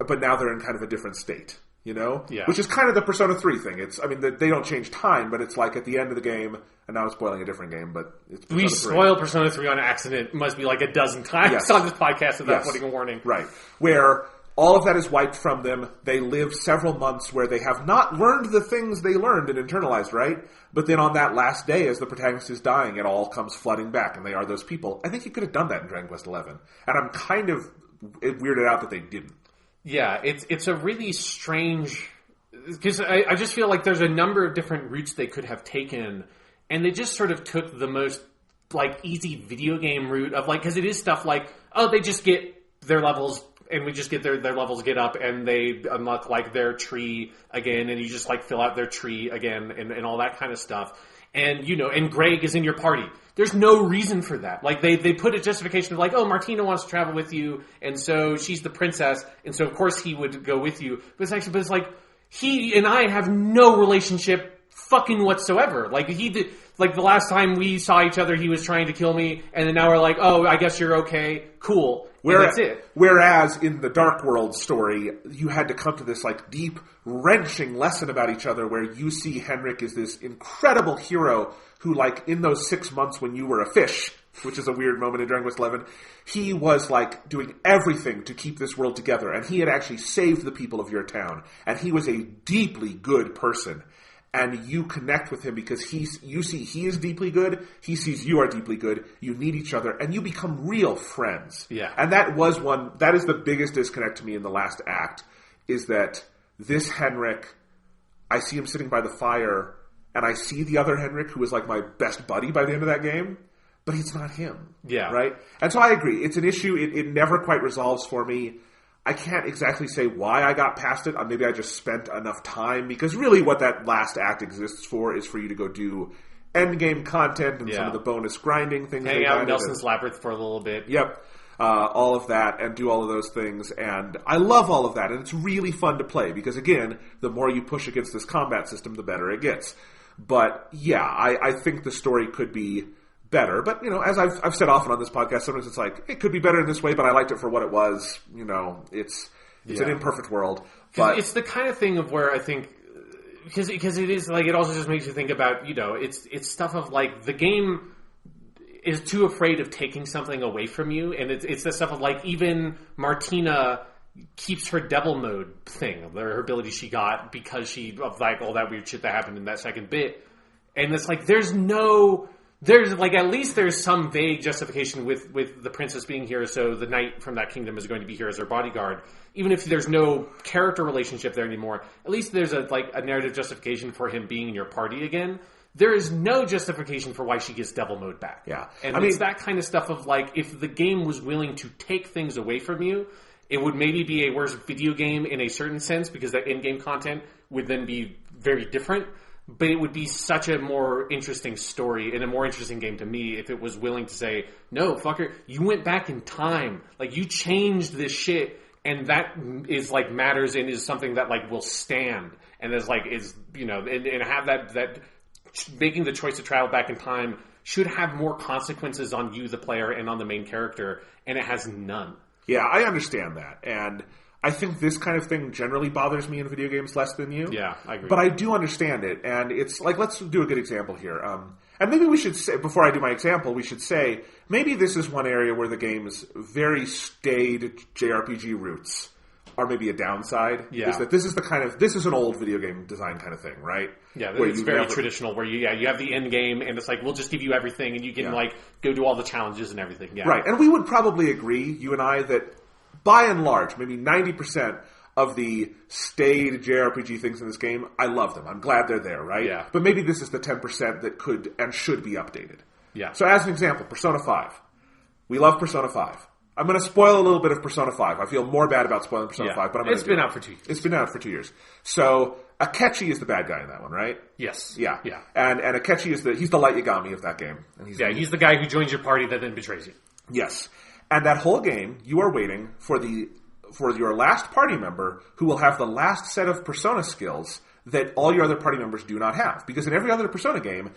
but now they're in kind of a different state. You know? Yeah. Which is kind of the Persona 3 thing. They don't change time, but it's like at the end of the game, and now I'm spoiling a different game, but it's Persona 3. We spoiled Persona 3 on accident, must be like a dozen times on this podcast without putting a warning. Right. Where all of that is wiped from them. They live several months where they have not learned the things they learned and internalized, right? But then on that last day, as the protagonist is dying, it all comes flooding back, and they are those people. I think you could have done that in Dragon Quest XI. And I'm kind of weirded out that they didn't. Yeah, it's a really strange... Because I just feel like there's a number of different routes they could have taken, and they just sort of took the most, like, easy video game route of, like, because it is stuff like, oh, they just get their levels, and we just get their levels get up, and they unlock, like, their tree again, and you just, like, fill out their tree again, and all that kind of stuff. And, you know, and Greg is in your party. There's no reason for that. Like, they put a justification of, like, oh, Martina wants to travel with you, and so she's the princess, and so, of course, he would go with you. But it's like, he and I have no relationship fucking whatsoever. Like, he did, like, the last time we saw each other, he was trying to kill me, and then now we're like, oh, I guess you're okay, cool. That's it. Whereas in the Dark World story, you had to come to this, like, deep, wrenching lesson about each other where you see Henrik as this incredible hero who, like, in those 6 months when you were a fish, which is a weird moment in Dragon Quest XI, he was, like, doing everything to keep this world together, and he had actually saved the people of your town, and he was a deeply good person. And you connect with him because you see he is deeply good, he sees you are deeply good, you need each other, and you become real friends. Yeah. And that is the biggest disconnect to me in the last act, is that this Henrik, I see him sitting by the fire, and I see the other Henrik, who is like my best buddy by the end of that game, but it's not him. Yeah. Right? And so I agree, it's an issue, it never quite resolves for me. I can't exactly say why I got past it. Maybe I just spent enough time, because really what that last act exists for is for you to go do endgame content and some of the bonus grinding things. Hang out in Nelson's Labyrinth for a little bit. Yep. All of that, and do all of those things. And I love all of that, and it's really fun to play, because again, the more you push against this combat system, the better it gets. But yeah, I think the story could be better. But, you know, as I've said often on this podcast, sometimes it's like, it could be better in this way, but I liked it for what it was. You know, it's an imperfect world. But it's the kind of thing of where I think, because it is, like, it also just makes you think about, you know, it's stuff of, like, the game is too afraid of taking something away from you, and it's the stuff of, like, even Martina keeps her devil mode thing, her ability she got, because of, like, all that weird shit that happened in that second bit. And it's like, there's like, at least there's some vague justification with the princess being here, so the knight from that kingdom is going to be here as her bodyguard. Even if there's no character relationship there anymore, at least there's a narrative justification for him being in your party again. There is no justification for why she gets devil mode back. Yeah. And it's that kind of stuff of, like, if the game was willing to take things away from you, it would maybe be a worse video game in a certain sense, because that in-game content would then be very different. But it would be such a more interesting story and a more interesting game to me if it was willing to say, no, fucker, you went back in time. Like, you changed this shit, and that is, like, matters and is something that, like, will stand. And is, like, is, you know, and have that making the choice to travel back in time should have more consequences on you, the player, and on the main character, and it has none. Yeah, I understand that. And I think this kind of thing generally bothers me in video games less than you. Yeah, I agree. But I do understand it, and it's like, let's do a good example here. And maybe we should say, before I do my example, we should say, maybe this is one area where the game's very staid JRPG roots are maybe a downside. Yeah. Is that this is an old video game design kind of thing, right? Yeah, it's very traditional, where you have the end game, and it's like, we'll just give you everything, and you can, like, go do all the challenges and everything. Yeah. Right, and we would probably agree, you and I, that by and large, maybe 90% of the staid JRPG things in this game, I love them. I'm glad they're there, right? Yeah. But maybe this is the 10% that could and should be updated. Yeah. So as an example, Persona 5. We love Persona 5. I'm going to spoil a little bit of Persona 5. I feel more bad about spoiling Persona 5, but I'm going to been out for 2 years. It's been out for 2 years. So Akechi is the bad guy in that one, right? Yes. Yeah. Yeah. And Akechi is he's the light Yagami of that game. And he's the guy who joins your party that then betrays you. Yes. And that whole game, you are waiting for your last party member who will have the last set of Persona skills that all your other party members do not have. Because in every other Persona game,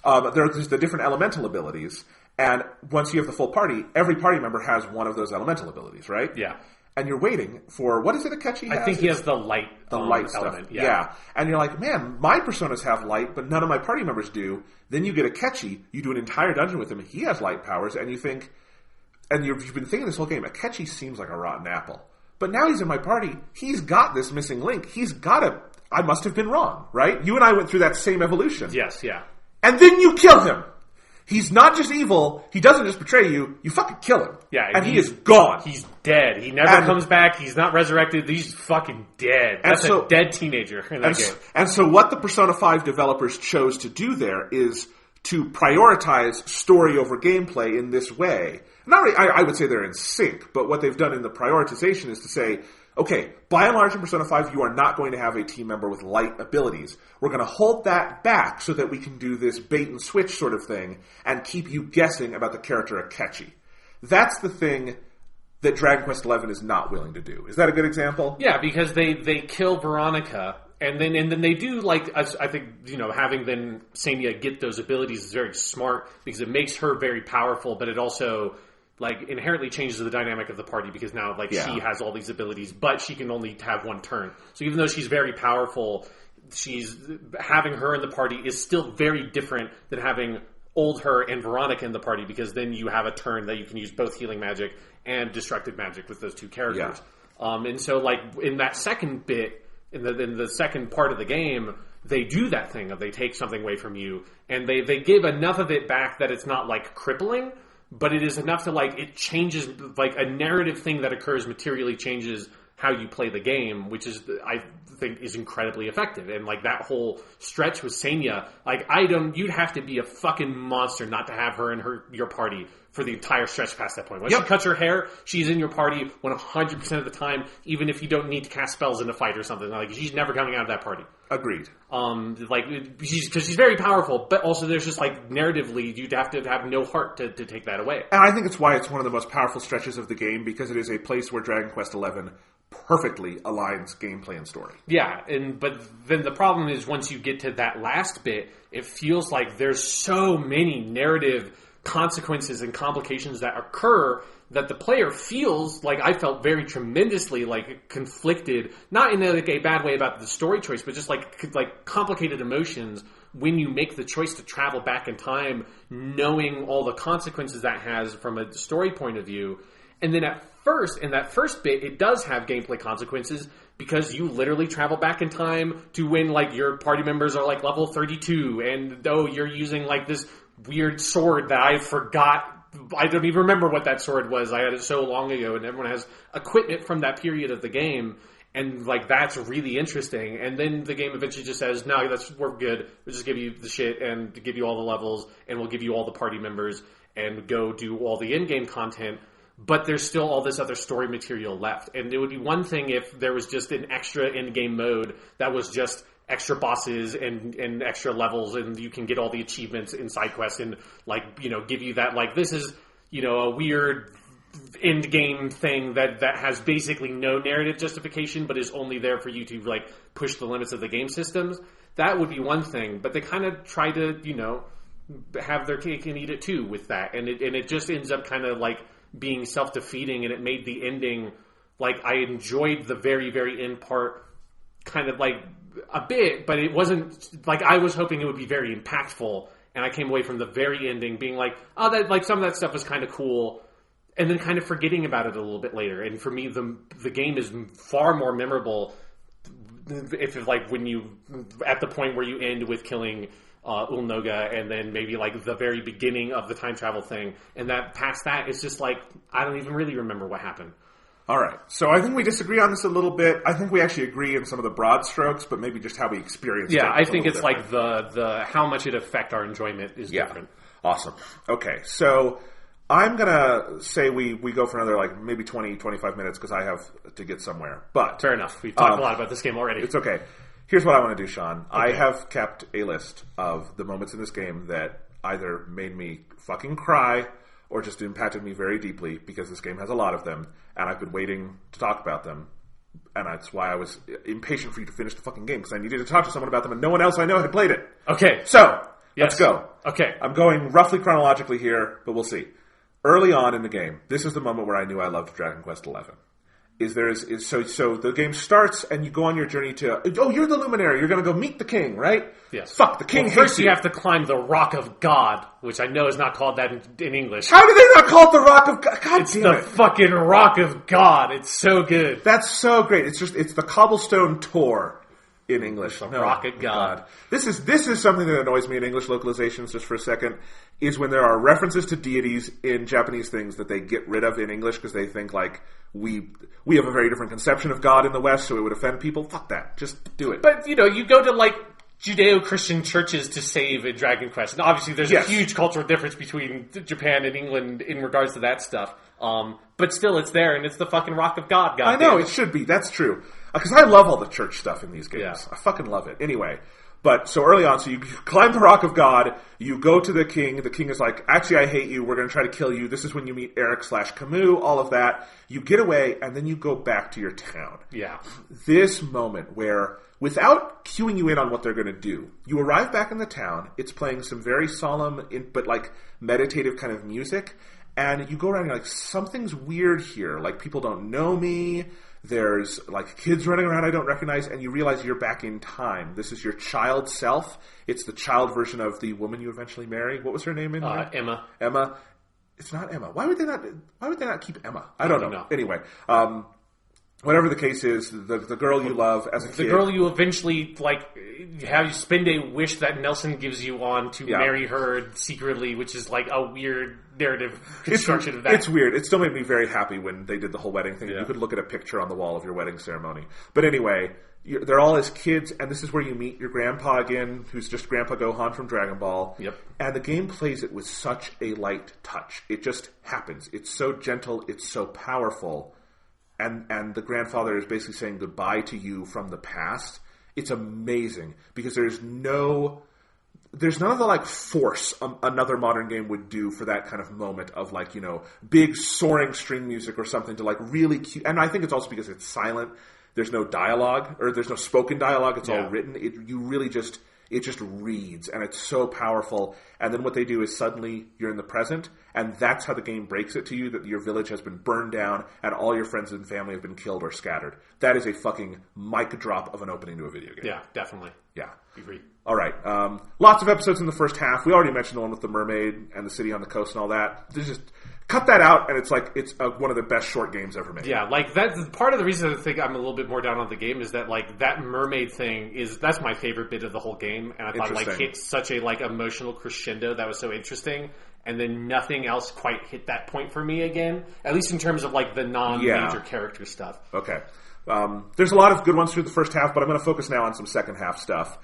there's the different elemental abilities. And once you have the full party, every party member has one of those elemental abilities, right? Yeah. And you're waiting for, what is it Akechi has? I think he has the light element. Stuff. Yeah. And you're like, man, my personas have light, but none of my party members do. Then you get Akechi, you do an entire dungeon with him, he has light powers, and you think, and you've been thinking this whole game, Akechi seems like a rotten apple. But now he's in my party, he's got this missing link, I must have been wrong, right? You and I went through that same evolution. Yes, yeah. And then you kill him! He's not just evil, he doesn't just betray you, you fucking kill him. Yeah, and he is gone. He's dead. He never comes back, he's not resurrected, he's fucking dead. That's a dead teenager in that game. And so what the Persona 5 developers chose to do there is to prioritize story over gameplay in this way. I would say they're in sync, but what they've done in the prioritization is to say, okay, by and large in Persona 5, you are not going to have a team member with light abilities. We're going to hold that back so that we can do this bait and switch sort of thing and keep you guessing about the character Akechi. That's the thing that Dragon Quest XI is not willing to do. Is that a good example? Yeah, because they kill Veronica, and then they do, like, I think, having then Senya get those abilities is very smart because it makes her very powerful, but it also, like, inherently changes the dynamic of the party because now, like, she has all these abilities, but she can only have one turn. So even though she's very powerful, having her in the party is still very different than having old her and Veronica in the party because then you have a turn that you can use both healing magic and destructive magic with those two characters. Yeah. And so, like, in that second bit, in the second part of the game, they do that thing of they take something away from you and they give enough of it back that it's not, like, crippling, but it is enough to, like, it changes, like, a narrative thing that occurs materially changes how you play the game, which is, I think, is incredibly effective. And, like, that whole stretch with Senya, like, you'd have to be a fucking monster not to have her in your party for the entire stretch past that point. When she cuts her hair, she's in your party 100% of the time, even if you don't need to cast spells in a fight or something. Like, she's never coming out of that party. Agreed. Because she's very powerful, but also there's just, like, narratively, you'd have to have no heart to take that away. And I think it's why it's one of the most powerful stretches of the game, because it is a place where Dragon Quest XI perfectly aligns gameplay and story. Yeah, but then the problem is once you get to that last bit, it feels like there's so many narrative consequences and complications that occur that the player feels, like I felt very tremendously, like, conflicted, not in a bad way about the story choice, but just like complicated emotions when you make the choice to travel back in time, knowing all the consequences that has from a story point of view. And then in that first bit, it does have gameplay consequences because you literally travel back in time to when, like, your party members are, like, level 32, and you're using, like, this weird sword that I forgot. I don't even remember what that sword was. I had it so long ago, and everyone has equipment from that period of the game, and, like, that's really interesting. And then the game eventually just says, no, we're good. We'll just give you the shit and give you all the levels, and we'll give you all the party members, and go do all the in-game content. But there's still all this other story material left. And it would be one thing if there was just an extra in-game mode that was just extra bosses and extra levels, and you can get all the achievements in side quests and, like, give you that, like, this is, a weird end game thing that has basically no narrative justification but is only there for you to, like, push the limits of the game systems. That would be one thing. But they kind of try to, have their cake and eat it too with that. And it just ends up kind of, like, being self-defeating, and it made the ending, like, I enjoyed the very, very end part kind of, like, a bit, but it wasn't, like, I was hoping it would be very impactful, and I came away from the very ending being like, oh, that, like, some of that stuff was kind of cool, and then kind of forgetting about it a little bit later. And for me, the game is far more memorable if, like, when you, at the point where you end with killing Ulnoga, and then maybe, like, the very beginning of the time travel thing, and that past that, it's just like, I don't even really remember what happened. All right. So I think we disagree on this a little bit. I think we actually agree in some of the broad strokes, but maybe just how we experience it. Yeah, I think it's different. Like the how much it affect our enjoyment is different. Awesome. Okay. So I'm going to say we go for another like maybe 20, 25 minutes because I have to get somewhere. But fair enough. We've talked a lot about this game already. It's okay. Here's what I want to do, Sean. Okay. I have kept a list of the moments in this game that either made me fucking cry or just impacted me very deeply because this game has a lot of them, and I've been waiting to talk about them. And that's why I was impatient for you to finish the fucking game, because I needed to talk to someone about them, and no one else I know had played it. Okay. So, let's go. Okay. I'm going roughly chronologically here, but we'll see. Early on in the game, this is the moment where I knew I loved Dragon Quest XI. So the game starts, and you go on your journey to, you're the luminary, you're going to go meet the king, right? Yes. Fuck, the king hates first you. You have to climb the Rock of God, which I know is not called that in English. How do they not call it the Rock of God? God it's damn the it. fucking Rock of God. It's so good. That's so great. It's the cobblestone Tor in English. The Rock of God. This is something that annoys me in English localizations, just for a second, is when there are references to deities in Japanese things that they get rid of in English because they think like we have a very different conception of God in the West, so it would offend people. Fuck that. Just do it. But, you go to like Judeo-Christian churches to save in Dragon Quest. And obviously there's a huge cultural difference between Japan and England in regards to that stuff. But still, it's there, and it's the fucking Rock of God. I know, it should be. That's true. Because I love all the church stuff in these games. Yeah. I fucking love it. Anyway, but so early on, so you climb the Rock of God, you go to the king is like, actually I hate you, we're going to try to kill you. This is when you meet Eric/Camus, all of that. You get away, and then you go back to your town. Yeah. This moment where, without cueing you in on what they're going to do, you arrive back in the town, it's playing some very solemn, but like meditative kind of music, and you go around and you're like, something's weird here. Like, people don't know me. There's like kids running around I don't recognize, and you realize you're back in time. This is your child self. It's the child version of the woman you eventually marry. What was her name in here? Emma. Emma. It's not Emma. Why would they not keep Emma? I don't know. Anyway, whatever the case is, the girl you love as a kid. The girl you eventually, have you spend a wish that Nelson gives you on to marry her secretly, which is like a weird narrative construction of that. It's weird. It still made me very happy when they did the whole wedding thing. Yeah. You could look at a picture on the wall of your wedding ceremony. But anyway, they're all as kids, and this is where you meet your grandpa again, who's just Grandpa Gohan from Dragon Ball. Yep. And the game plays it with such a light touch. It just happens. It's so gentle. It's so powerful. And the grandfather is basically saying goodbye to you from the past. It's amazing because there's none of the like force another modern game would do for that kind of moment of like, big soaring string music or something to like really cute. And I think it's also because it's silent. There's no dialogue, or there's no spoken dialogue. It's all written. It just reads, and it's so powerful. And then what they do is suddenly you're in the present, and that's how the game breaks it to you, that your village has been burned down, and all your friends and family have been killed or scattered. That is a fucking mic drop of an opening to a video game. Yeah, definitely. Yeah. Agree. All right. Lots of episodes in the first half. We already mentioned the one with the mermaid and the city on the coast and all that. Cut that out, and it's one of the best short games ever made. Yeah, like that's part of the reason I think I'm a little bit more down on the game is that like that mermaid thing that's my favorite bit of the whole game, and I thought like hit such a like emotional crescendo that was so interesting, and then nothing else quite hit that point for me again. At least in terms of like the non-major character stuff. Okay, there's a lot of good ones through the first half, but I'm going to focus now on some second half stuff.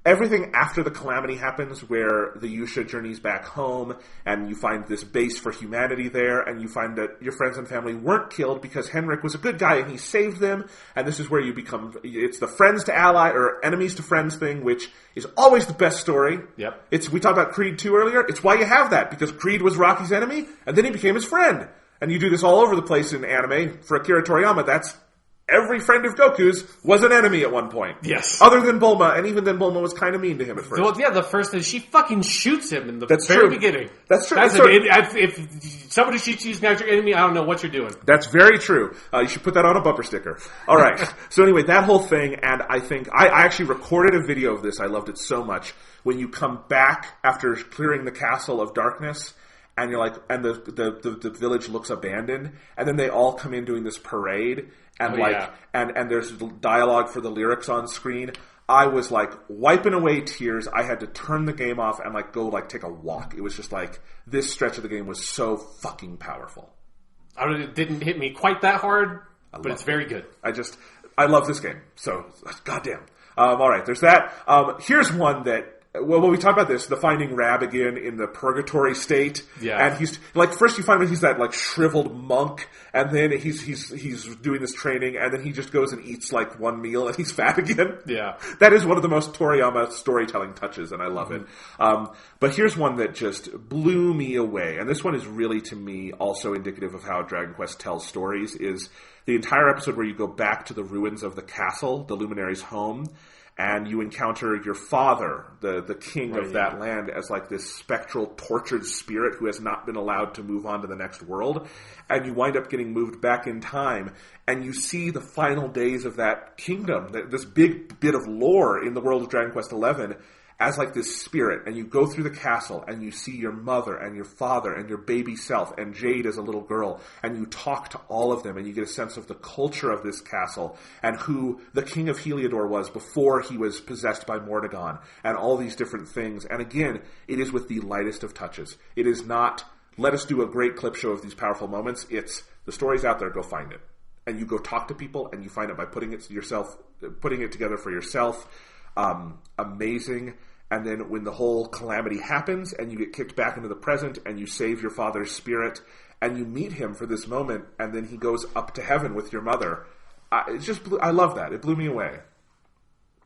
Everything after the calamity happens, where the Yusha journeys back home, and you find this base for humanity there, and you find that your friends and family weren't killed because Henrik was a good guy and he saved them, and this is where you become, it's the friends to ally, or enemies to friends thing, which is always the best story. Yep. We talked about Creed 2 earlier. It's why you have that, because Creed was Rocky's enemy, and then he became his friend. And you do this all over the place in anime. For Akira Toriyama, that's every friend of Goku's was an enemy at one point. Yes. Other than Bulma, and even then Bulma was kind of mean to him at first. Well, yeah, the first is she fucking shoots him in the very beginning. That's true. If somebody shoots you, now you're enemy, I don't know what you're doing. That's very true. You should put that on a bumper sticker. All right. So anyway, that whole thing, and I think I actually recorded a video of this. I loved it so much. When you come back after clearing the castle of darkness, and you're like, and the village looks abandoned, and then they all come in doing this parade, and and there's dialogue for the lyrics on screen. I was like wiping away tears. I had to turn the game off and go take a walk. It was just like this stretch of the game was so fucking powerful. It didn't hit me quite that hard, but it's very good. I love this game. So, goddamn. All right, there's that. Here's one that, well, when we talk about this, the finding Rab again in the purgatory state. Yeah. And he's, like, first you find him, he's that, like, shriveled monk, and then he's doing this training, and then he just goes and eats, like, one meal, and he's fat again. Yeah. That is one of the most Toriyama storytelling touches, and I love it. But here's one that just blew me away, and this one is really, to me, also indicative of how Dragon Quest tells stories, is the entire episode where you go back to the ruins of the castle, the Luminary's home, and you encounter your father, the king of that land, as like this spectral, tortured spirit who has not been allowed to move on to the next world. And you wind up getting moved back in time, and you see the final days of that kingdom, this big bit of lore in the world of Dragon Quest XI, as like this spirit, and you go through the castle, and you see your mother, and your father, and your baby self, and Jade as a little girl, and you talk to all of them, and you get a sense of the culture of this castle, and who the king of Heliodor was before he was possessed by Mordegon, and all these different things. And again, it is with the lightest of touches. It is not, let us do a great clip show of these powerful moments. It's, the story's out there, go find it. And you go talk to people, and you find it by putting it together for yourself. Amazing. And then when the whole calamity happens and you get kicked back into the present and you save your father's spirit and you meet him for this moment and then he goes up to heaven with your mother. I love that. It blew me away.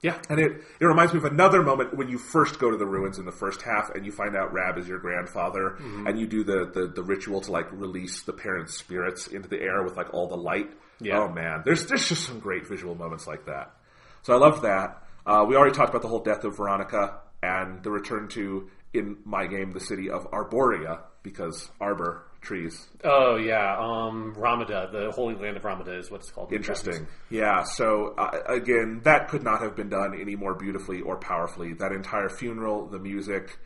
Yeah. And it reminds me of another moment when you first go to the ruins in the first half and you find out Rab is your grandfather and you do the ritual to like release the parents' spirits into the air with like all the light. Yeah. Oh man, there's just some great visual moments like that. So I loved that. We already talked about the whole death of Veronica and the return to, in my game, the city of Arborea, because arbor, trees. Oh, yeah. Ramada, the Holy Land of Ramada is what it's called. Interesting. Yeah, so, again, that could not have been done any more beautifully or powerfully. That entire funeral, the music,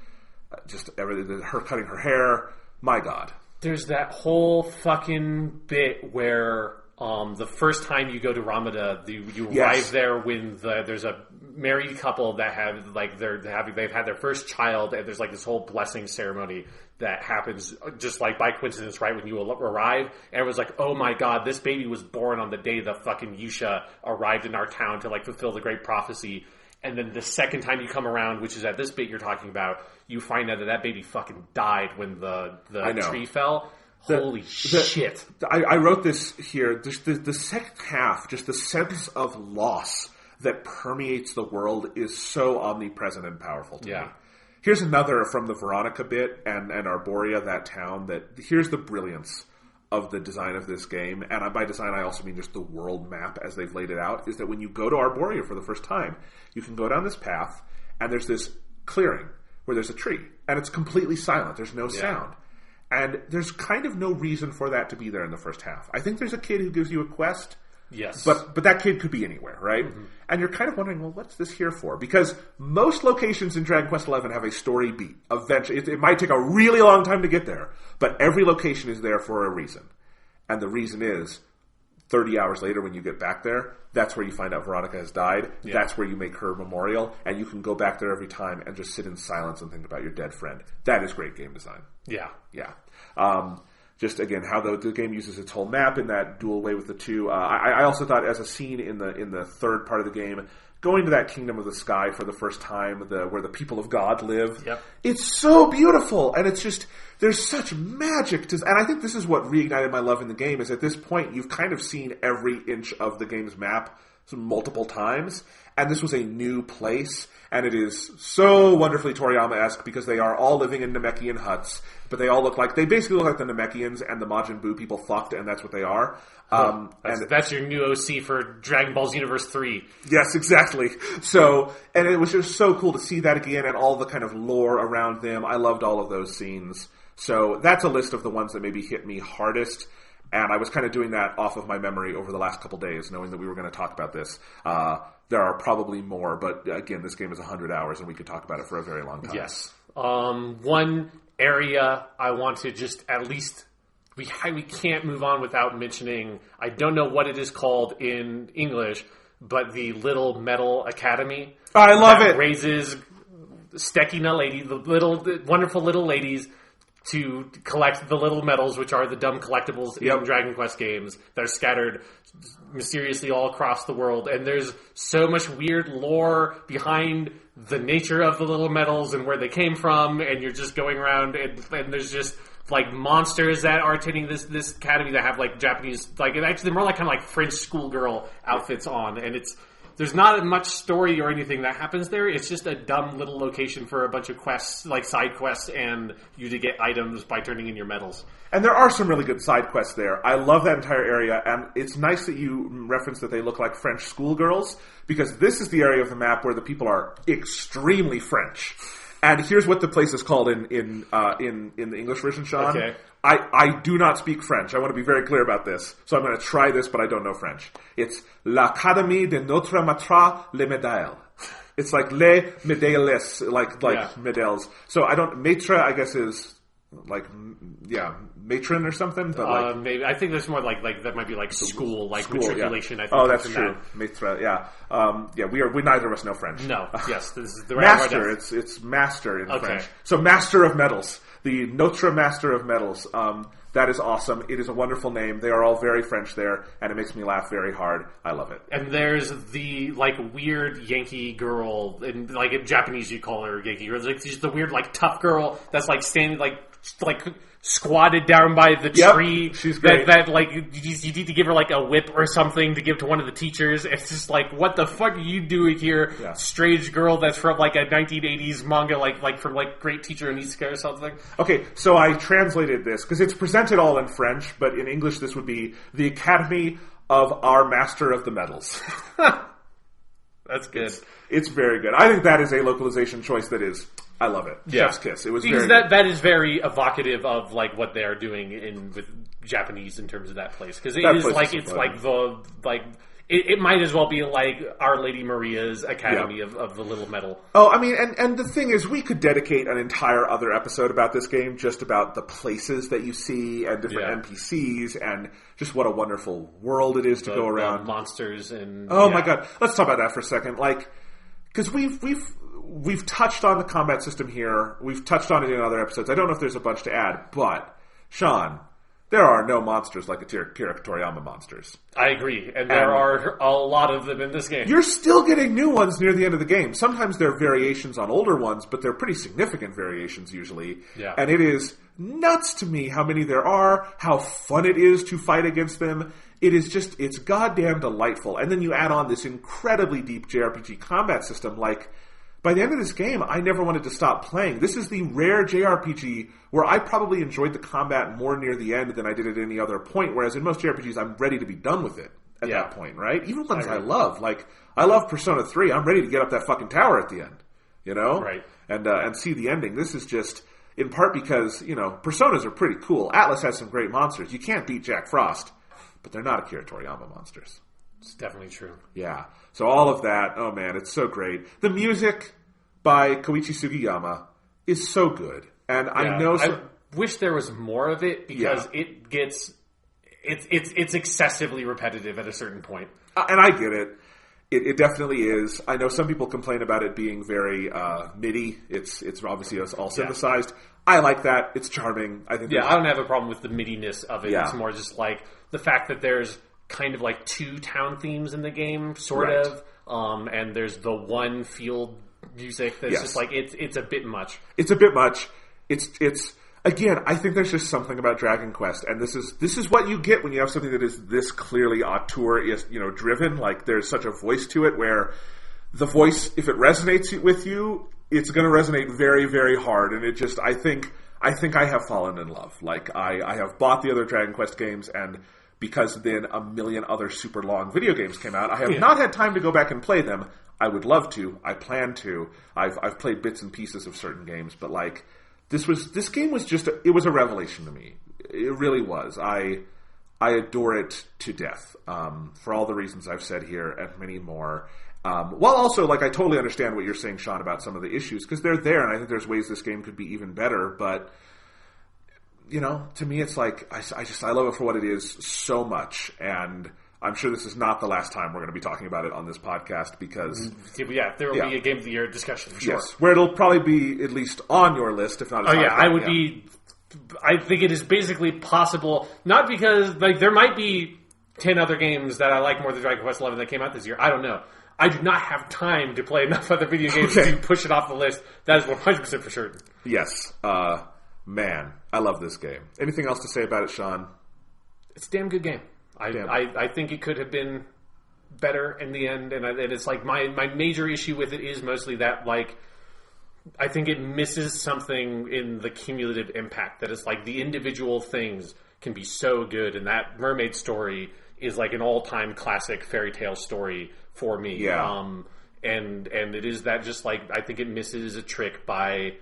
just everything, her cutting her hair, my God. There's that whole fucking bit where... the first time you go to Ramada, you arrive there when there's a married couple that have like they've had their first child, and there's like this whole blessing ceremony that happens just like by coincidence right when you arrive, and it was like, oh my God, this baby was born on the day the fucking Yusha arrived in our town to like fulfill the great prophecy. And then the second time you come around, which is at this bit you're talking about, you find out that baby fucking died when the tree fell. Holy shit. I wrote this here. Just the second half, just the sense of loss that permeates the world is so omnipresent and powerful to me. Here's another from the Veronica bit and Arborea, that town, that here's the brilliance of the design of this game. And by design, I also mean just the world map as they've laid it out, is that when you go to Arborea for the first time, you can go down this path and there's this clearing where there's a tree and it's completely silent. There's no sound. And there's kind of no reason for that to be there in the first half. I think there's a kid who gives you a quest. Yes. But that kid could be anywhere, right? Mm-hmm. And you're kind of wondering, well, what's this here for? Because most locations in Dragon Quest XI have a story beat. Eventually, it might take a really long time to get there, but every location is there for a reason. And the reason is, 30 hours later when you get back there, that's where you find out Veronica has died. Yeah. That's where you make her memorial, and you can go back there every time and just sit in silence and think about your dead friend. That is great game design. Yeah. Yeah. Just again, how the game uses its whole map in that dual way with the two. I also thought, as a scene in the third part of the game, going to that Kingdom of the Sky for the first time, where the people of God live, it's so beautiful, and it's just, there's such magic and I think this is what reignited my love in the game. Is at this point you've kind of seen every inch of the game's map multiple times, and this was a new place, and it is so wonderfully Toriyama-esque because they are all living in Namekian huts, but they basically look like the Namekians and the Majin Buu people fucked, and that's what they are. That's your new OC for Dragon Ball Xenoverse 3. Yes, exactly. So, and it was just so cool to see that again and all the kind of lore around them. I loved all of those scenes. So that's a list of the ones that maybe hit me hardest. And I was kind of doing that off of my memory over the last couple days, knowing that we were going to talk about this. There are probably more, but again, this game is 100 hours, and we could talk about it for a very long time. Yes. One area I want to just at least... We can't move on without mentioning... I don't know what it is called in English, but the Little Metal Academy. I love it! Raises Stekina lady, the wonderful little ladies... to collect the little medals, which are the dumb collectibles in Dragon Quest games that are scattered mysteriously all across the world. And there's so much weird lore behind the nature of the little medals and where they came from, and you're just going around, and there's just like monsters that are attending this academy that have like Japanese, like actually they're more like kind of like French schoolgirl outfits on, and there's not much story or anything that happens there. It's just a dumb little location for a bunch of quests, like side quests, and you to get items by turning in your medals. And there are some really good side quests there. I love that entire area, and it's nice that you reference that they look like French schoolgirls, because this is the area of the map where the people are extremely French. And here's what the place is called in the English version, Sean. Okay. I do not speak French. I want to be very clear about this. So I'm going to try this, but I don't know French. It's l'Académie de Notre Matra les Médailles. It's like les médailles, like médailles. So maître, I guess, is like, matron or something. But maybe. I think there's more like that might be like school, matriculation. Yeah. I think. Oh, that's true. Maître, yeah. We neither of us know French. No. Yes. This is the master. It's master in French. So master of medals. The Notre Master of Medals. That is awesome. It is a wonderful name. They are all very French there, and it makes me laugh very hard. I love it. And there's the like weird Yankee girl, and like in Japanese you call her Yankee girl. Like she's the weird like tough girl that's like standing like squatted down by the tree. She's great. That like you need to give her like a whip or something to give to one of the teachers. It's just like, what the fuck are you doing here, strange girl that's from like a 1980s manga, like from like Great Teacher Onizuka or something. Okay, so I translated this because it's presented all in French, but in English this would be the Academy of Our Master of the Medals. That's good. It's very good. I think that is a localization choice that is. I love it. Yeah. Chef's kiss. It was because very that is very evocative of like what they're doing with Japanese in terms of that place, because it might as well be like Our Lady Maria's Academy of the Little Medal. Oh, I mean, and the thing is, we could dedicate an entire other episode about this game, just about the places that you see and different NPCs and just what a wonderful world it is to go around. Monsters and my god, let's talk about that for a second. Like, because we've touched on the combat system here. We've touched on it in other episodes. I don't know if there's a bunch to add, but Sean, there are no monsters like Akira Toriyama monsters. I agree, and there are a lot of them in this game. You're still getting new ones near the end of the game. Sometimes they're variations on older ones, but they're pretty significant variations usually. Yeah. And it is nuts to me how many there are, how fun it is to fight against them. It's goddamn delightful. And then you add on this incredibly deep JRPG combat system. Like, by the end of this game, I never wanted to stop playing. This is the rare JRPG where I probably enjoyed the combat more near the end than I did at any other point, whereas in most JRPGs, I'm ready to be done with it at that point, right? Even ones I love. Like, I love Persona 3. I'm ready to get up that fucking tower at the end, you know? Right. And see the ending. This is just, in part because, Personas are pretty cool. Atlas has some great monsters. You can't beat Jack Frost, but they're not Akira Toriyama monsters. It's definitely true. Yeah. So all of that, oh man, it's so great. The music by Koichi Sugiyama is so good. And I know... I wish there was more of it, because it gets... It's excessively repetitive at a certain point. And I get it. It definitely is. I know some people complain about it being very MIDI. It's obviously all synthesized. I like that. It's charming. I think. Yeah, I don't have a problem with the MIDI-ness of it. Yeah. It's more just like the fact that there's kind of like 2 town themes in the game, sort of, and there's the one field music that's just like it's a bit much. It's a bit much. It's again, I think there's just something about Dragon Quest, and this is what you get when you have something that is this clearly auteur, driven. Like, there's such a voice to it, where the voice, if it resonates with you, it's going to resonate very, very hard. And it just, I think I have fallen in love. Like, I have bought the other Dragon Quest games, and because then a million other super long video games came out, I have not had time to go back and play them. I would love to. I plan to. I've played bits and pieces of certain games, but like, this game was just it was a revelation to me. It really was. I adore it to death, for all the reasons I've said here and many more. While also, like, I totally understand what you're saying, Sean, about some of the issues, because they're there, and I think there's ways this game could be even better. But to me, it's like I love it for what it is so much, and I'm sure this is not the last time we're going to be talking about it on this podcast, because... Yeah, there will be a Game of the Year discussion, for sure. Yes, where it'll probably be at least on your list, if not... I would be I think it is basically possible, not because, like, there might be 10 other games that I like more than Dragon Quest XI that came out this year. I don't know. I do not have time to play enough other video games to push it off the list. That is 100% for certain. Yes. Man, I love this game. Anything else to say about it, Sean? It's a damn good game. I think it could have been better in the end, and it's like my major issue with it is mostly that, like, I think it misses something in the cumulative impact, that it's like the individual things can be so good, and that mermaid story is like an all-time classic fairy tale story for me. Yeah. And it is that, just like, I think it misses a trick by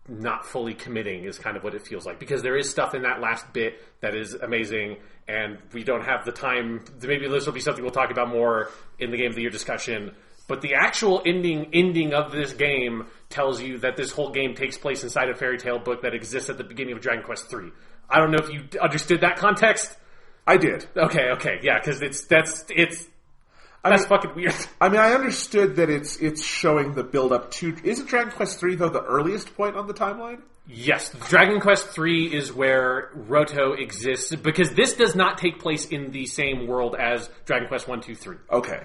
not fully committing is kind of what it feels like, because there is stuff in that last bit that is amazing, and we don't have the time. Maybe this will be something we'll talk about more in the Game of the Year discussion, but the actual ending of this game tells you that this whole game takes place inside a fairy tale book that exists at the beginning of Dragon Quest III. I don't know if you understood that context. I did. Okay, yeah, because that's fucking weird. I mean, I understood that it's showing the build up to. Isn't Dragon Quest III though the earliest point on the timeline? Yes, Dragon Quest III is where Roto exists, because this does not take place in the same world as Dragon Quest 1, 2, 3. Okay.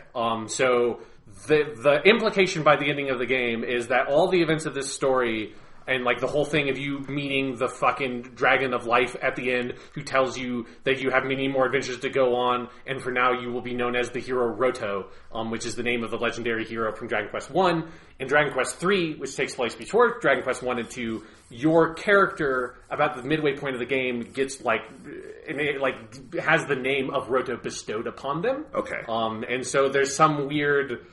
So the implication by the ending of the game is that all the events of this story, and like the whole thing of you meeting the fucking Dragon of Life at the end, who tells you that you have many more adventures to go on, and for now you will be known as the hero Roto, which is the name of the legendary hero from Dragon Quest 1. In Dragon Quest 3, which takes place before Dragon Quest 1 and 2, your character, about the midway point of the game, gets has the name of Roto bestowed upon them. Okay. And so there's some weird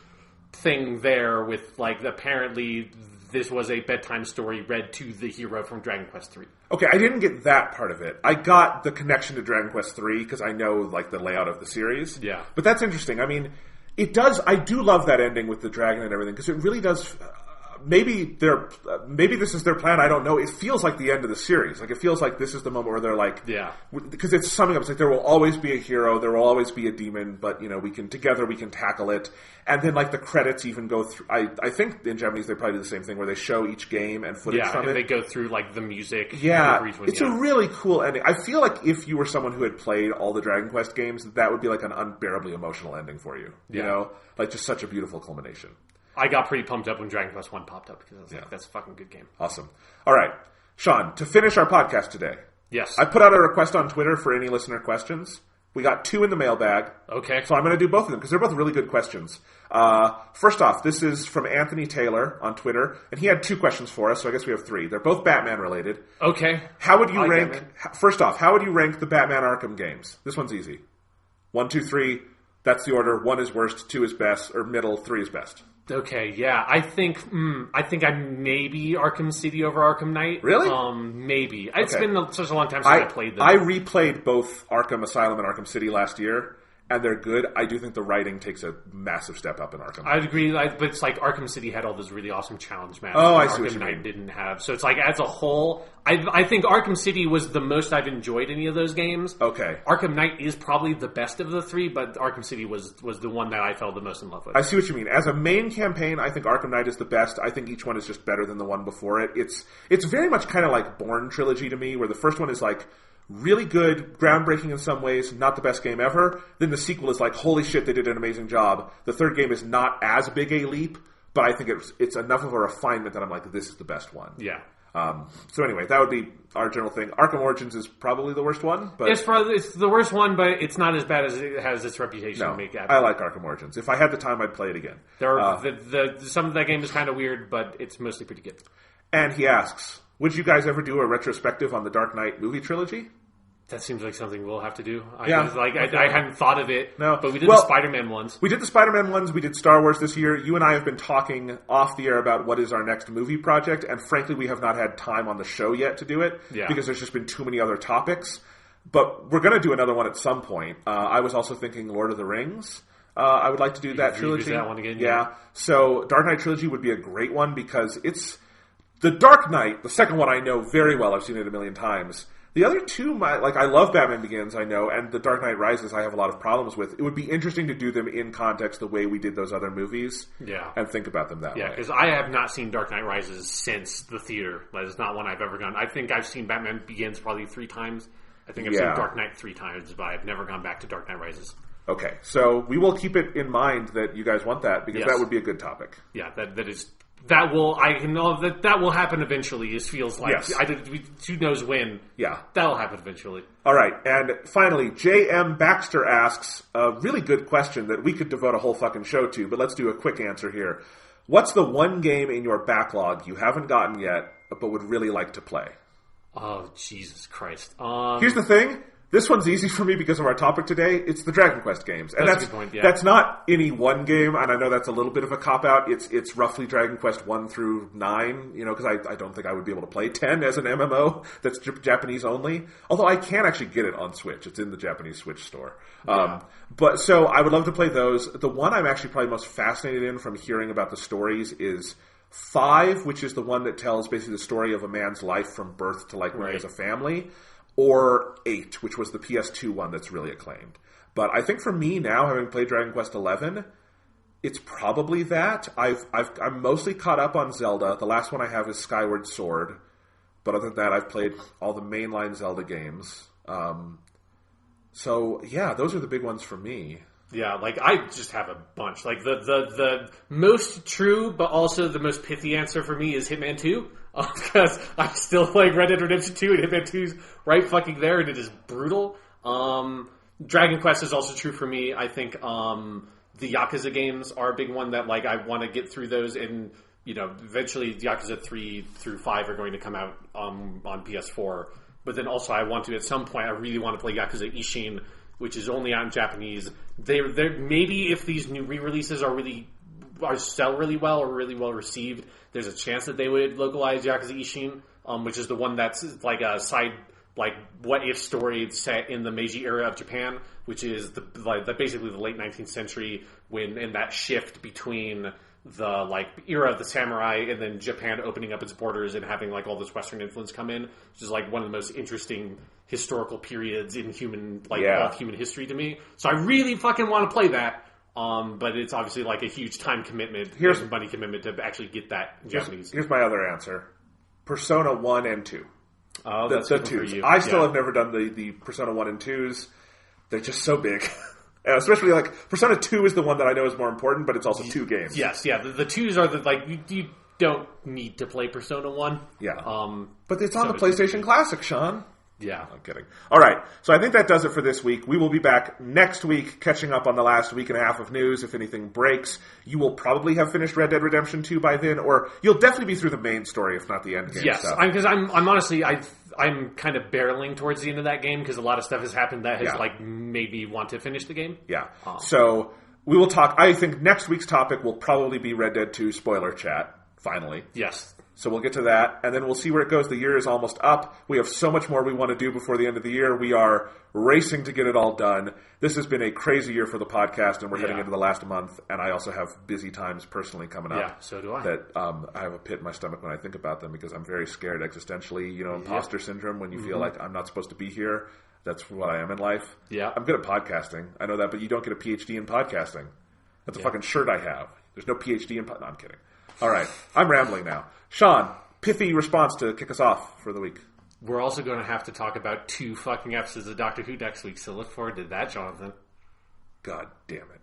thing there with, like, apparently this was a bedtime story read to the hero from Dragon Quest 3. Okay, I didn't get that part of it. I got the connection to Dragon Quest 3 because I know, like, the layout of the series. Yeah. But that's interesting. I mean, it does. I do love that ending with the dragon and everything, because it really does. Maybe this is their plan. I don't know. It feels like the end of the series. Like, it feels like this is the moment where they're like, yeah, because it's summing up. It's like there will always be a hero, there will always be a demon, but we can tackle it. And then, like, the credits even go through. I think in Japanese they probably do the same thing where they show each game and footage from it. Yeah, and they go through, like, the music. Yeah, it's a really cool ending. I feel like if you were someone who had played all the Dragon Quest games, that would be like an unbearably emotional ending for you. You know, like, just such a beautiful culmination. I got pretty pumped up when Dragon Quest 1 popped up, because I was like, that's a fucking good game. Awesome. All right. Sean, to finish our podcast today. Yes. I put out a request on Twitter for any listener questions. We got 2 in the mailbag. Okay. So I'm going to do both of them, because they're both really good questions. First off, this is from Anthony Taylor on Twitter, and he had 2 questions for us, so I guess we have 3. They're both Batman related. Okay. How would you rank... First off, how would you rank the Batman Arkham games? This one's easy. 1, 2, 3, that's the order. 1 is worst, 2 is best, or middle, 3 is best. Okay, yeah. I think I'm maybe Arkham City over Arkham Knight. Really? Maybe. It's been such a long time since I played them. I replayed both Arkham Asylum and Arkham City last year, and they're good. I do think the writing takes a massive step up in Arkham. I'd agree, but it's like Arkham City had all those really awesome challenge maps. Oh, I see what you Arkham Knight mean. didn't have. So it's like, as a whole, I think Arkham City was the most I've enjoyed any of those games. Okay. Arkham Knight is probably the best of the 3, but Arkham City was the one that I fell the most in love with. I see what you mean. As a main campaign, I think Arkham Knight is the best. I think each one is just better than the one before it. It's very much kind of like Bourne Trilogy to me, where the first one is like really good, groundbreaking in some ways, not the best game ever. Then the sequel is like, holy shit, they did an amazing job. The third game is not as big a leap, but I think it's enough of a refinement that I'm like, this is the best one. Yeah. So anyway, that would be our general thing. Arkham Origins is probably the worst one, but it's the worst one, but it's not as bad as it has its reputation to make out. I like Arkham Origins. If I had the time, I'd play it again. Some of that game is kind of weird, but it's mostly pretty good. And he asks, would you guys ever do a retrospective on the Dark Knight movie trilogy? That seems like something we'll have to do. I hadn't thought of it. No. But we did the Spider-Man ones. We did the Spider-Man ones. We did Star Wars this year. You and I have been talking off the air about what is our next movie project, and frankly, we have not had time on the show yet to do it because there's just been too many other topics. But we're going to do another one at some point. I was also thinking Lord of the Rings. I would like to do that trilogy. That one again. Yeah. So Dark Knight trilogy would be a great one because it's the Dark Knight. The second one I know very well. I've seen it a million times. The other two, I love Batman Begins, I know, and The Dark Knight Rises I have a lot of problems with. It would be interesting to do them in context the way we did those other movies. Yeah. And think about them that way. Yeah, because I have not seen Dark Knight Rises since the theater. That is not one I've ever gone. I think I've seen Batman Begins probably 3 times. I think I've seen Dark Knight 3 times, but I've never gone back to Dark Knight Rises. Okay, so we will keep it in mind that you guys want that, because that would be a good topic. Yeah, that will happen eventually. It feels like who knows when. Yeah, that'll happen eventually. All right, and finally, J.M. Baxter asks a really good question that we could devote a whole fucking show to, but let's do a quick answer here. What's the one game in your backlog you haven't gotten yet, but would really like to play? Oh, Jesus Christ! Here's the thing. This one's easy for me because of our topic today. It's the Dragon Quest games. And that's a good point, yeah. That's not any one game, and I know that's a little bit of a cop-out. It's roughly Dragon Quest 1 through 9, because I don't think I would be able to play 10 as an MMO that's Japanese only. Although I can actually get it on Switch. It's in the Japanese Switch store. Yeah. But so I would love to play those. The one I'm actually probably most fascinated in from hearing about the stories is 5, which is the one that tells basically the story of a man's life from birth to when he has a family. Or 8, which was the PS2 one that's really acclaimed. But I think for me now, having played Dragon Quest 11, it's probably that. I'm mostly caught up on Zelda. The last one I have is Skyward Sword. But other than that, I've played all the mainline Zelda games. So, yeah, those are the big ones for me. Yeah, I just have a bunch. The most true, but also the most pithy answer for me is Hitman 2. Because I still like Red Dead Redemption 2, and Hitman 2's right fucking there, and it is brutal. Dragon Quest is also true for me. I think the Yakuza games are a big one that I want to get through those, and eventually Yakuza 3 through 5 are going to come out on PS4. But then also I want to, at some point, I really want to play Yakuza Ishin, which is only out in Japanese. They're maybe if these new re-releases sell really well or really well received, there's a chance that they would localize Yakuza Ishin, which is the one that's a side, what if story set in the Meiji era of Japan, which is basically the late 19th century in that shift between the era of the samurai and then Japan opening up its borders and having all this Western influence come in, which is one of the most interesting historical periods in human human history to me. So I really fucking want to play that. But it's obviously a huge time commitment, and money commitment to actually get that in Japanese. Here's my other answer: Persona 1 and 2. Oh, that's the 2s. I still have never done the Persona 1 and 2s. They're just so big. Especially Persona 2 is the one that I know is more important, but it's also 2 games. Yes, yeah. The 2s are you don't need to play Persona 1. Yeah. But it's on the PlayStation Classic, Sean. Yeah. I'm kidding. All right. So I think that does it for this week. We will be back next week catching up on the last week and a half of news. If anything breaks, you will probably have finished Red Dead Redemption 2 by then, or you'll definitely be through the main story, if not the end game stuff. Yes, because I'm honestly, I'm kind of barreling towards the end of that game because a lot of stuff has happened that has made me want to finish the game. Yeah. So we will talk. I think next week's topic will probably be Red Dead 2 spoiler chat, finally. Yes. So we'll get to that, and then we'll see where it goes. The year is almost up. We have so much more we want to do before the end of the year. We are racing to get it all done. This has been a crazy year for the podcast, and we're heading into the last month, and I also have busy times personally coming up. Yeah, so do I. That I have a pit in my stomach when I think about them because I'm very scared existentially. Imposter syndrome, when you feel like I'm not supposed to be here. That's what I am in life. Yeah. I'm good at podcasting. I know that, but you don't get a PhD in podcasting. That's a fucking shirt I have. There's no PhD in No, I'm kidding. All right. I'm rambling now. Sean, pithy response to kick us off for the week. We're also going to have to talk about 2 fucking episodes of Doctor Who next week, so look forward to that, Jonathan. God damn it.